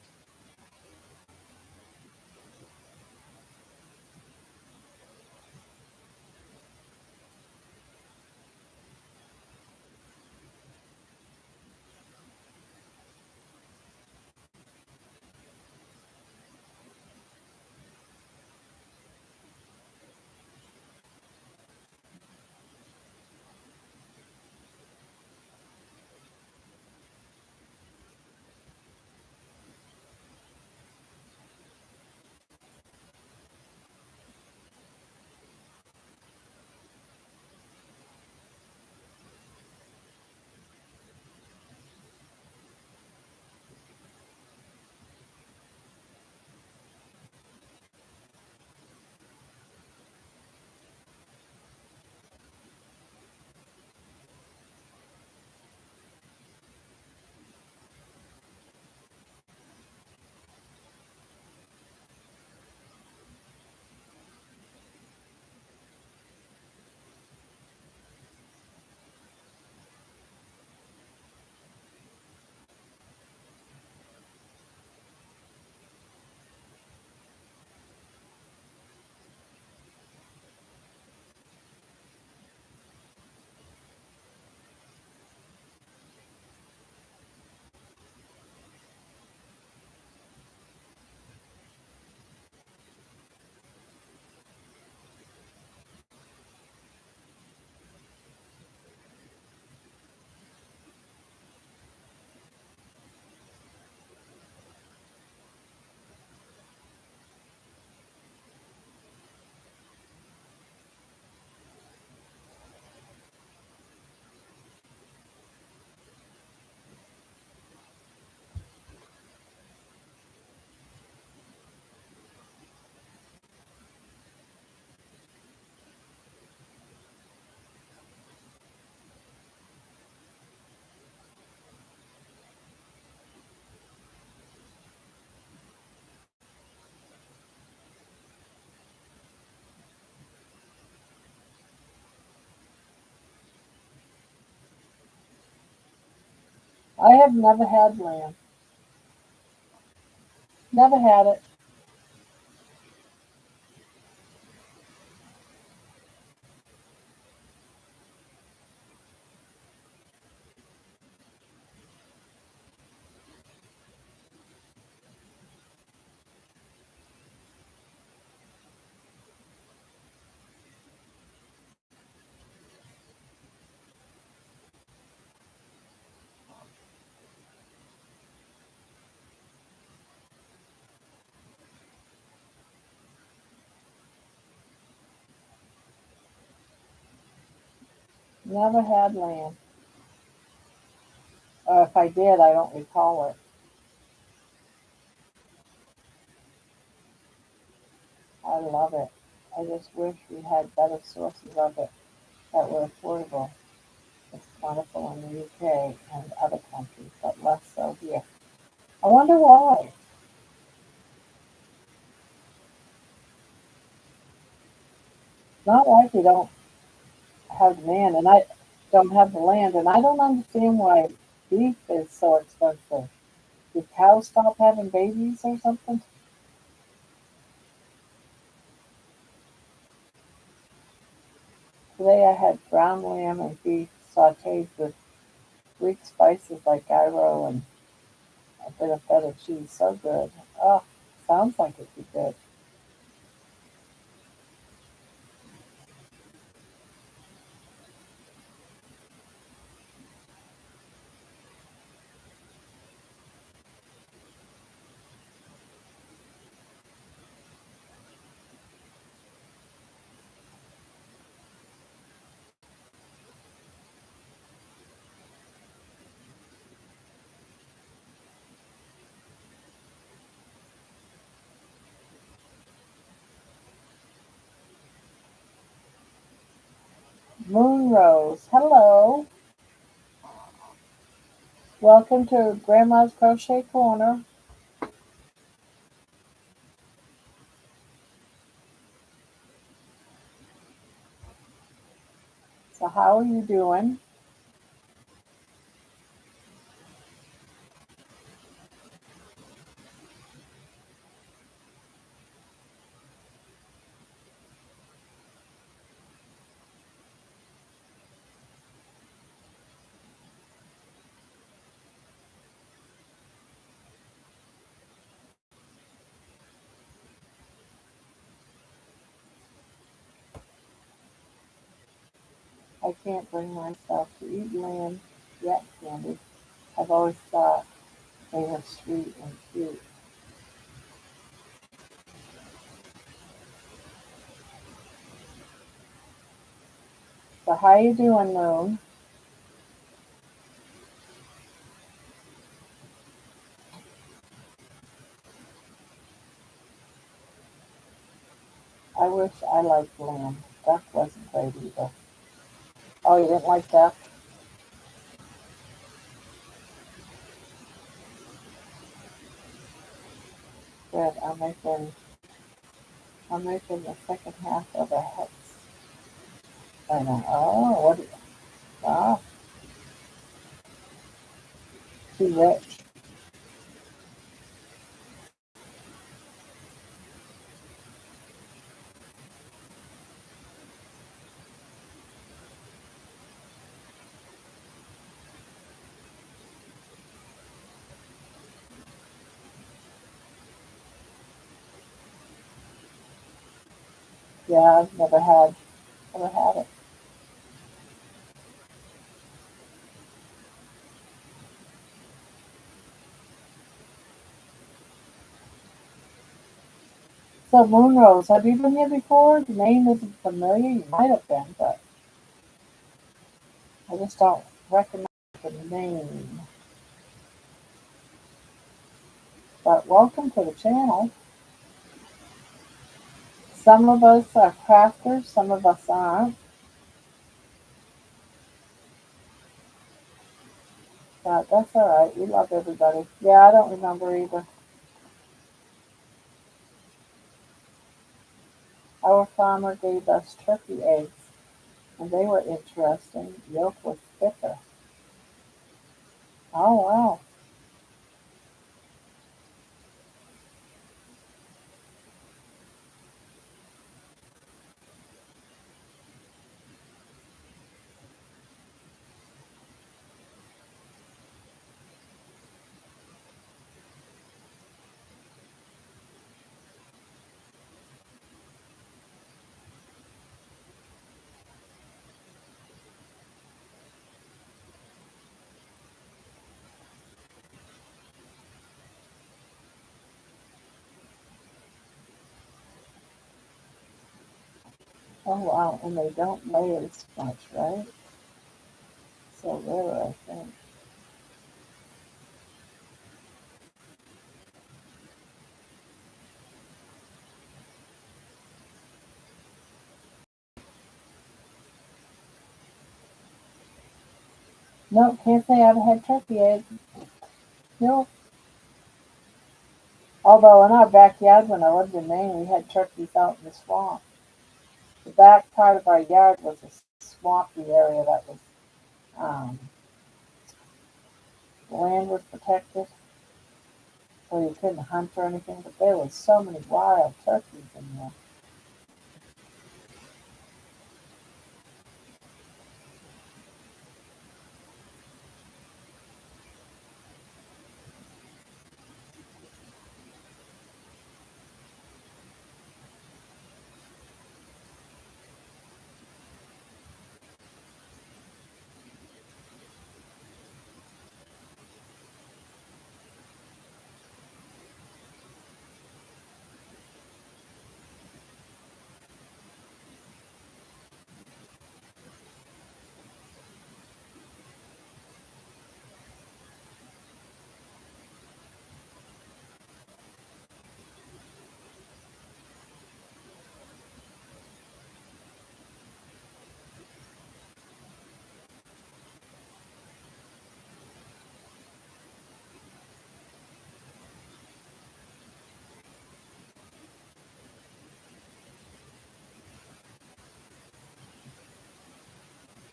I have never had lamb. Never had it. Never had lamb. Or if I did, I don't recall it. I love it. I just wish we had better sources of it that were affordable. It's plentiful in the UK and other countries, but less so here. I wonder why. Not like we don't have demand, and I don't have the land, and I don't understand why beef is so expensive. Did cows stop having babies or something? Today I had ground lamb and beef sauteed with Greek spices like gyro and a bit of feta cheese. So good. Oh, sounds like it'd be good. Moon Rose, hello. Welcome to Grandma's Crochet Corner. So how are you doing? I can't bring myself to eat lamb yet, Candy. I've always thought they were sweet and cute. So how you doing, Moon? I wish I liked lamb. Duck wasn't great either. Oh, you didn't like duck? Good. I'm making the second half of a hex. I know. Oh, what? Ah, too rich. Yeah, I've never had it. So Moonrose, have you been here before? The name isn't familiar. You might have been, but I just don't recognize the name. But welcome to the channel. Some of us are crafters, some of us aren't. But that's all right. We love everybody. Yeah, I don't remember either. Our farmer gave us turkey eggs, and they were interesting. Yolk was thicker. Oh wow. Oh wow. And they don't lay as much, right? So rare, I think. No, can't say I've had turkey eggs. No. Although in our backyard when I lived in Maine, we had turkeys out in the swamp. The back part of our yard was a swampy area that was the land was protected, so you couldn't hunt or anything. But there was so many wild turkeys in there.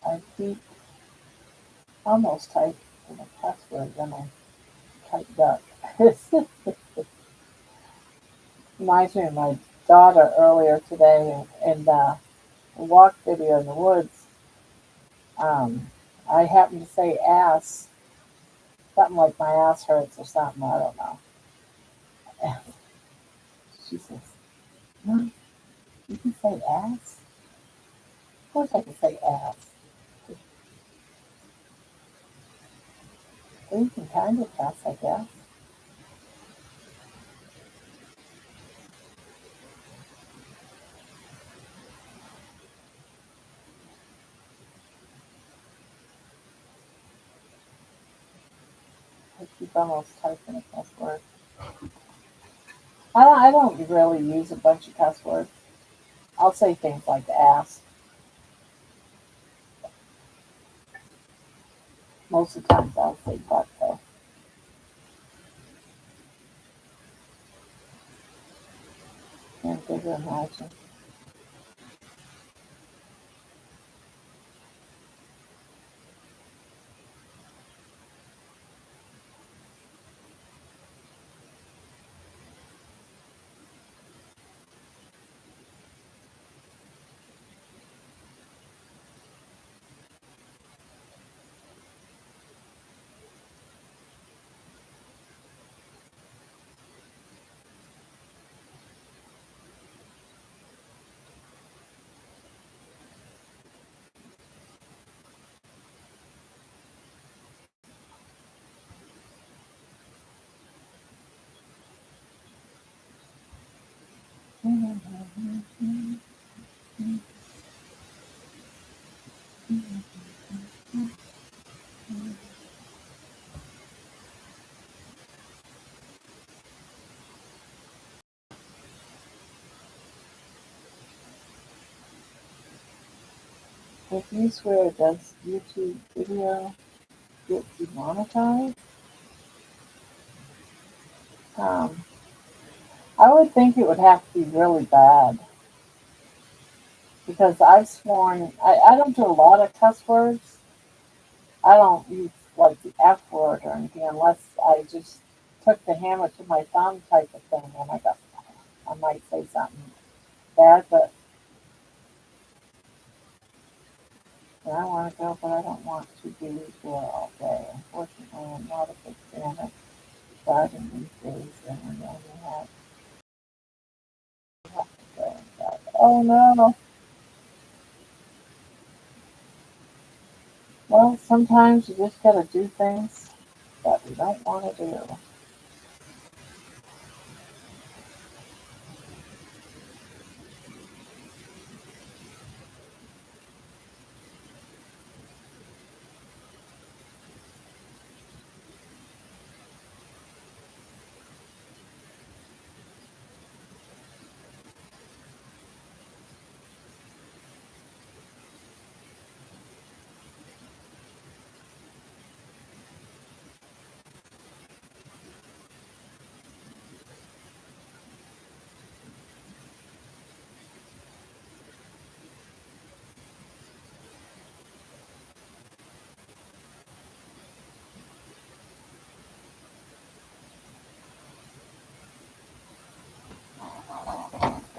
I keep almost typed in a password, then I typed duck. Reminds me of my daughter earlier today in a walk video in the woods. Um, I happened to say ass, something like my ass hurts or something. I don't know. She says, "Mom, you can say ass? Of course I can say ass. Well, you can kind of cuss, I guess. I keep almost typing a cuss word. I don't really use a bunch of cuss words. I'll say things like ass. Most of the times I'll say butt though. Can't figure imagine. If you swear, does YouTube video get demonetized? Um, I would think it would have to be really bad because I've sworn I don't do a lot of cuss words. I don't use like the F word or anything unless I just took the hammer to my thumb type of thing and I might say something bad, but I want to go, but I don't want to be here all day. Unfortunately, I'm not a big fan of driving these days, and we only have to go and drive. Oh no! Well, sometimes you just gotta do things that we don't want to do.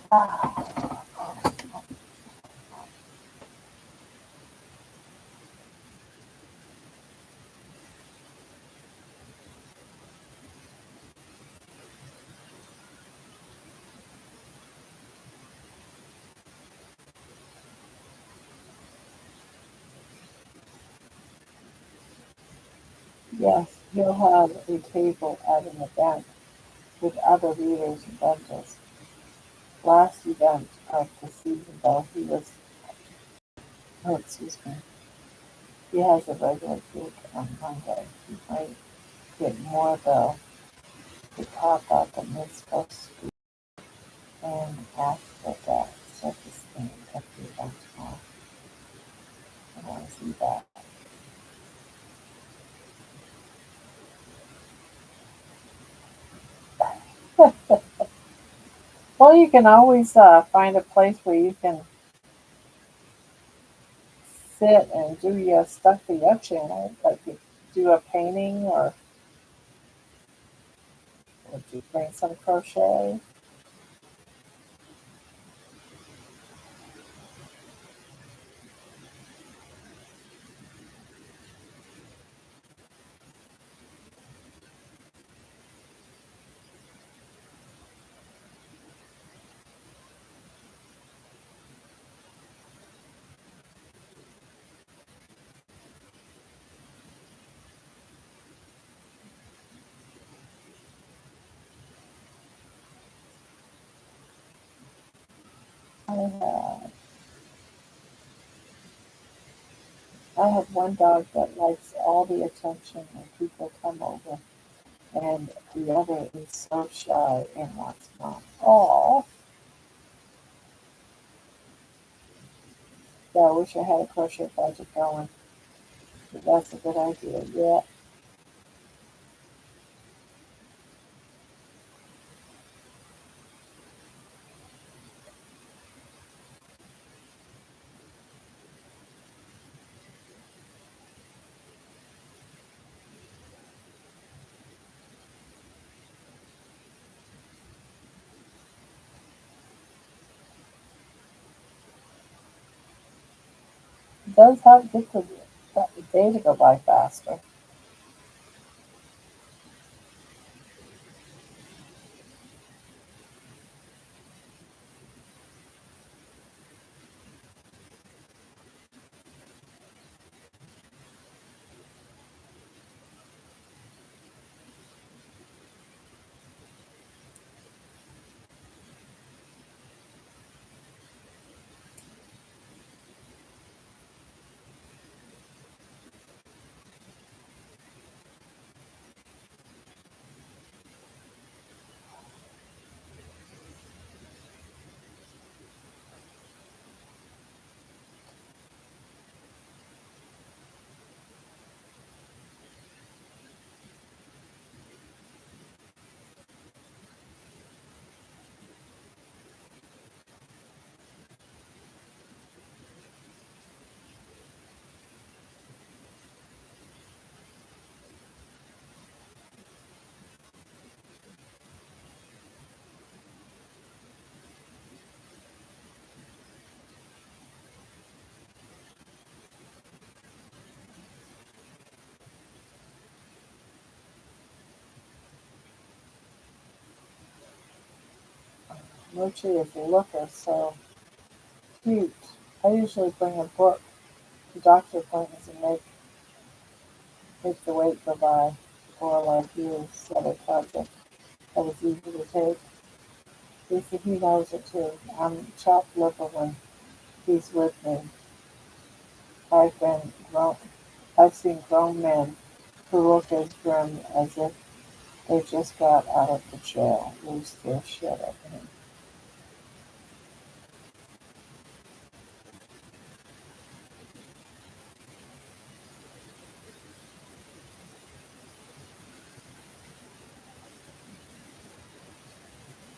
Ah, yes, he'll have a table at an event with other readers and vendors. Last event of the season, though, oh, excuse me, he has a regular gig on Monday. He might get more, though, to talk about the Mitzvah and after that, set this thing at the event tomorrow. I want to see that. Well, you can always find a place where you can sit and do your stuff for your channel, like you do a painting or would you bring some crochet? I have, I have one dog that likes all the attention when people come over, and the other is so shy and wants mom. Oh, yeah, I wish I had a crochet project going. But that's a good idea. Yeah, it does help get the day to go by faster. Moochie, if you look, are so cute. I usually bring a book to doctor appointments and make the wait go by. Or like you set a project that was easy to take. He knows it too. I'm chopped liver when he's with me. I've been grown. I've seen grown men who look as grim as if they just got out of the jail lose their shit at him.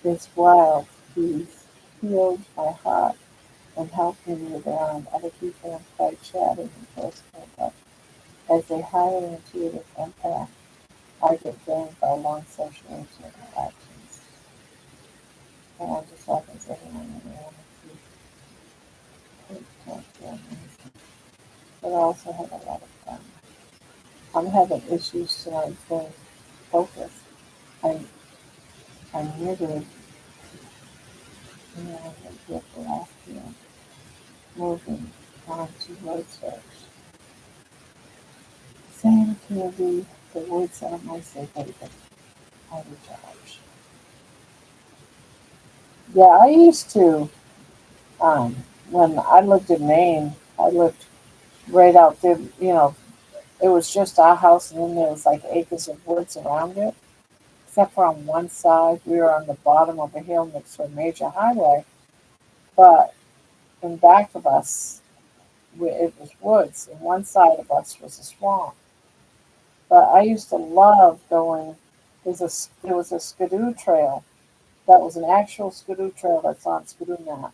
It's wild. He's healed my heart and helped me move around. Other people am quite chatty and personal, but as a highly intuitive empath, I get drained by long social interactions. And I'm just like as everyone in the want to talk to them. But I also have a lot of fun. I'm having issues tonight staying focused. I I knitted, with the last year, moving on to word search. Same can be the woods are my safe haven. I recharge. Yeah, I used to, um, when I lived in Maine, I lived right out there, it was just our house and then there was like acres of woods around it. Except for on one side, we were on the bottom of a hill next to a major highway. But in back of us, it was woods, and one side of us was a swamp. But I used to love going. There was a skidoo trail that was an actual skidoo trail that's on skidoo maps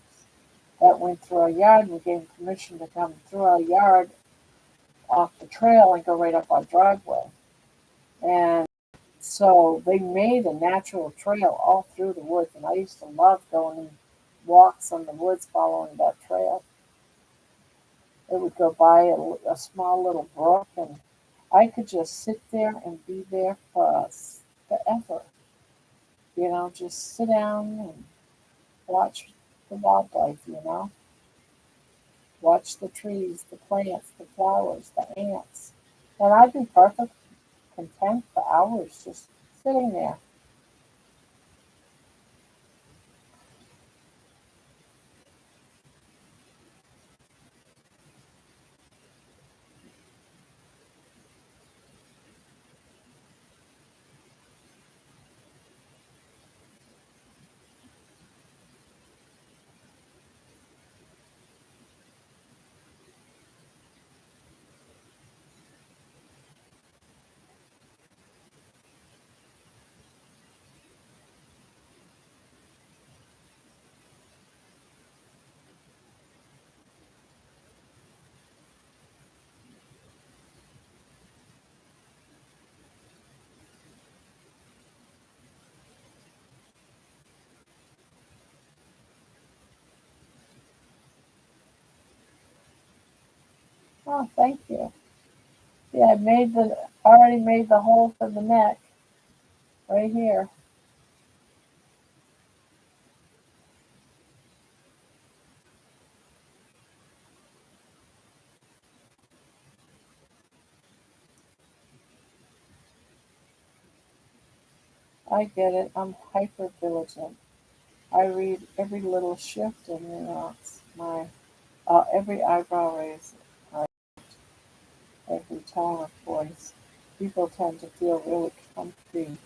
that went through our yard. We gave permission to come through our yard off the trail and go right up our driveway. And so they made a natural trail all through the woods, and I used to love going on walks on the woods following that trail. It would go by a small little brook, and I could just sit there and be there for forever. Just sit down and watch the wildlife, watch the trees, the plants, the flowers, the ants. And I'd be perfect content for hours just sitting there. Oh, thank you. Yeah, already made the hole for the neck right here. I get it. I'm hyper vigilant. I read every little shift in nuance. Every eyebrow raise, every tone of voice. People tend to feel really comfy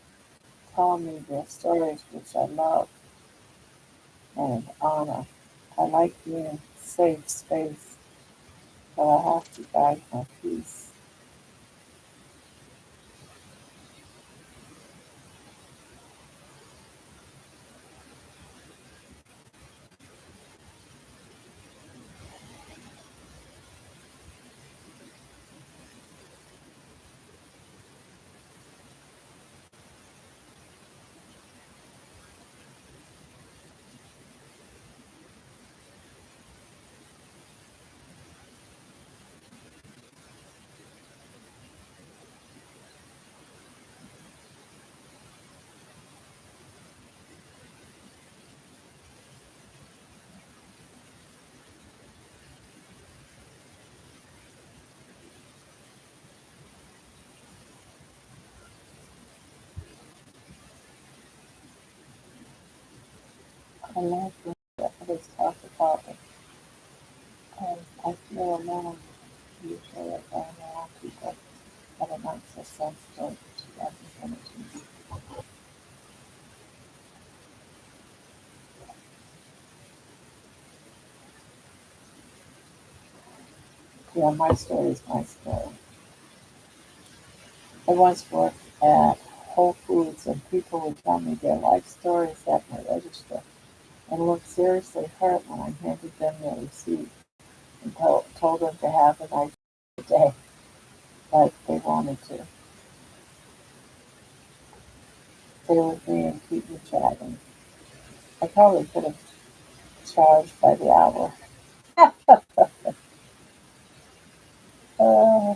telling me their stories, which I love and honor. I like being in safe space, but I have to guide my peace. I love when others talk about it. I feel now usually around people that are not so sensitive to other energies. Yeah, my story is my story. I once worked at Whole Foods and people would tell me their life stories at my register and looked seriously hurt when I handed them their receipt and told them to have a nice day like they wanted to. Stay with me and keep me chatting. I probably could have charged by the hour. Uh,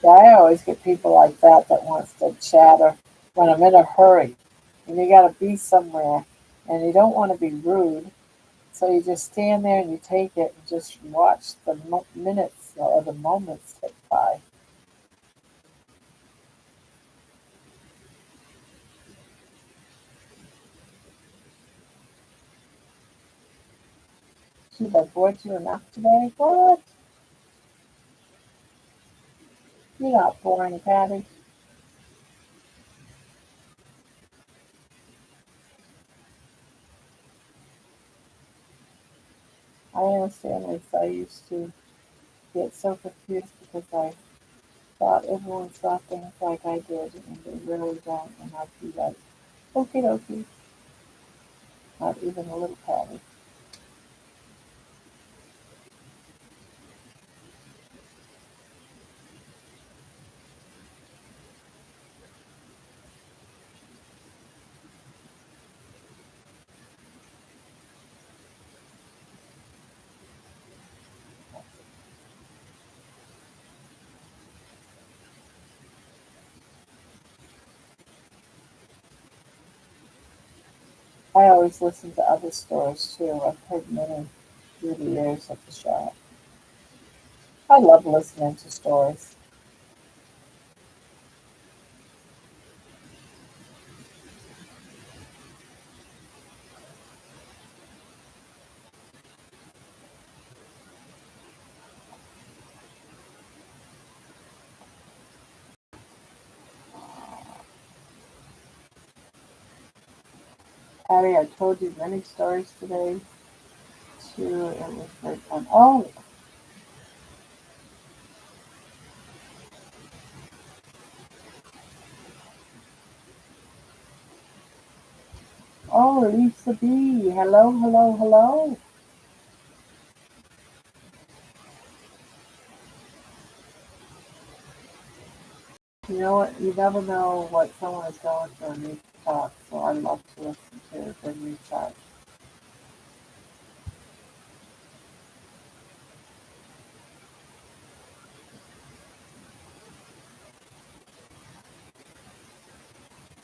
yeah, I always get people like that that wants to chatter when I'm in a hurry and you got to be somewhere and you don't want to be rude. So you just stand there and you take it and just watch the minutes or the moments tick by. Should I bored you enough today? What? You're not boring, Patty. I understand, Lisa. I used to get so confused because I thought everyone saw things like I did, and they really don't. And I'd be like, okie dokie, not even a little Patty. I always listen to other stories too. I've heard many through the years at the shop. I love listening to stories. Patty, I told you many stories today too. It was very fun. Oh, oh, Lisa B. Hello, hello, hello. You know what? You never know what someone is going through and need to talk. So I love to listen to when you chat.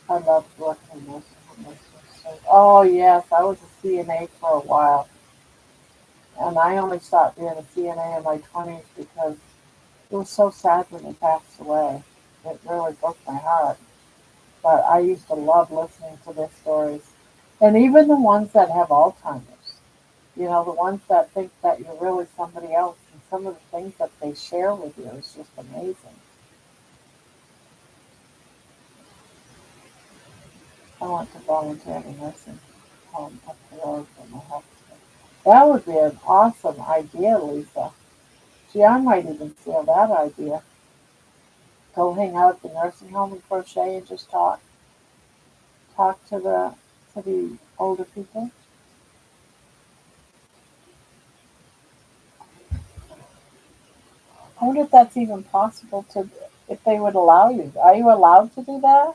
I love working in this. Oh yes, I was a CNA for a while, and I only stopped being a CNA in my 20s because it was so sad when they passed away. It really broke my heart. But I used to love listening to their stories, and even the ones that have Alzheimer's. You know, the ones that think that you're really somebody else, and some of the things that they share with you is just amazing. I want to volunteer in a nursing home up the road from my house. That would be an awesome idea, Lisa. Gee, I might even steal that idea. Go hang out at the nursing home and crochet and just talk to the older people. I wonder if that's even possible to, if they would allow you. Are you allowed to do that?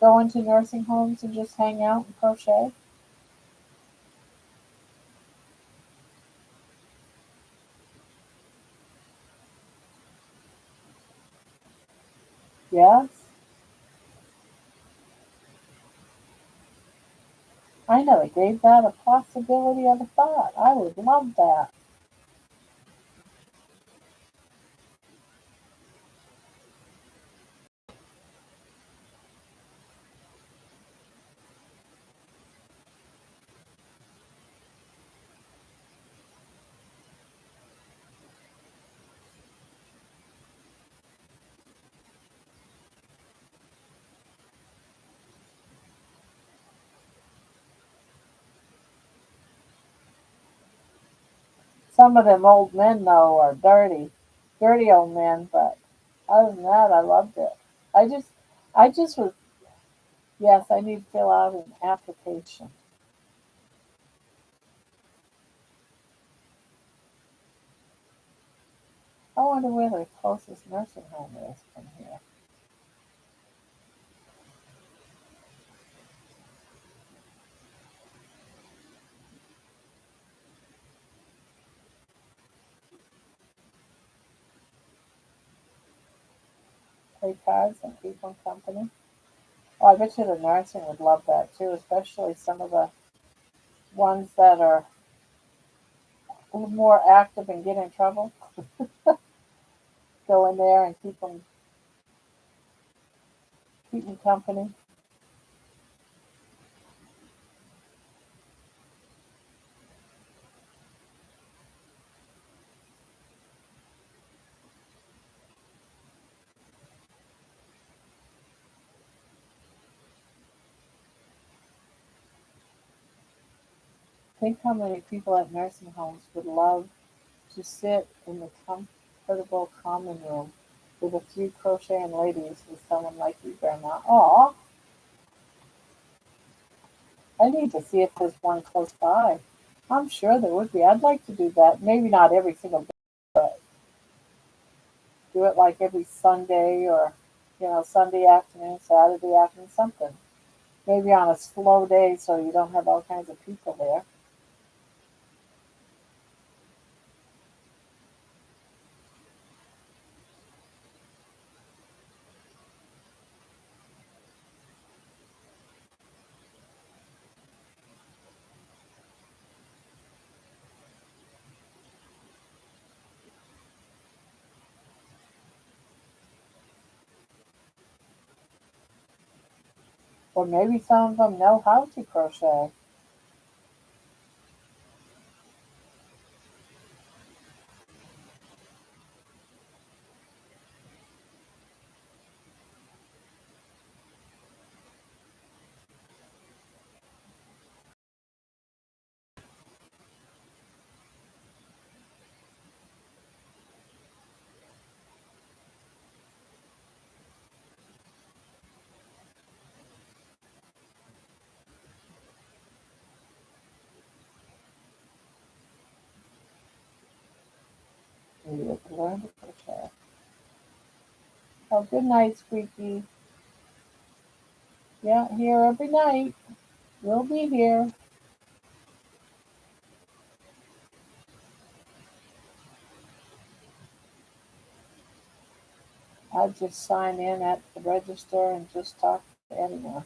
Go into nursing homes and just hang out and crochet? Yes. I never gave that a possibility of a thought. I would love that. Some of them old men, though, are dirty, dirty old men. But other than that, I loved it. I just, I just was. Yes, I need to fill out an application. I wonder where the closest nursing home is from here. Play cards and keep them company. Oh, I bet you the nursing would love that too, especially some of the ones that are a little more active and get in trouble. Go in there and keep them company. Think how many people at nursing homes would love to sit in the comfortable common room with a few crocheting ladies with someone like you, Grandma. Aw, I need to see if there's one close by. I'm sure there would be. I'd like to do that. Maybe not every single day, but do it like every Sunday or, Sunday afternoon, Saturday afternoon, something. Maybe on a slow day so you don't have all kinds of people there. Or maybe some of them know how to crochet. Maybe they can learn to crochet. Oh, good night, Squeaky. Yeah, here every night. We'll be here. I just sign in at the register and just talk to anyone.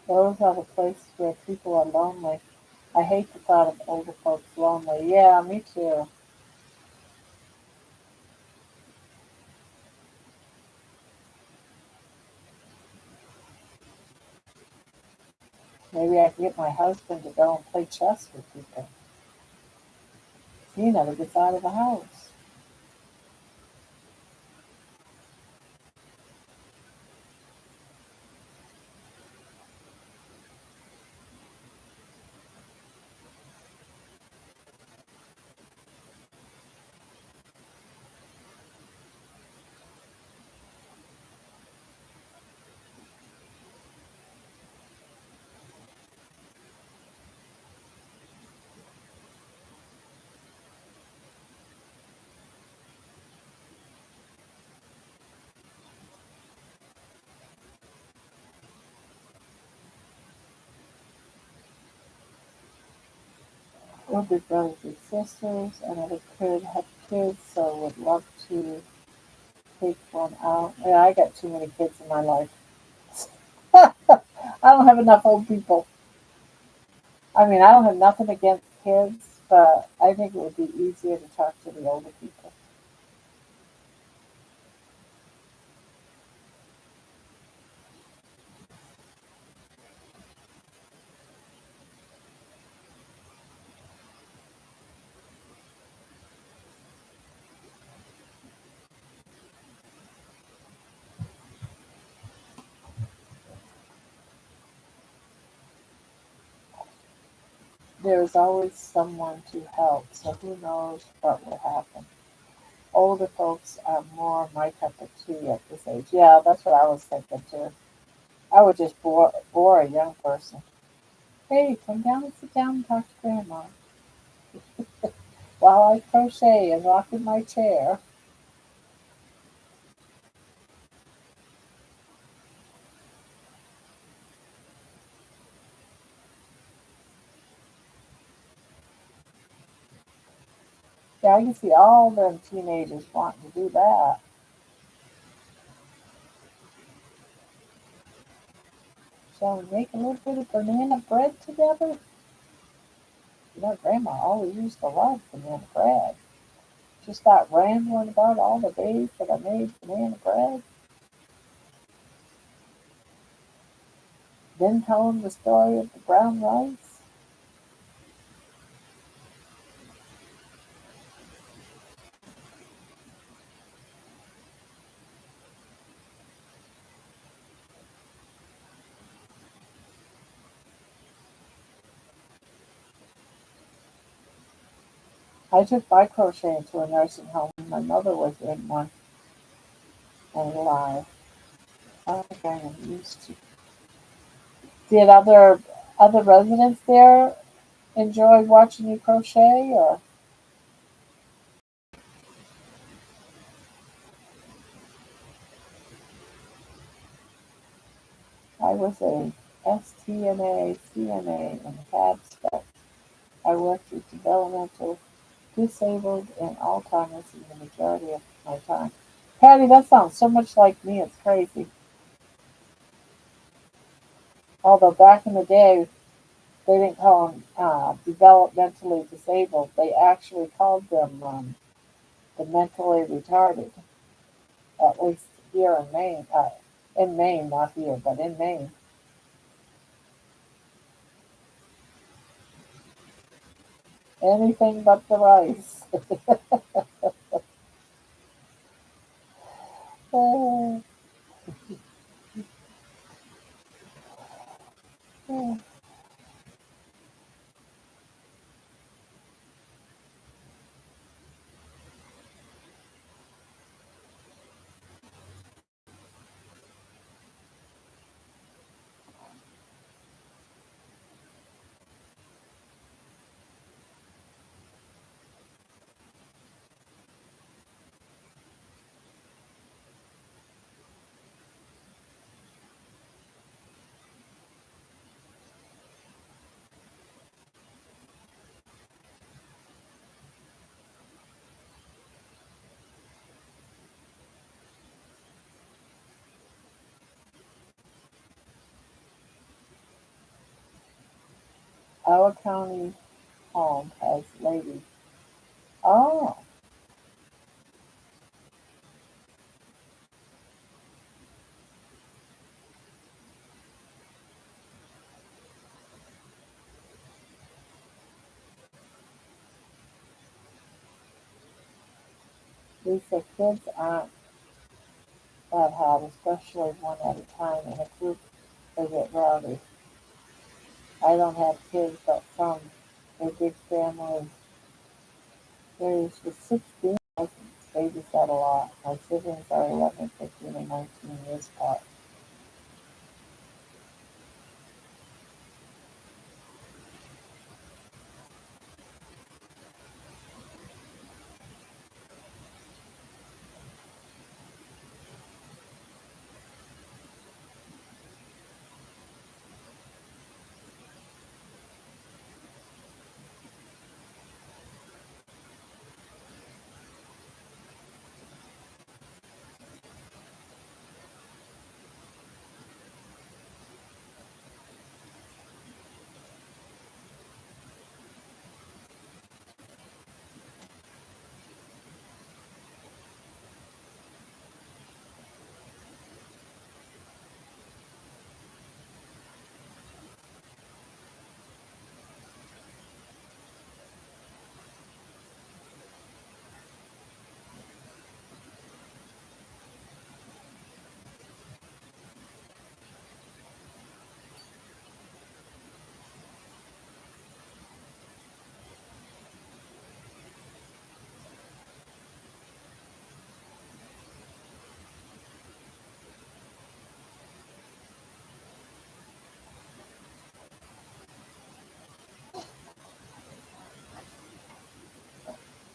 Those are the places where people are lonely. I hate the thought of older folks lonely. Yeah, me too. Maybe I can get my husband to go and play chess with people. He never gets out of the house. We're big brothers, big sisters. I never could have kids, so would love to take one out. Yeah, I got too many kids in my life. I don't have enough old people. I mean, I don't have nothing against kids, but I think it would be easier to talk to the older people. There's always someone to help, so who knows what will happen. Older folks are more my cup of tea at this age. Yeah, that's what I was thinking too. I would just bore a young person. Hey, come down and sit down and talk to Grandma while I crochet and rock in my chair. Yeah, I can see all them teenagers wanting to do that. Shall we make a little bit of banana bread together? You know, Grandma always used to love banana bread. She start rambling about all the days that I made banana bread, then tell them the story of the brown rice. I took my crocheting to a nursing home. My mother was in one and alive. I think I am used to. Did other residents there enjoy watching you crochet, or I was a STNA, CNA, and CAD spec. I worked with developmental disabled and Alzheimer's in the majority of my time. Patty, that sounds so much like me, it's crazy. Although back in the day, they didn't call them developmentally disabled. They actually called them the mentally retarded, at least here in Maine. In Maine, not here, but in Maine. Anything but the rice. Our county home has ladies. Oh, Lisa, kids aren't that hot, especially one at a time in a group. They get rowdy. I don't have kids, but some. A big family. There's the 16 cousins. Babysat a lot. My siblings are 11, 15, and 19 years apart.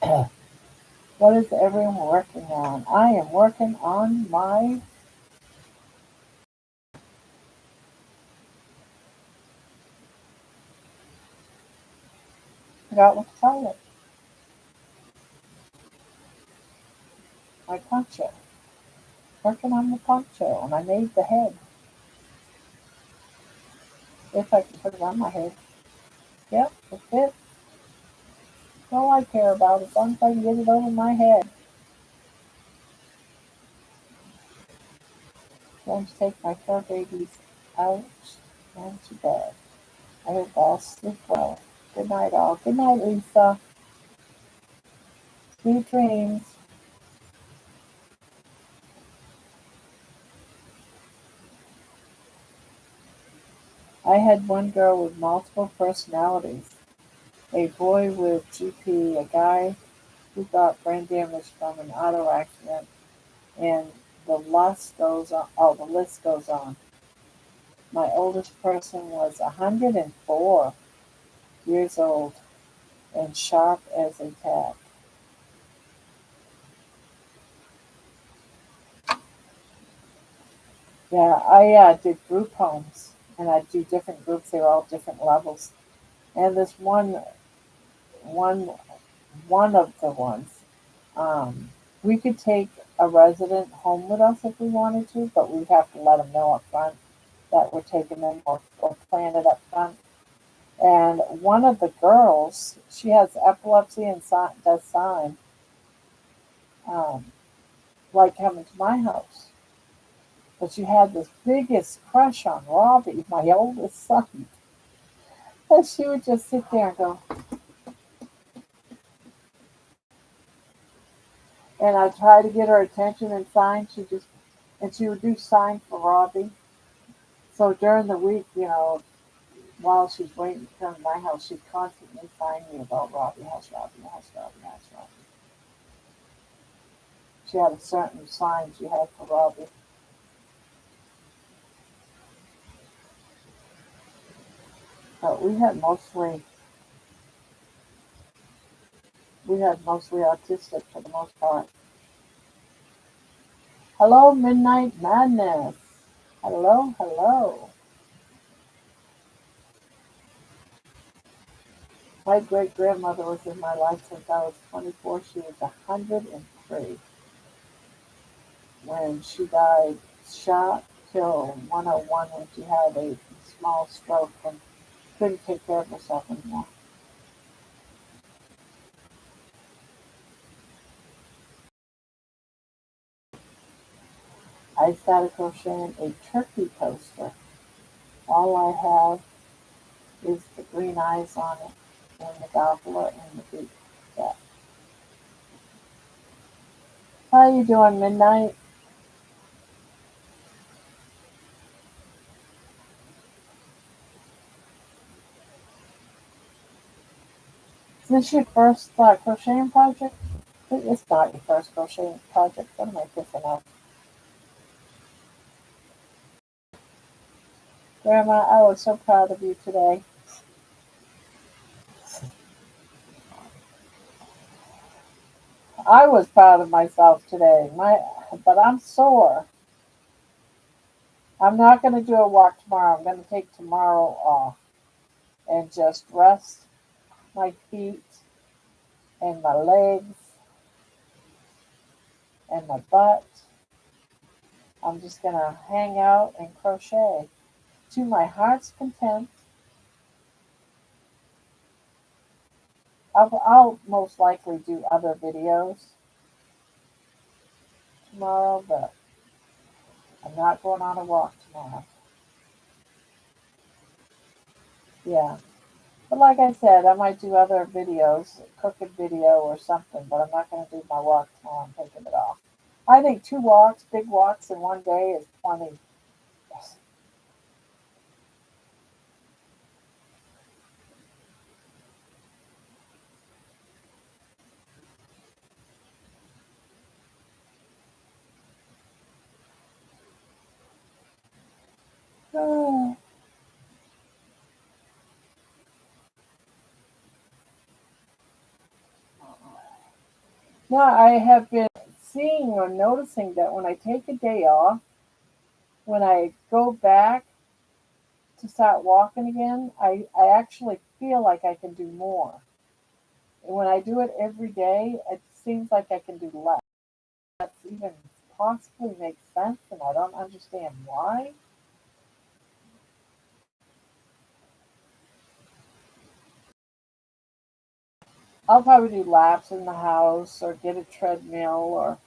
What is everyone working on? I am working on my, forgot what to call it, my poncho. Working on the poncho, and I made the head. If I can put it on my head. Yep, it fits. That's all I care about, as long as I can get it over my head. Going to take my fur babies out and to bed. I hope all sleep well. Good night, all. Good night, Lisa. Sweet dreams. I had one girl with multiple personalities. A boy with GP, a guy who got brain damage from an auto accident, and the list goes on. Oh, the list goes on. My oldest person was 104 years old and sharp as a tack. Yeah, I did group homes, and I do different groups. They're all different levels. And this one, one of the ones, um, we could take a resident home with us if we wanted to, but we'd have to let them know up front that we're taking them, or plan it up front. And one of the girls, she has epilepsy and does sign, um, like coming to my house. But she had this biggest crush on Robbie, my oldest son. And she would just sit there and go, and I try to get her attention and sign. And she would do sign for Robbie. So during the week, while she's waiting to come to my house, she'd constantly find me about Robbie. How's Robbie? How's Robbie? How's Robbie? She had a certain sign she had for Robbie. But we had mostly autistic for the most part. Hello, Midnight Madness. Hello, hello. My great grandmother was in my life since I was 24. She was 103 when she died, shot, killed, 101 when she had a small stroke and couldn't take care of herself anymore. I started crocheting a turkey poster. All I have is the green eyes on it, and the gobbler and the beak. Yeah. How you doing, Midnight? Is this your first crocheting project? It's not your first crocheting project. What am I thinking of? Grandma, I was so proud of you today. I was proud of myself today. But I'm sore. I'm not going to do a walk tomorrow. I'm going to take tomorrow off and just rest my feet and my legs and my butt. I'm just going to hang out and crochet to my heart's content. I'll most likely do other videos tomorrow, but I'm not going on a walk tomorrow. Yeah. But like I said, I might do other videos, cooking video or something, but I'm not going to do my walk tomorrow. I'm taking it off. I think 2 walks, big walks in one day is plenty. No, I have been seeing or noticing that when I take a day off, when I go back to start walking again, I actually feel like I can do more. And when I do it every day, it seems like I can do less. That even possibly makes sense, and I don't understand why. I'll probably do laps in the house or get a treadmill or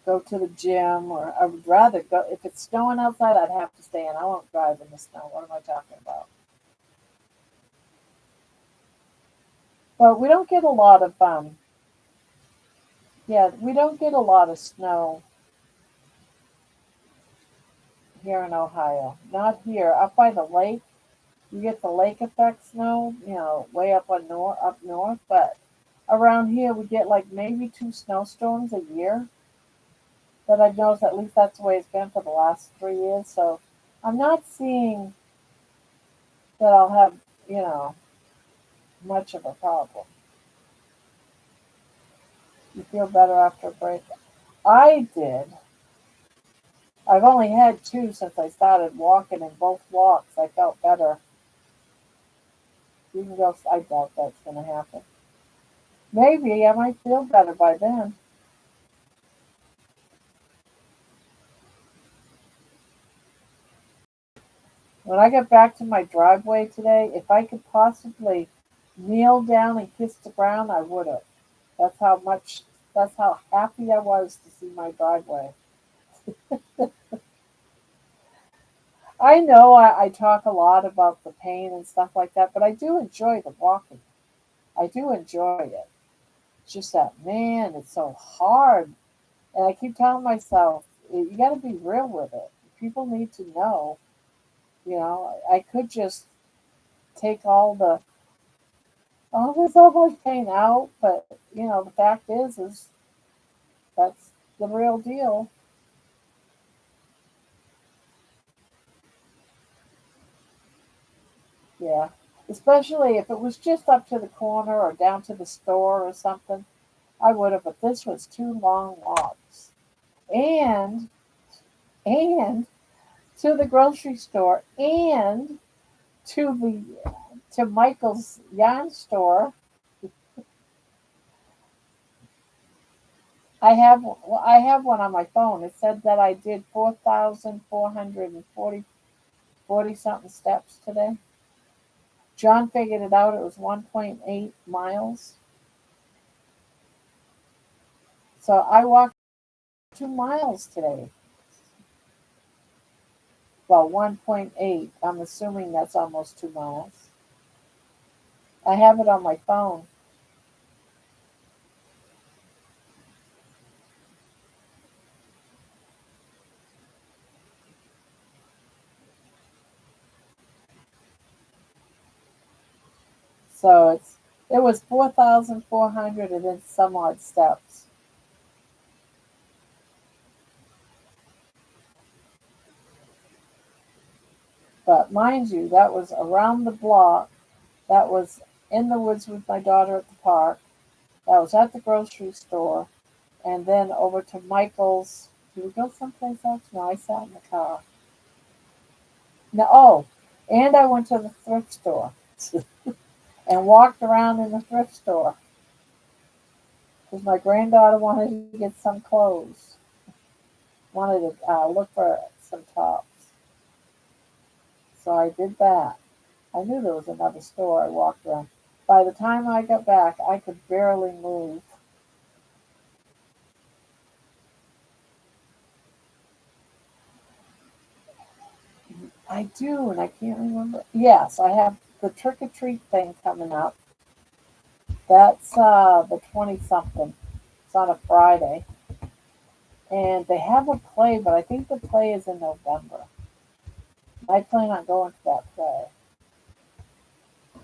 go to the gym, or I would rather go. If it's snowing outside, I'd have to stay in. I won't drive in the snow. What am I talking about? But we don't get a lot of yeah, we don't get a lot of snow here in Ohio. Not here. Up by the lake, you get the lake effect snow, way up north, but around here we get like maybe two snowstorms a year that I've noticed. At least that's the way it's been for the last 3 years. So I'm not seeing that I'll have, you know, much of a problem. You feel better after a break? I did. I've only had two since I started walking, and both walks I felt better. Even though I doubt that's going to happen. Maybe I might feel better by then. When I get back to my driveway today, if I could possibly kneel down and kiss the ground, I would have. That's how much, that's how happy I was to see my driveway. I know I talk a lot about the pain and stuff like that, but I do enjoy the walking. I do enjoy it. It's just that, man, it's so hard. And I keep telling myself, you got to be real with it. People need to know, I could just take all this so much pain out, but, the fact is that's the real deal. Yeah. Especially if it was just up to the corner or down to the store or something, I would have, but this was two long walks. And, and to the grocery store and to Michael's yarn store. I have one on my phone. It said that I did 4,440 something steps today. John figured it out. It was 1.8 miles. So I walked 2 miles today. Well, 1.8. I'm assuming that's almost 2 miles. I have it on my phone. So it was 4,400 and then some odd steps. But mind you, that was around the block. That was in the woods with my daughter at the park. That was at the grocery store. And then over to Michael's. Did we go someplace else? No, I sat in the car. No, oh, and I went to the thrift store and walked around in the thrift store because my granddaughter wanted to get some clothes, wanted to look for some tops. So I did that. I knew there was another store. I walked around. By the time I got back, I could barely move. I do, and I can't remember. Yes, I have the trick or treat thing coming up. That's the 20 something. It's on a Friday. And they have a play, but I think the play is in November. I plan on going to that play. I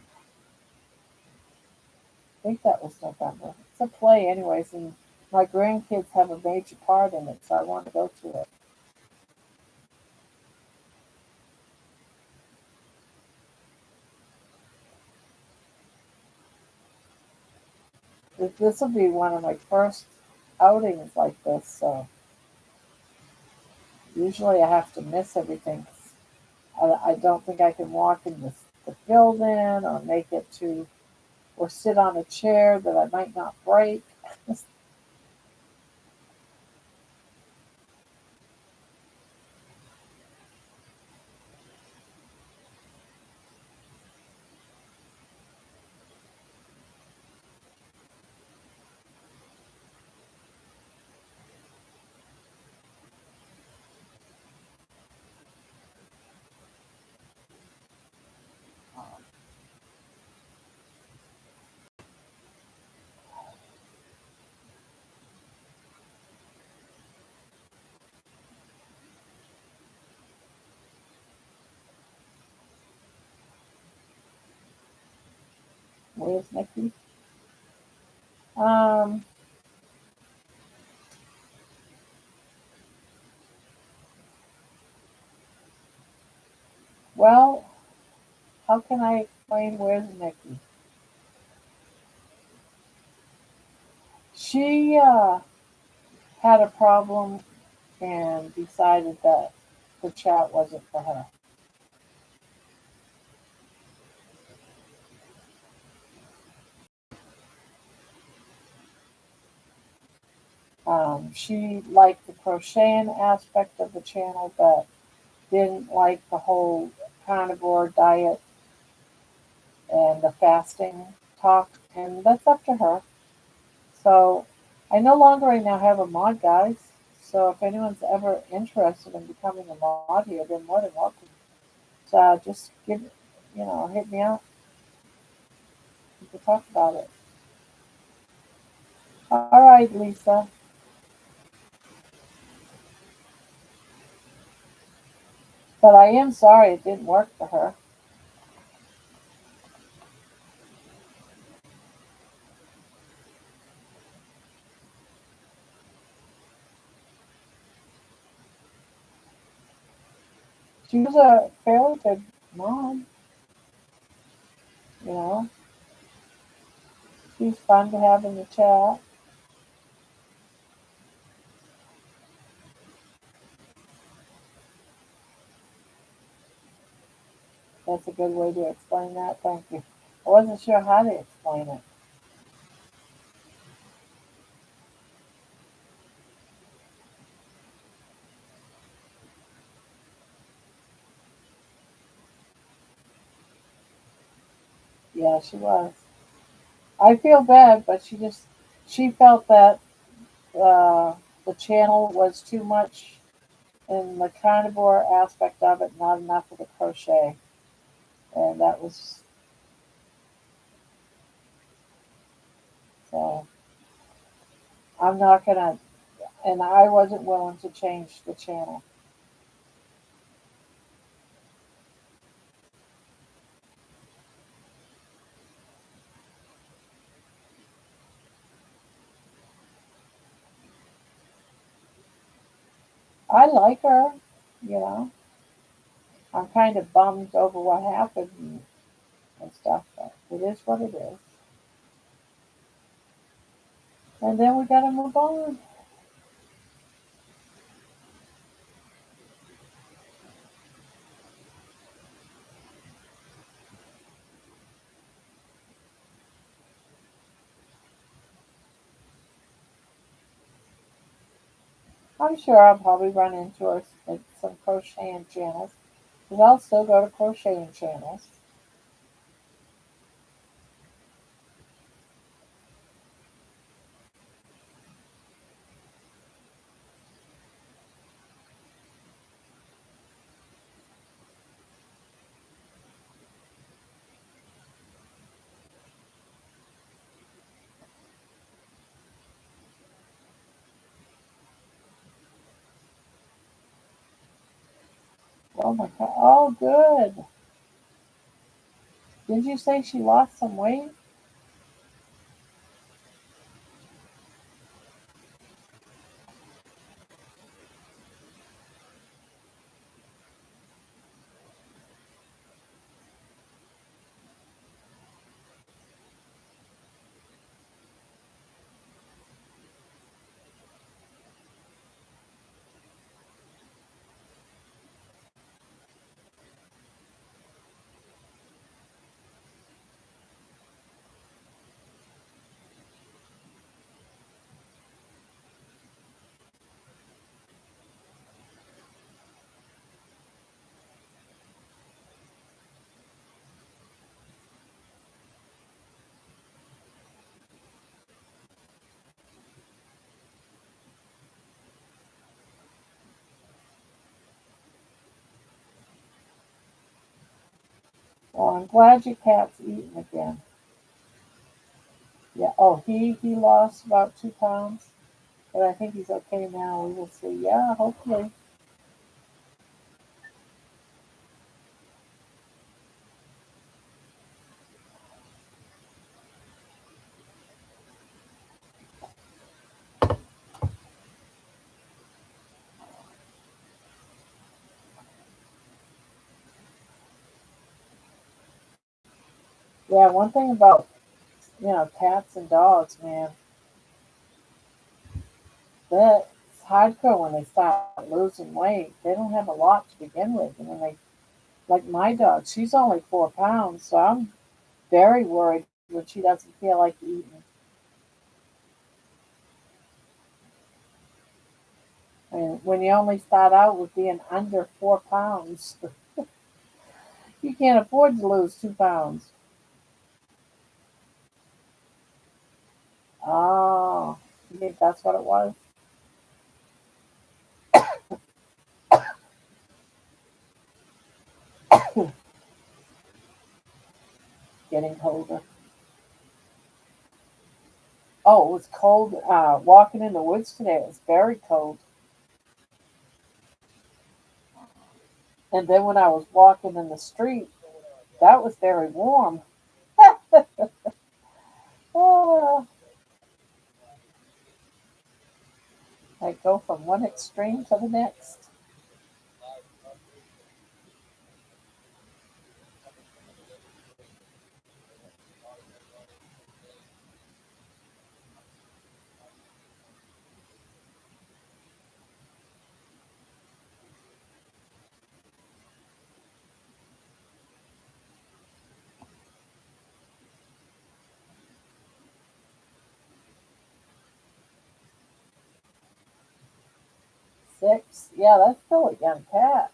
think that was November. It's a play, anyways, and my grandkids have a major part in it, so I want to go to it. This will be one of my first. outings like this, so usually I have to miss everything. I don't think I can walk in the building or make it to or sit on a chair that I might not break. Where's Nikki? Um, well, how can I explain where's Nikki? She had a problem and decided that the chat wasn't for her. She liked the crocheting aspect of the channel, but didn't like the whole carnivore diet and the fasting talk, and that's up to her. So I no longer right now have a mod, guys. So if anyone's ever interested in becoming a mod here, they're more than welcome. So just hit me up. We can talk about it. All right, Lisa. But I am sorry it didn't work for her. She was a fairly good mom, you know. She's fun to have in the chat. That's a good way to explain that. Thank you. I wasn't sure how to explain it. Yeah, she was. I feel bad, but she felt that uh, the channel was too much in the carnivore aspect of it, not enough of the crochet, and that was so. I'm not gonna, and I wasn't willing to change the channel. I like her, you know. I'm kind of bummed over what happened and stuff, but it is what it is. And then we gotta move on. I'm sure I'll probably run into her at some crocheting channels, because I'll still go to crocheting channels. Oh my god! Oh, good. Did you say she lost some weight? Well, I'm glad your cat's eating again. Yeah. Oh, he lost about 2 pounds, but I think he's okay now. We will see. Yeah, hopefully. Yeah. One thing about cats and dogs, man, that it's hardcore when they start losing weight. They don't have a lot to begin with, and when they like my dog, she's only 4 pounds, so I'm very worried when she doesn't feel like eating. And when you only start out with being under 4 pounds, you can't afford to lose 2 pounds. Oh, you think that's what it was? Getting colder. Oh, it was cold. Walking in the woods today, it was very cold. And then when I was walking in the street, that was very warm. Oh, I go from one extreme to the next. 6. Yeah, that's still a young cat.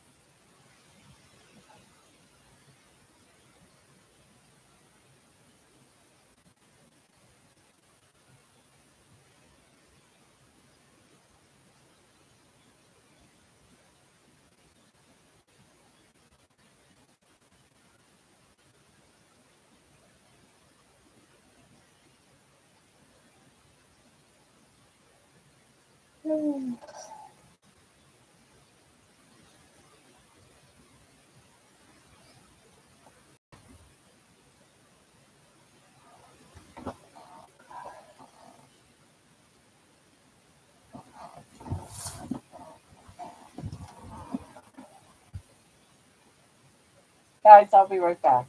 Hmm. Guys, I'll be right back.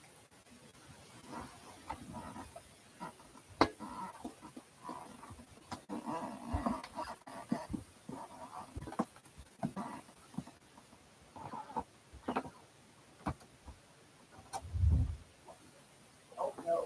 Oh, no.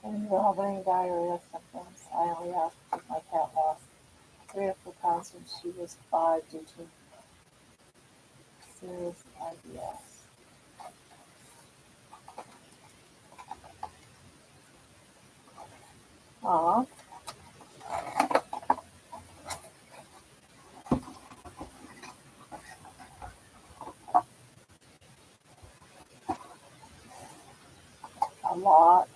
And you have any diarrhea symptoms? I only asked because my cat lost 3 or 4 pounds when she was 5 due to serious IBS. Aw, a lot.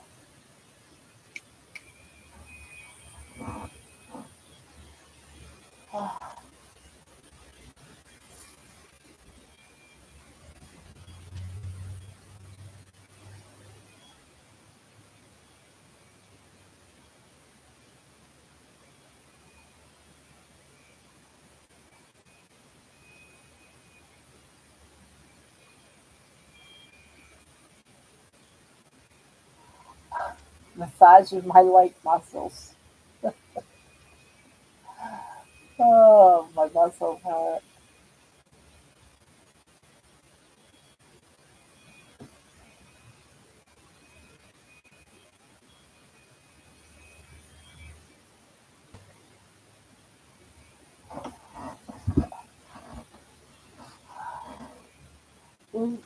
Massaging my leg muscles. Oh, my muscles hurt. Mm.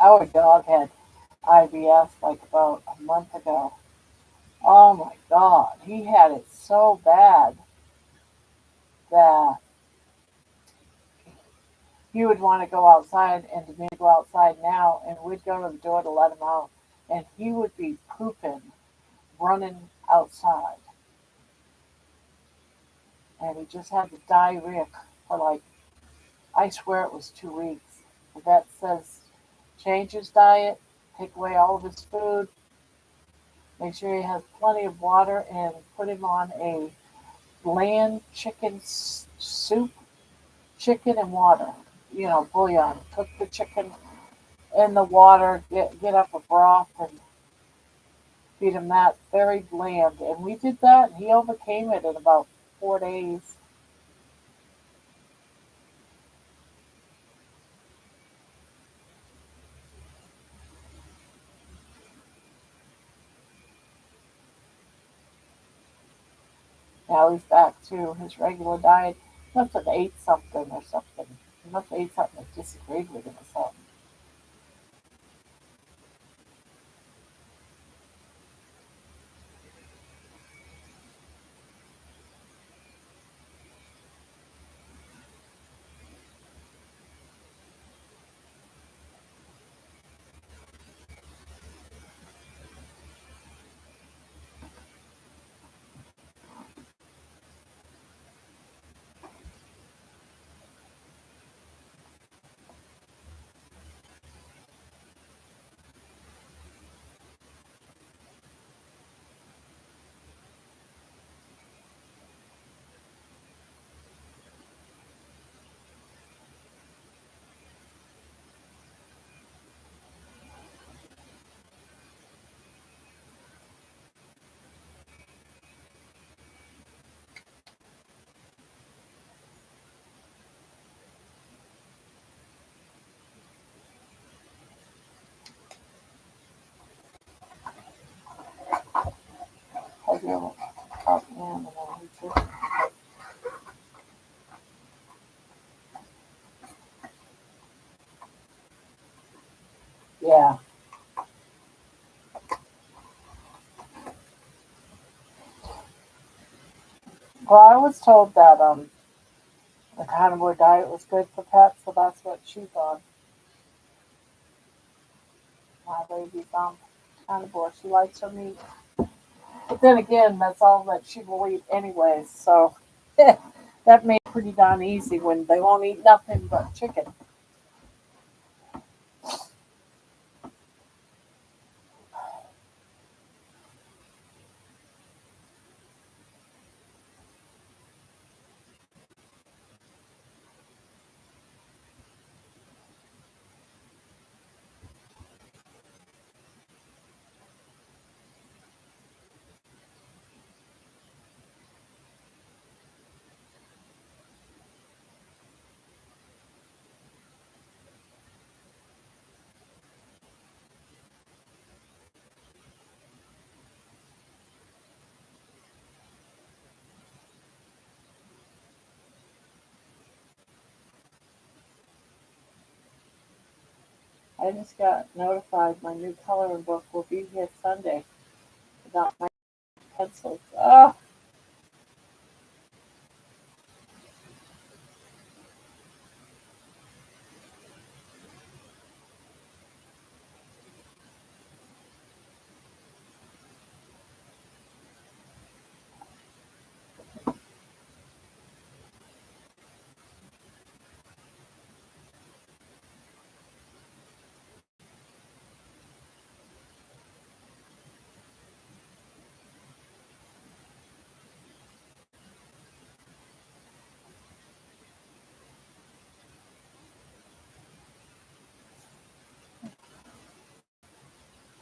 Our dog had IBS like about a month ago. Oh my God, he had it so bad that he would want to go outside and to me to go outside now, and we'd go to the door to let him out, and he would be pooping, running outside, and he just had the diarrhea for like, I swear it was 2 weeks. The vet says change his diet, take away all of his food, make sure he has plenty of water, and put him on a bland chicken soup, chicken and water, bouillon. Cook the chicken in the water, get up a broth and feed him that, very bland. And we did that, and he overcame it in about 4 days. Now he's back to his regular diet. He must have ate something or something. He must have ate something that disagreed with him or something. Have you ever talked to him and then he just, yeah. Well, I was told that the carnivore diet was good for pets, so that's what she's on. My baby's on carnivore. She likes her meat. But then again, that's all that she will eat anyways. So that made it pretty darn easy when they won't eat nothing but chicken. I just got notified my new coloring book will be here Sunday. Not my pencils. Oh,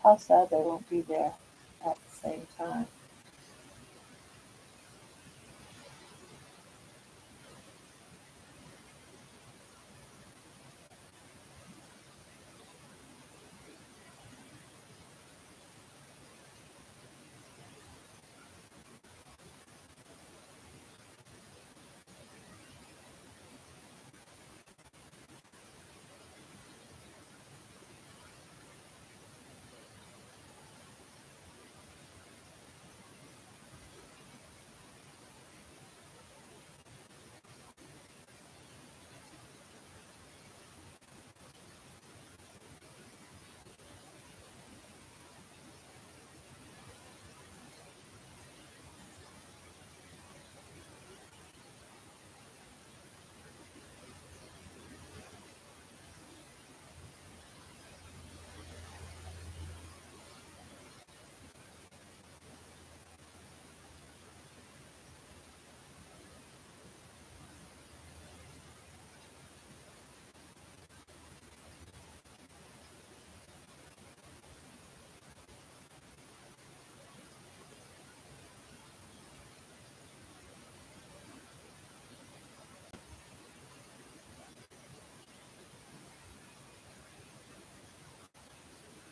how sad they won't be there at the same time.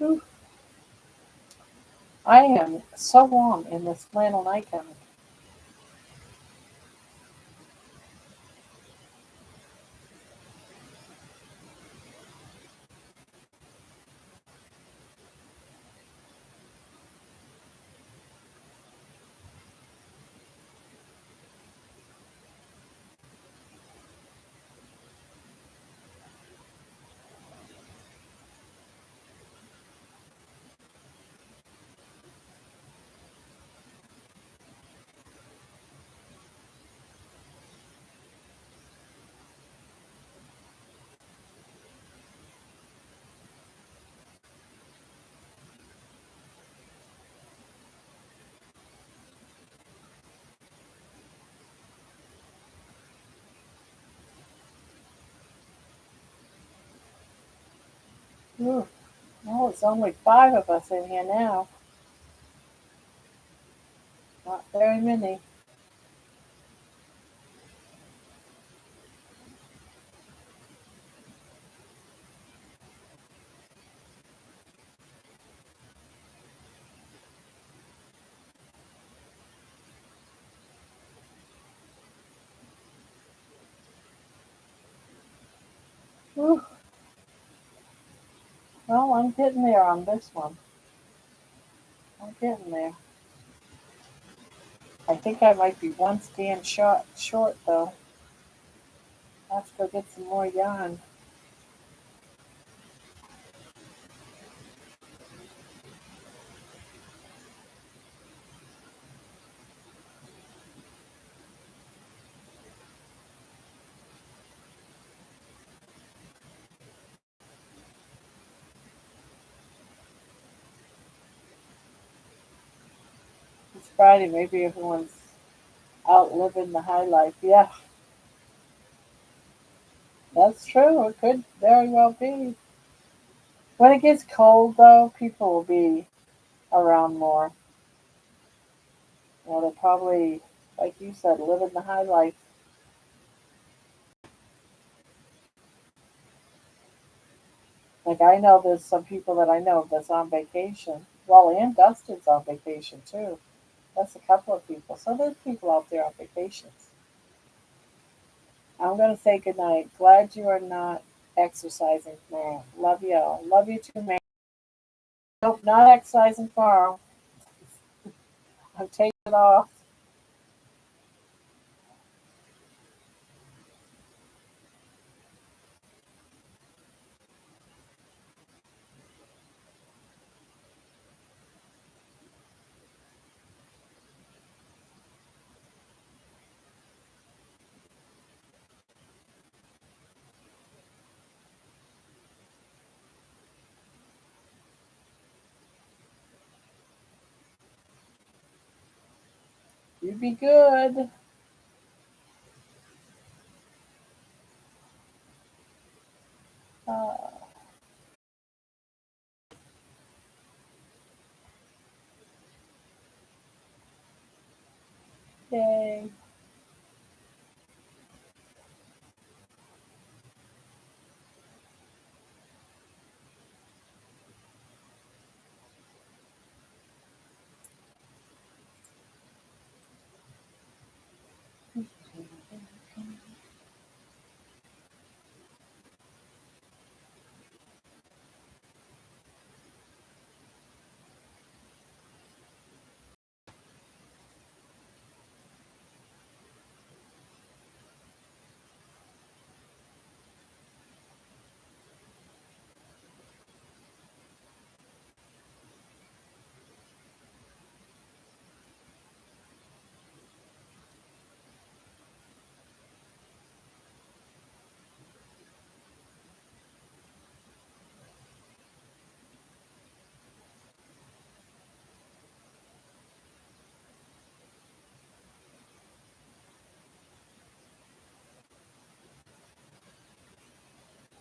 Whew. I am so warm in this flannel nightgown. Whew. Well, it's only five of us in here now. Not very many. Whew. Well, I'm getting there on this one. I'm getting there. I think I might be one stand short though. I have to go get some more yarn. It's Friday. Maybe everyone's out living the high life. Yeah, that's true. It could very well be. When it gets cold, though, people will be around more. You know, they're probably, like you said, living the high life. Like I know there's some people that I know that's on vacation. Well, and Dustin's on vacation too. That's a couple of people. So there's people out there on vacations. I'm going to say goodnight. Glad you are not exercising tomorrow. Love y'all. Love you too, man. Nope, not exercising tomorrow. I'm taking it off. You be good. Uh, yay.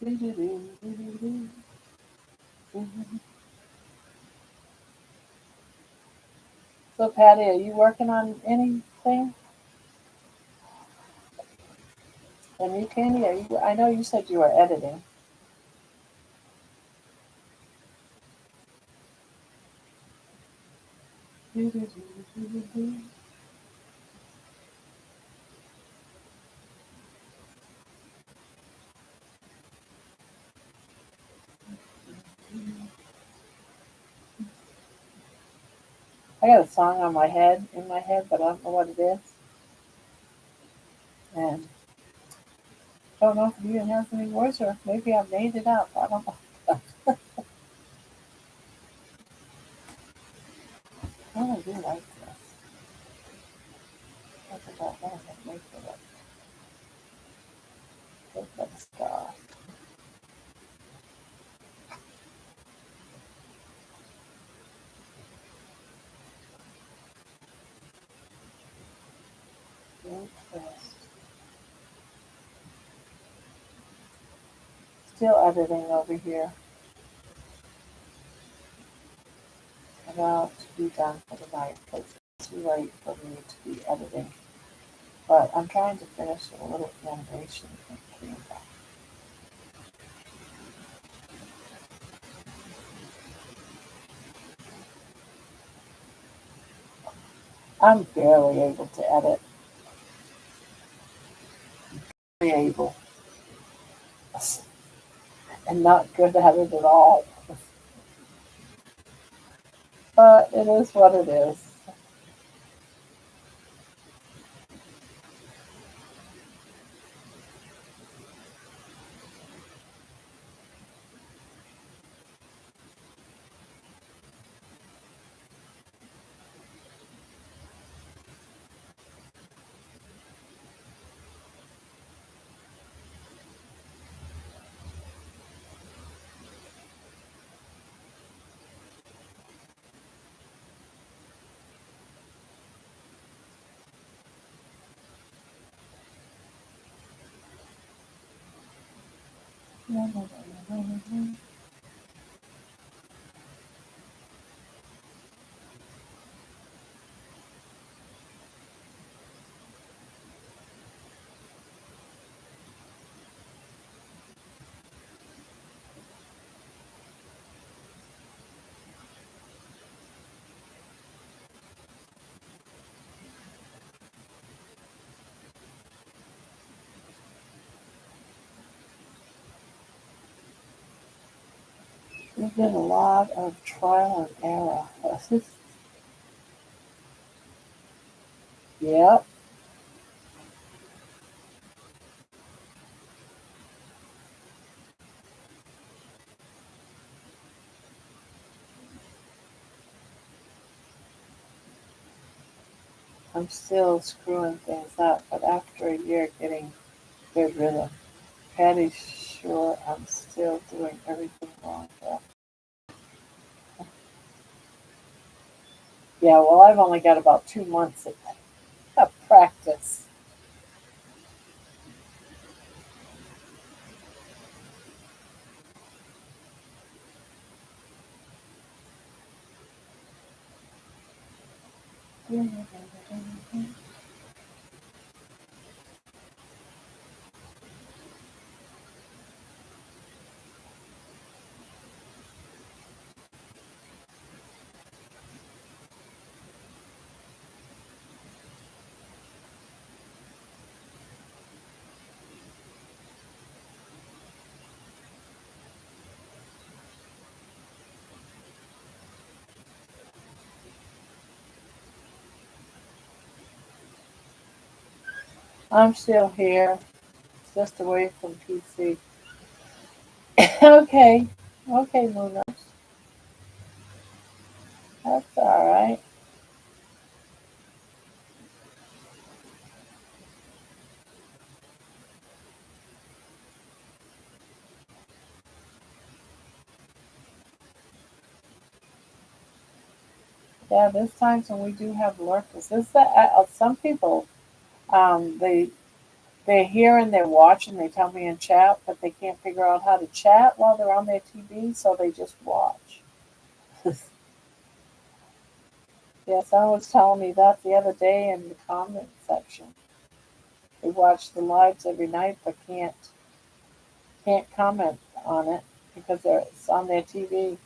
So, Patty, are you working on anything? And you, Candy, are you? I know you said you were editing. I got a song on my head, in my head, but I don't know what it is. And don't know if it even has any words or maybe I made it up. I don't know. I do like this. That's about that. I make it up. Look at the star. Interest. Still editing over here. About to be done for the night because it's too late for me to be editing. But I'm trying to finish a little animation in Canva. I'm barely able to edit. Barely able. And not good at it at all. But it is what it is. You did a lot of trial and error. Yep. I'm still screwing things up, but after a year getting good rhythm, Patty's sure I'm still doing everything wrong. Yeah, well, I've only got about 2 months of practice. I'm still here, just away from PC. Okay, okay, Munoz, that's all right. Yeah, there's times when we do have lurkers. This that some people, they they're here and they're watching. They tell me in chat, but they can't figure out how to chat while they're on their TV, so they just watch. Yeah, someone was telling me that the other day in the comment section. They watch the lives every night, but can't comment on it because it's on their TV.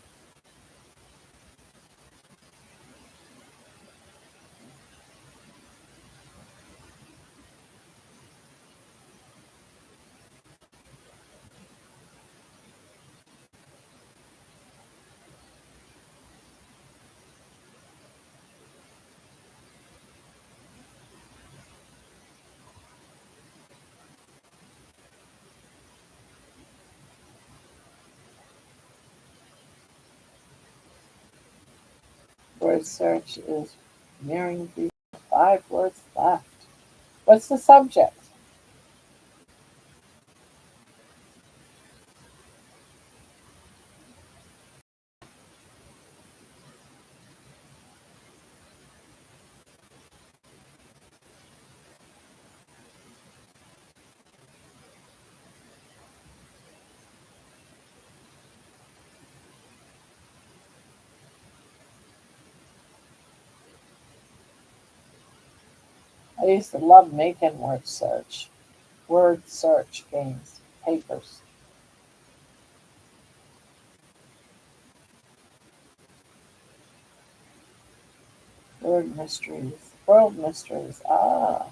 Word search is nearing the 5 words left. What's the subject? I used to love making word search games, papers, word mysteries, world mysteries. Ah,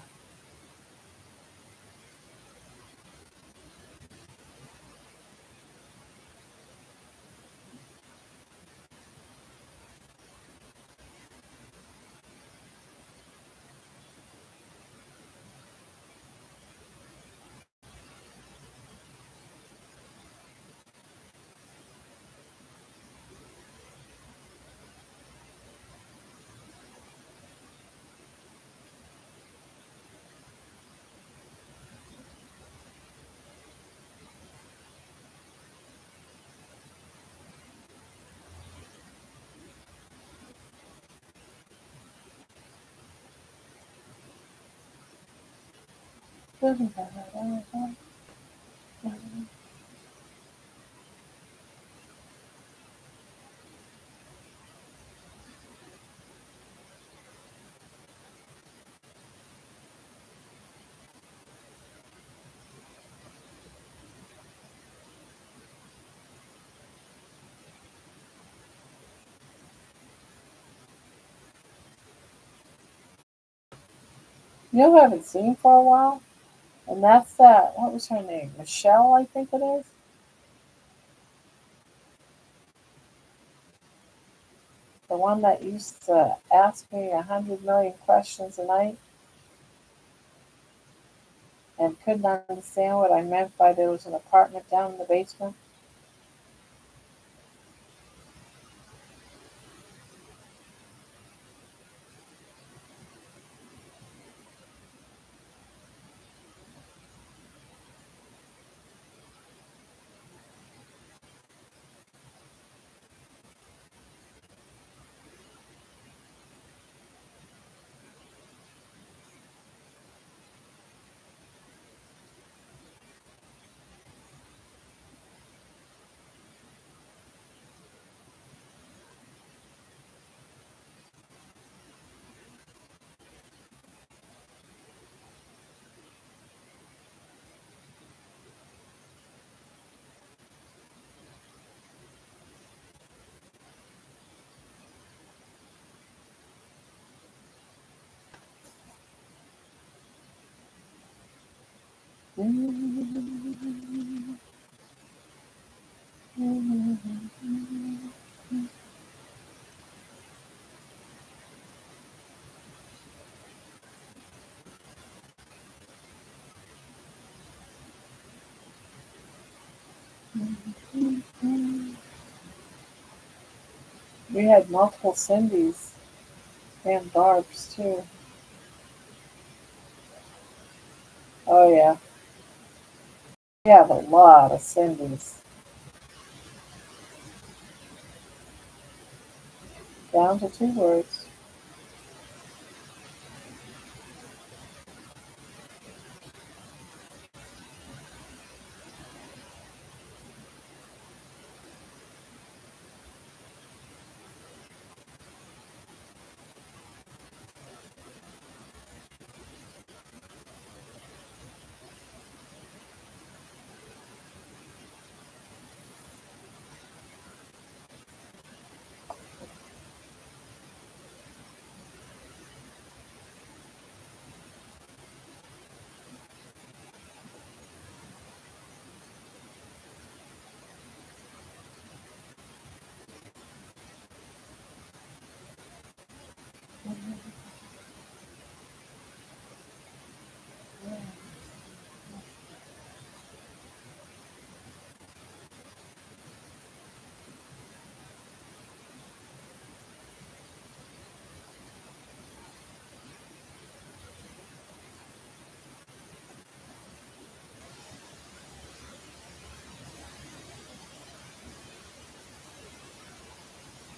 you know who I haven't seen for a while? And that's that. What was her name? Michelle, I think it is. The one that used to ask me 100 million questions a night and couldn't understand what I meant by there was an apartment down in the basement. We had multiple Cindy's and Barb's too. Oh yeah, we have a lot of Cindy's. Down to 2 words.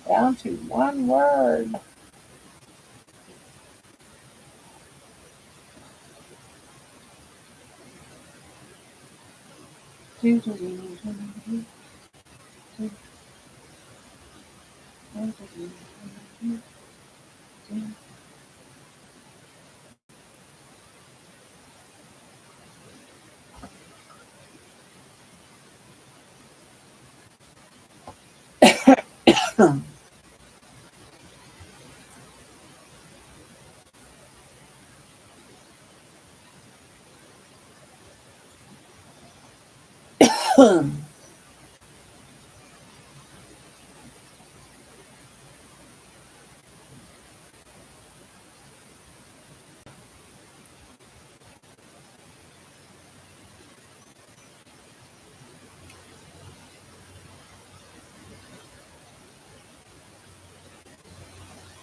Down to 1 word. Do, do, do, do, do, do, do, do, do, do.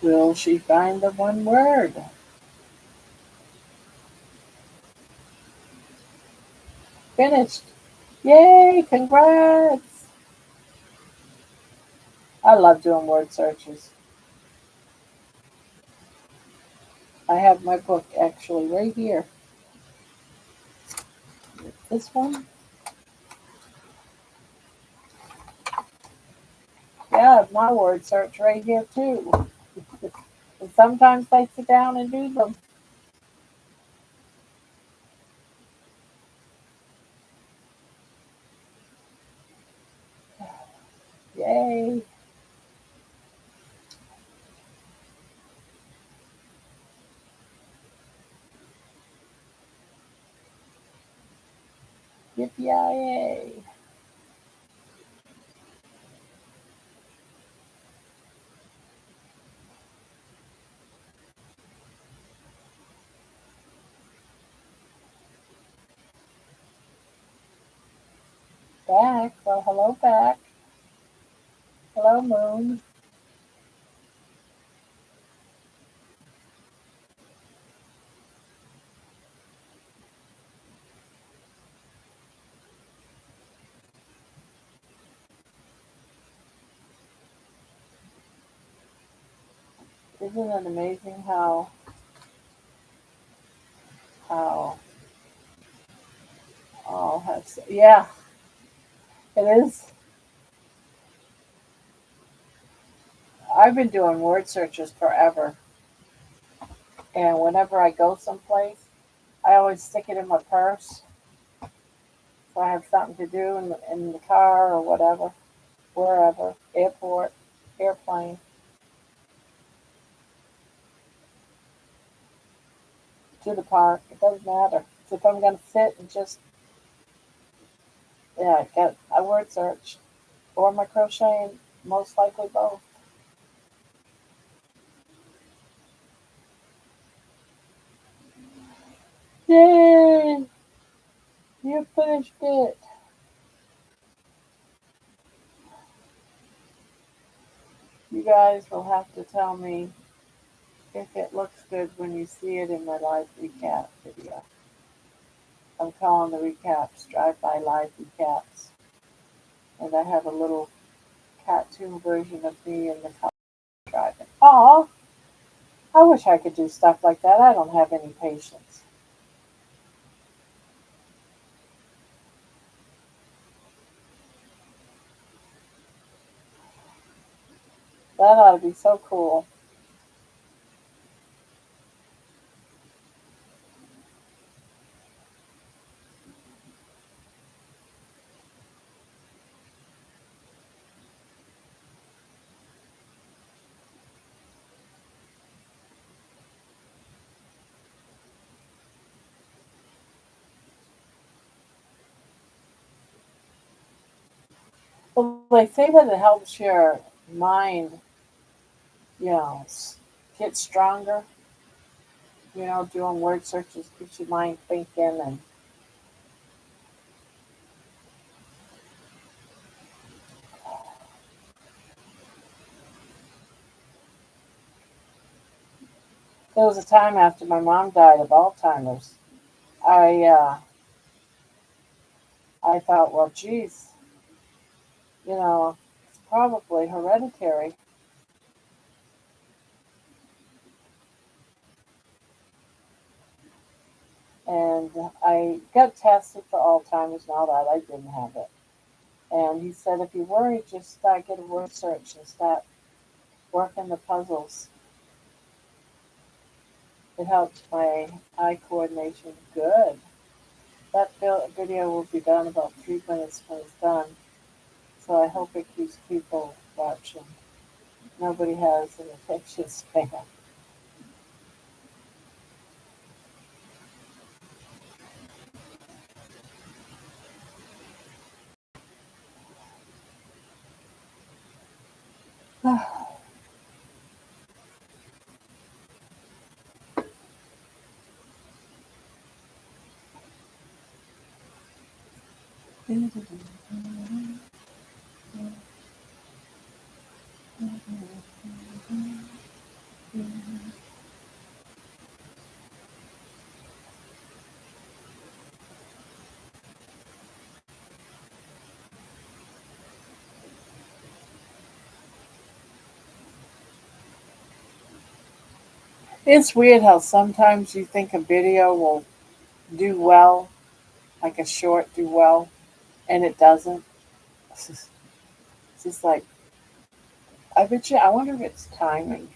Will she find the 1 word? Finished. Yay, congrats. I love doing word searches. I have my book actually right here. This one? Yeah, I have my word search right here too. And sometimes I sit down and do them. Yay. Yippee-yay. Back. Well, hello back. Hello, Moon. Isn't it amazing how all has yeah, it is. I've been doing word searches forever, and whenever I go someplace, I always stick it in my purse so I have something to do in the car or whatever, wherever, airport, airplane, to the park. It doesn't matter. So if I'm going to sit and just yeah, get a word search or my crocheting, most likely both. Yay! You finished it. You guys will have to tell me if it looks good when you see it in my live recap video. I'm calling the recaps drive-by live recaps. And I have a little cartoon version of me in the car driving. Aw, I wish I could do stuff like that. I don't have any patience. That ought to be so cool. Well, they say that it helps your mind, you know, get stronger. You know, doing word searches keeps your mind thinking. And there was a time after my mom died of Alzheimer's. I uh, I thought, well, geez, you know, it's probably hereditary. And I got tested for Alzheimer's and all that. I didn't have it. And he said, if you worry, just get a word search and start working the puzzles. It helps my eye coordination. Good. That video will be done about 3 minutes when it's done. So I hope it keeps people watching. Nobody has an attention span. It's weird how sometimes you think a video will do well, like a short do well, and it doesn't. It's just like, I bet you, I wonder if it's timing.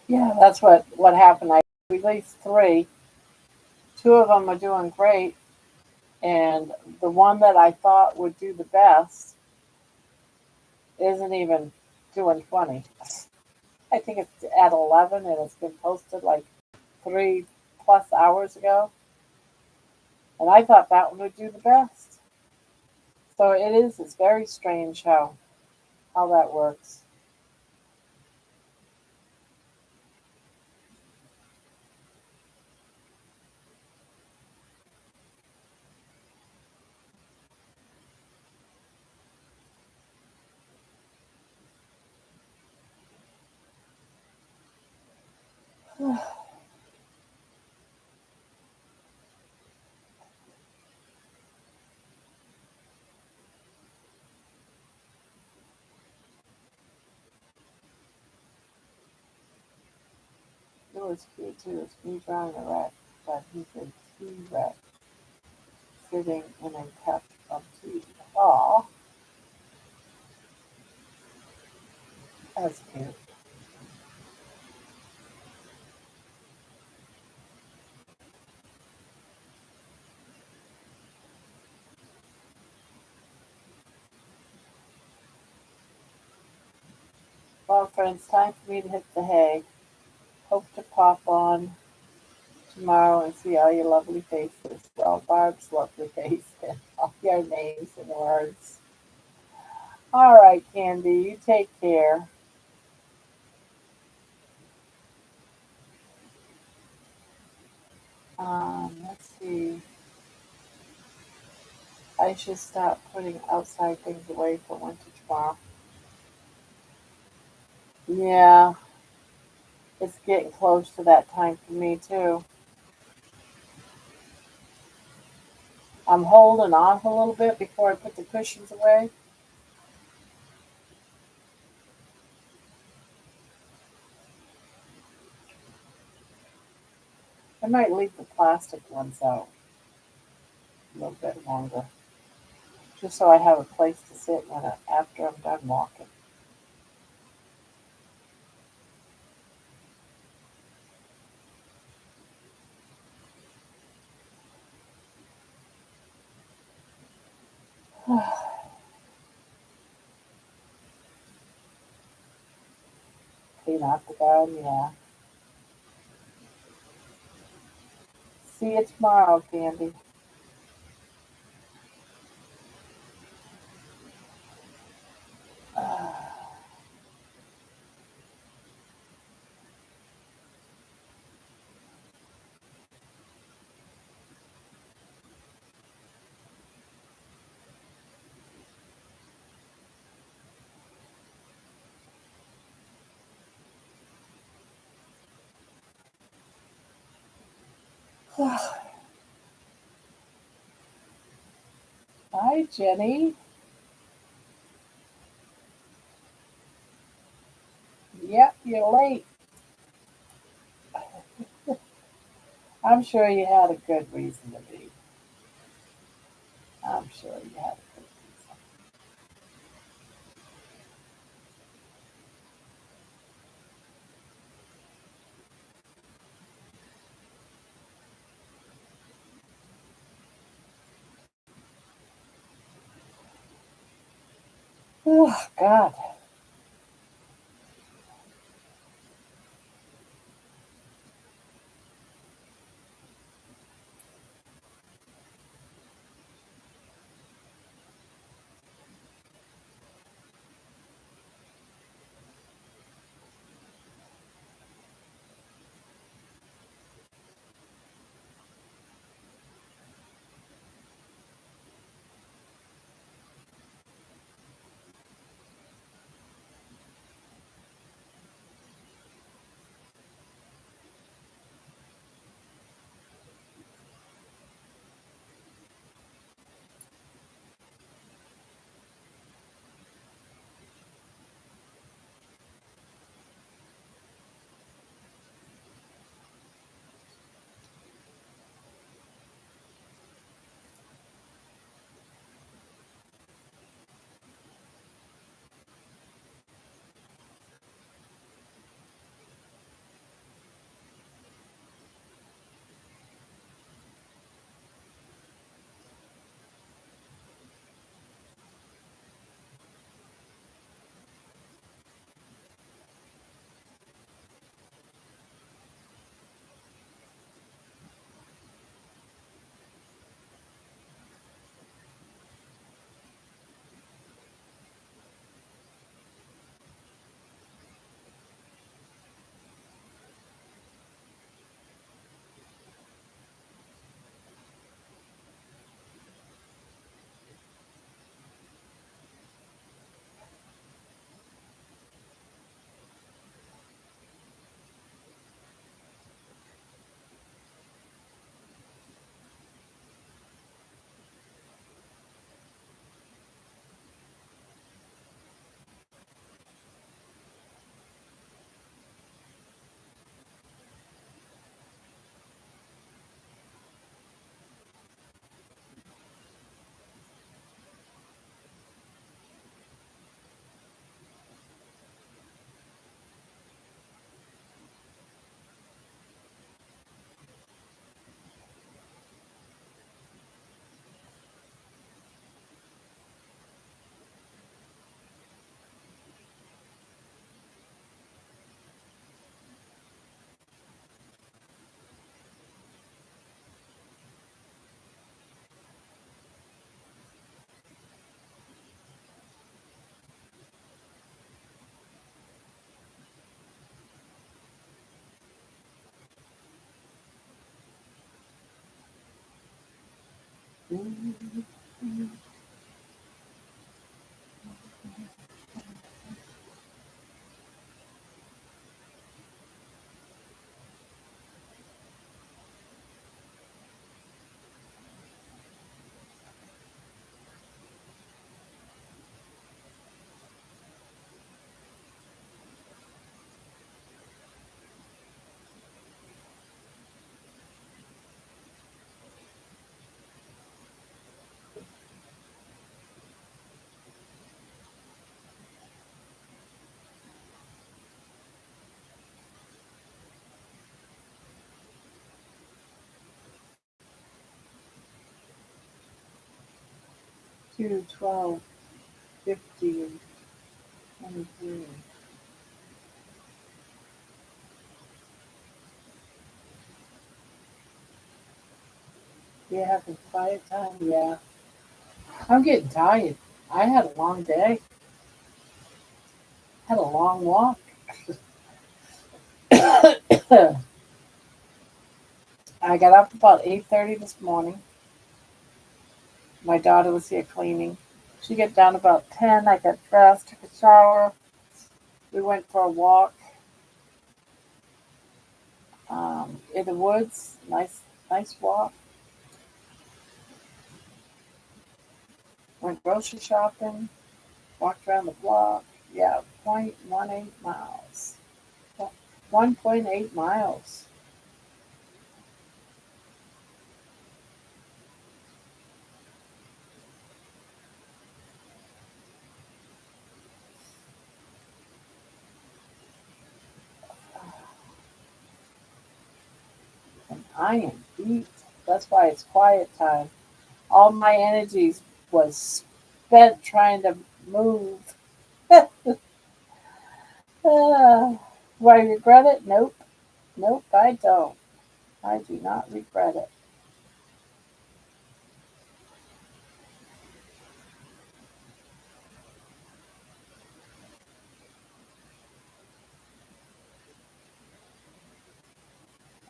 Yeah, that's what happened. I released three. Two of them are doing great, and the one that I thought would do the best isn't even doing 20. I think it's at 11, and it's been posted like 3+ hours ago, and I thought that one would do the best. So it is. It's very strange how that works. It was cute too. It's me drawing a rat, but he's a tea rat sitting in a cup of tea. Aw, that's cute. Well, friends, time for me to hit the hay. Hope to pop on tomorrow and see all your lovely faces. Well, Barb's lovely face and all your names and words. All right, Candy, you take care. Let's see. I should stop putting outside things away for winter tomorrow. Yeah, it's getting close to that time for me too. I'm holding off a little bit before I put the cushions away. I might leave the plastic ones out a little bit longer, just so I have a place to sit after I'm done walking. Clean out the garden, yeah. See you tomorrow, Candy. Hi, Jenny. Yep, you're late. I'm sure you had a good reason to be. I'm sure you had a good reason. Oh, God. 2, 12, 50, and 23. You having quiet time? Yeah. I'm getting tired. I had a long day. Had a long walk. I got up about 8:30 this morning. My daughter was here cleaning. She got down about 10. I got dressed, took a shower. We went for a walk in the woods. Nice walk. Went grocery shopping. Walked around the block. Yeah, 0.18 miles. 1.8 miles. And I am beat. That's why it's quiet time. All my energies was spent trying to move. Do I regret it? Nope. Nope, I don't. I do not regret it.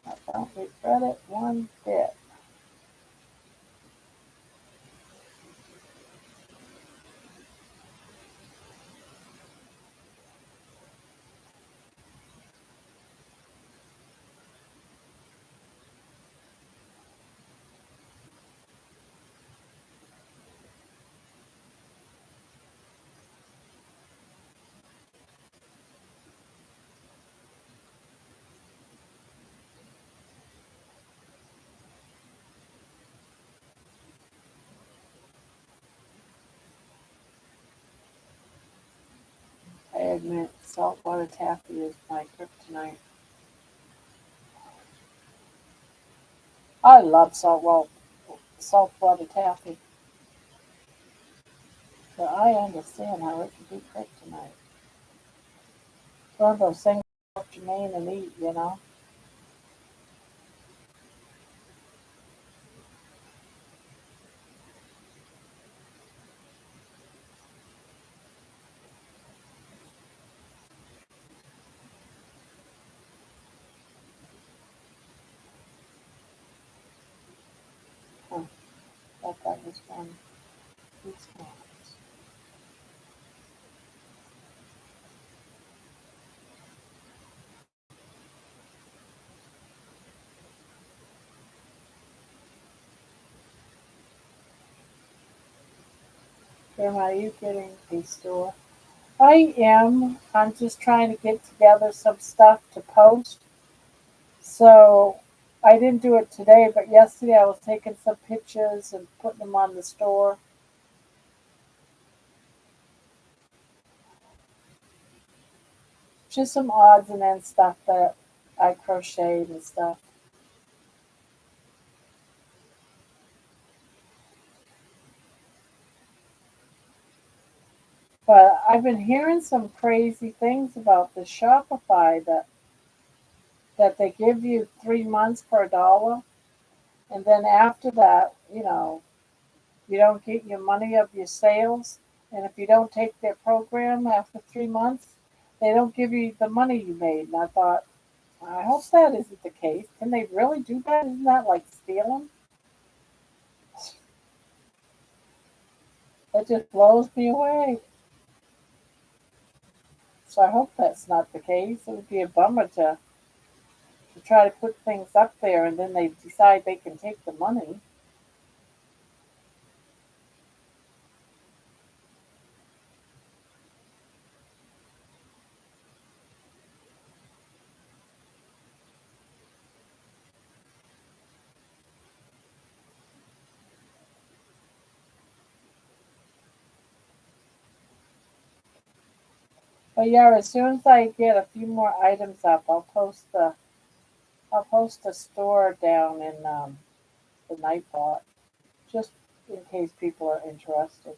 I don't regret it one bit. I admit saltwater taffy is my kryptonite. I love saltwater taffy, but I understand how it can be kryptonite. One of those things you have to name and eat. Huh, thought that was one. It's not. Grandma, are you getting a store? I am. I'm just trying to get together some stuff to post. So I didn't do it today, but yesterday I was taking some pictures and putting them on the store. Just some odds and ends stuff that I crocheted and stuff. But I've been hearing some crazy things about the Shopify that they give you 3 months for $1, and then after that, you don't get your money of your sales. And if you don't take their program after 3 months, they don't give you the money you made. And I thought, I hope that isn't the case. Can they really do that? Isn't that like stealing? It just blows me away. So I hope that's not the case. It would be a bummer to try to put things up there and then they decide they can take the money. But yeah, as soon as I get a few more items up, I'll post a store down in the Nightbot just in case people are interested.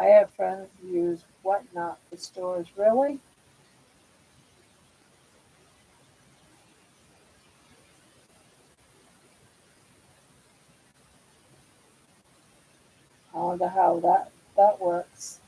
I have friends who use Whatnot for stores. Really? I wonder how that works.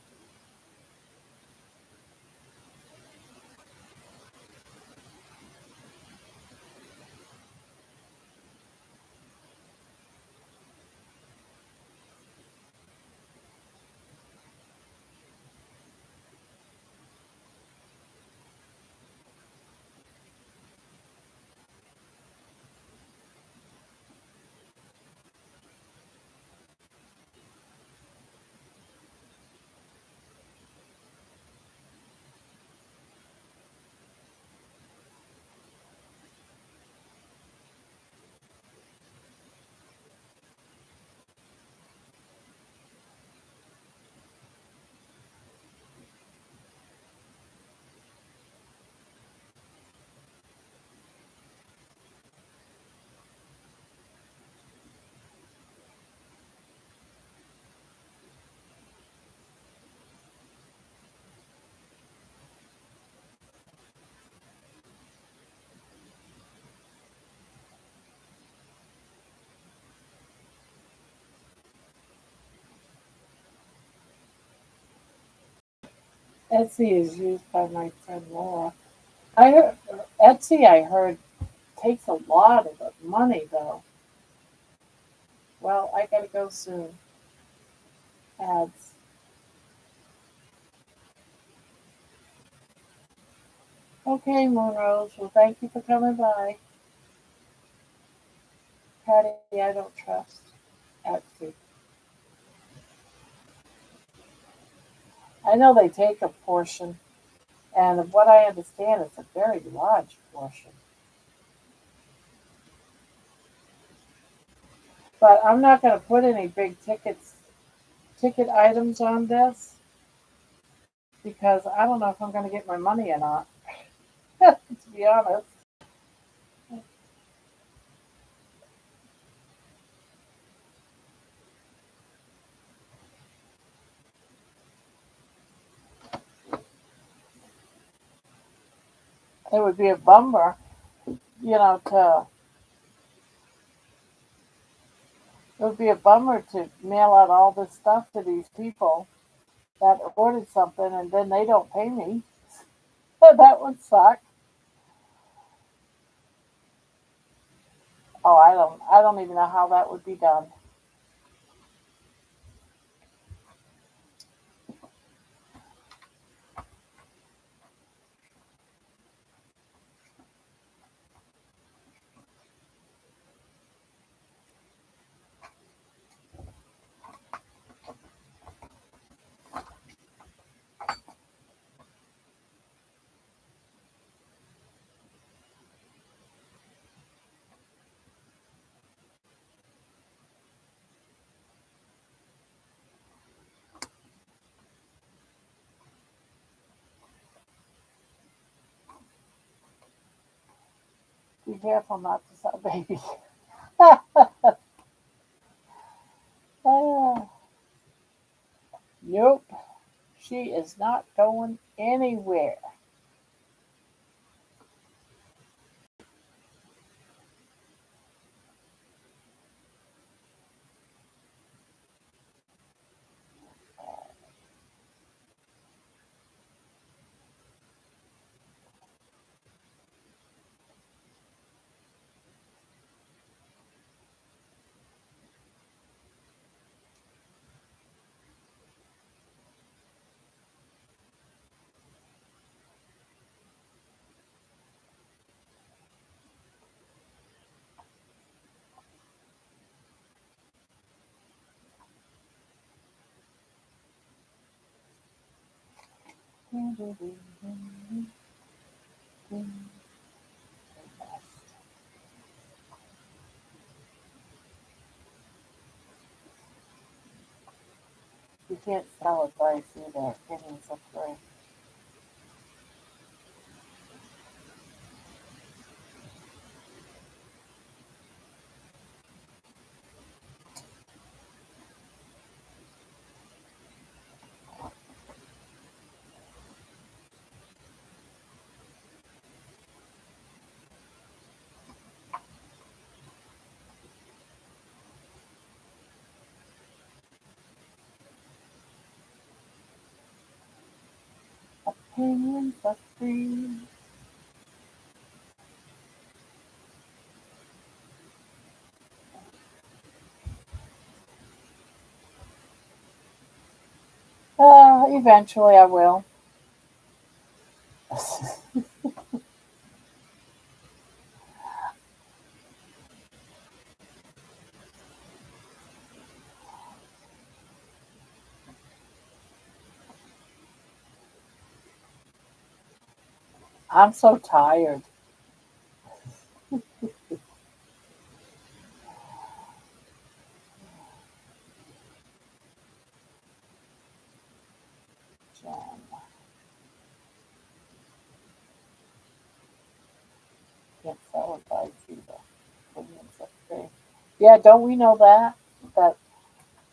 Etsy is used by my friend Laura. I heard Etsy. I heard takes a lot of money though. Well, I gotta go soon. Ads. Okay, Moonrose. Well, thank you for coming by. Patty, I don't trust Etsy. I know they take a portion, and of what I understand, it's a very large portion. But I'm not going to put any big ticket items on this because I don't know if I'm going to get my money or not. To be honest, it would be a bummer, to it would be a bummer to mail out all this stuff to these people that ordered something and then they don't pay me. That would suck. Oh, I don't even know how that would be done. Be careful not to sell baby. Ah, nope, she is not going anywhere. You can't sell advice either. Opinions are free. Opinions are free. Eventually I will. I'm so tired. Jen. Can't sell advice either. Opinions are free. Yeah, don't we know that? That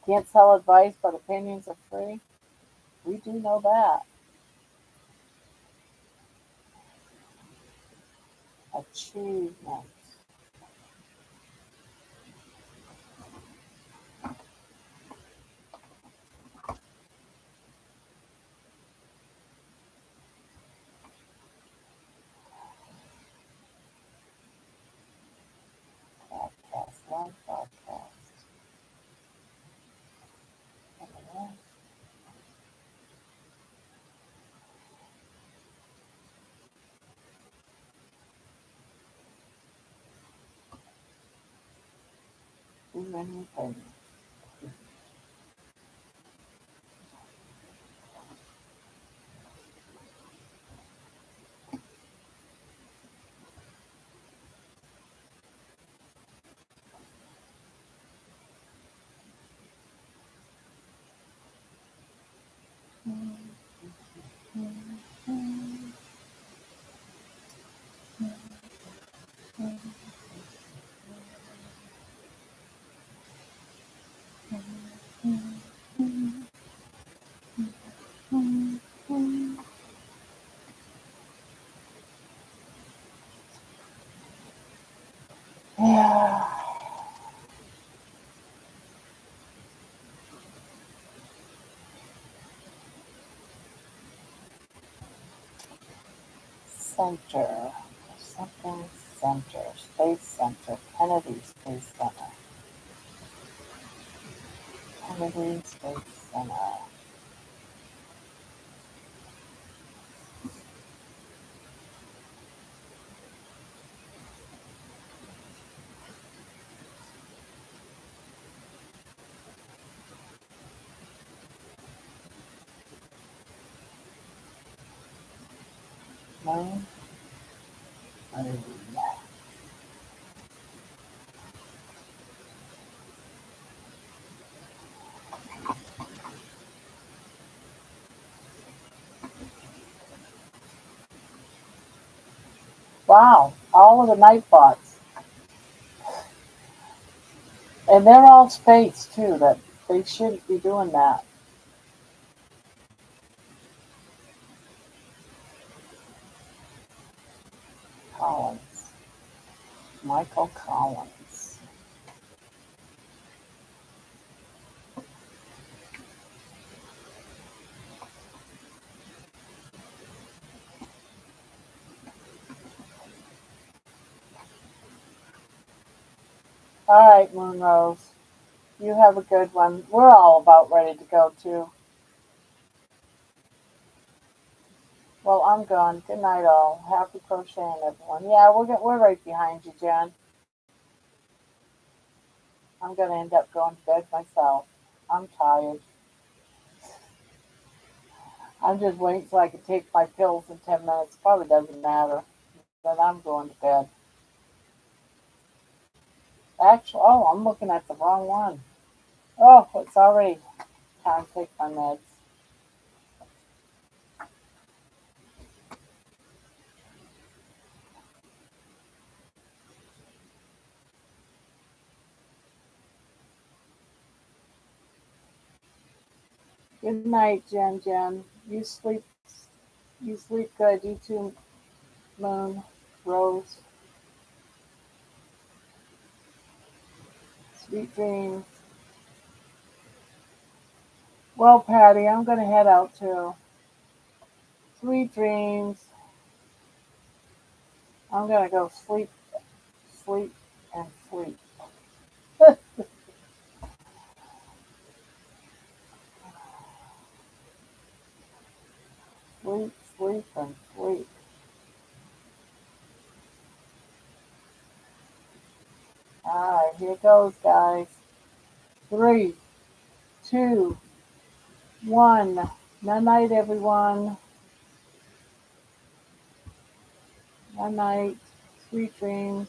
can't sell advice, but opinions are free. We do know that. Achievement. Podcast. Long podcast. Too many opinions. Yeah. Center. Something center. Space center. Kennedy Space Center. Kennedy Space Center. Moon. Moon. Wow. All of the nightbots. And they're all space too. That they shouldn't be doing that. Collins. Michael Collins. All right, Moonrose. You have a good one. We're all about ready to go too. Well, I'm gone. Good night, all. Happy crocheting, everyone. Yeah, we're right behind you, Jen. I'm gonna end up going to bed myself. I'm tired. I'm just waiting so I can take my pills in 10 minutes. Probably doesn't matter. Then I'm going to bed. Actually, oh, I'm looking at the wrong one. Oh, it's already time to take my meds. Good night, Jen. Jen. You sleep. You sleep good. You too, Moon. Rose. Sweet dreams. Well, Patty, I'm gonna head out too. Sweet dreams. I'm gonna go sleep, sleep, and sleep. Sleep, sleep, and sleep. All right, here goes, guys. Three, two, one. Night night, everyone. Night night. Sweet dreams.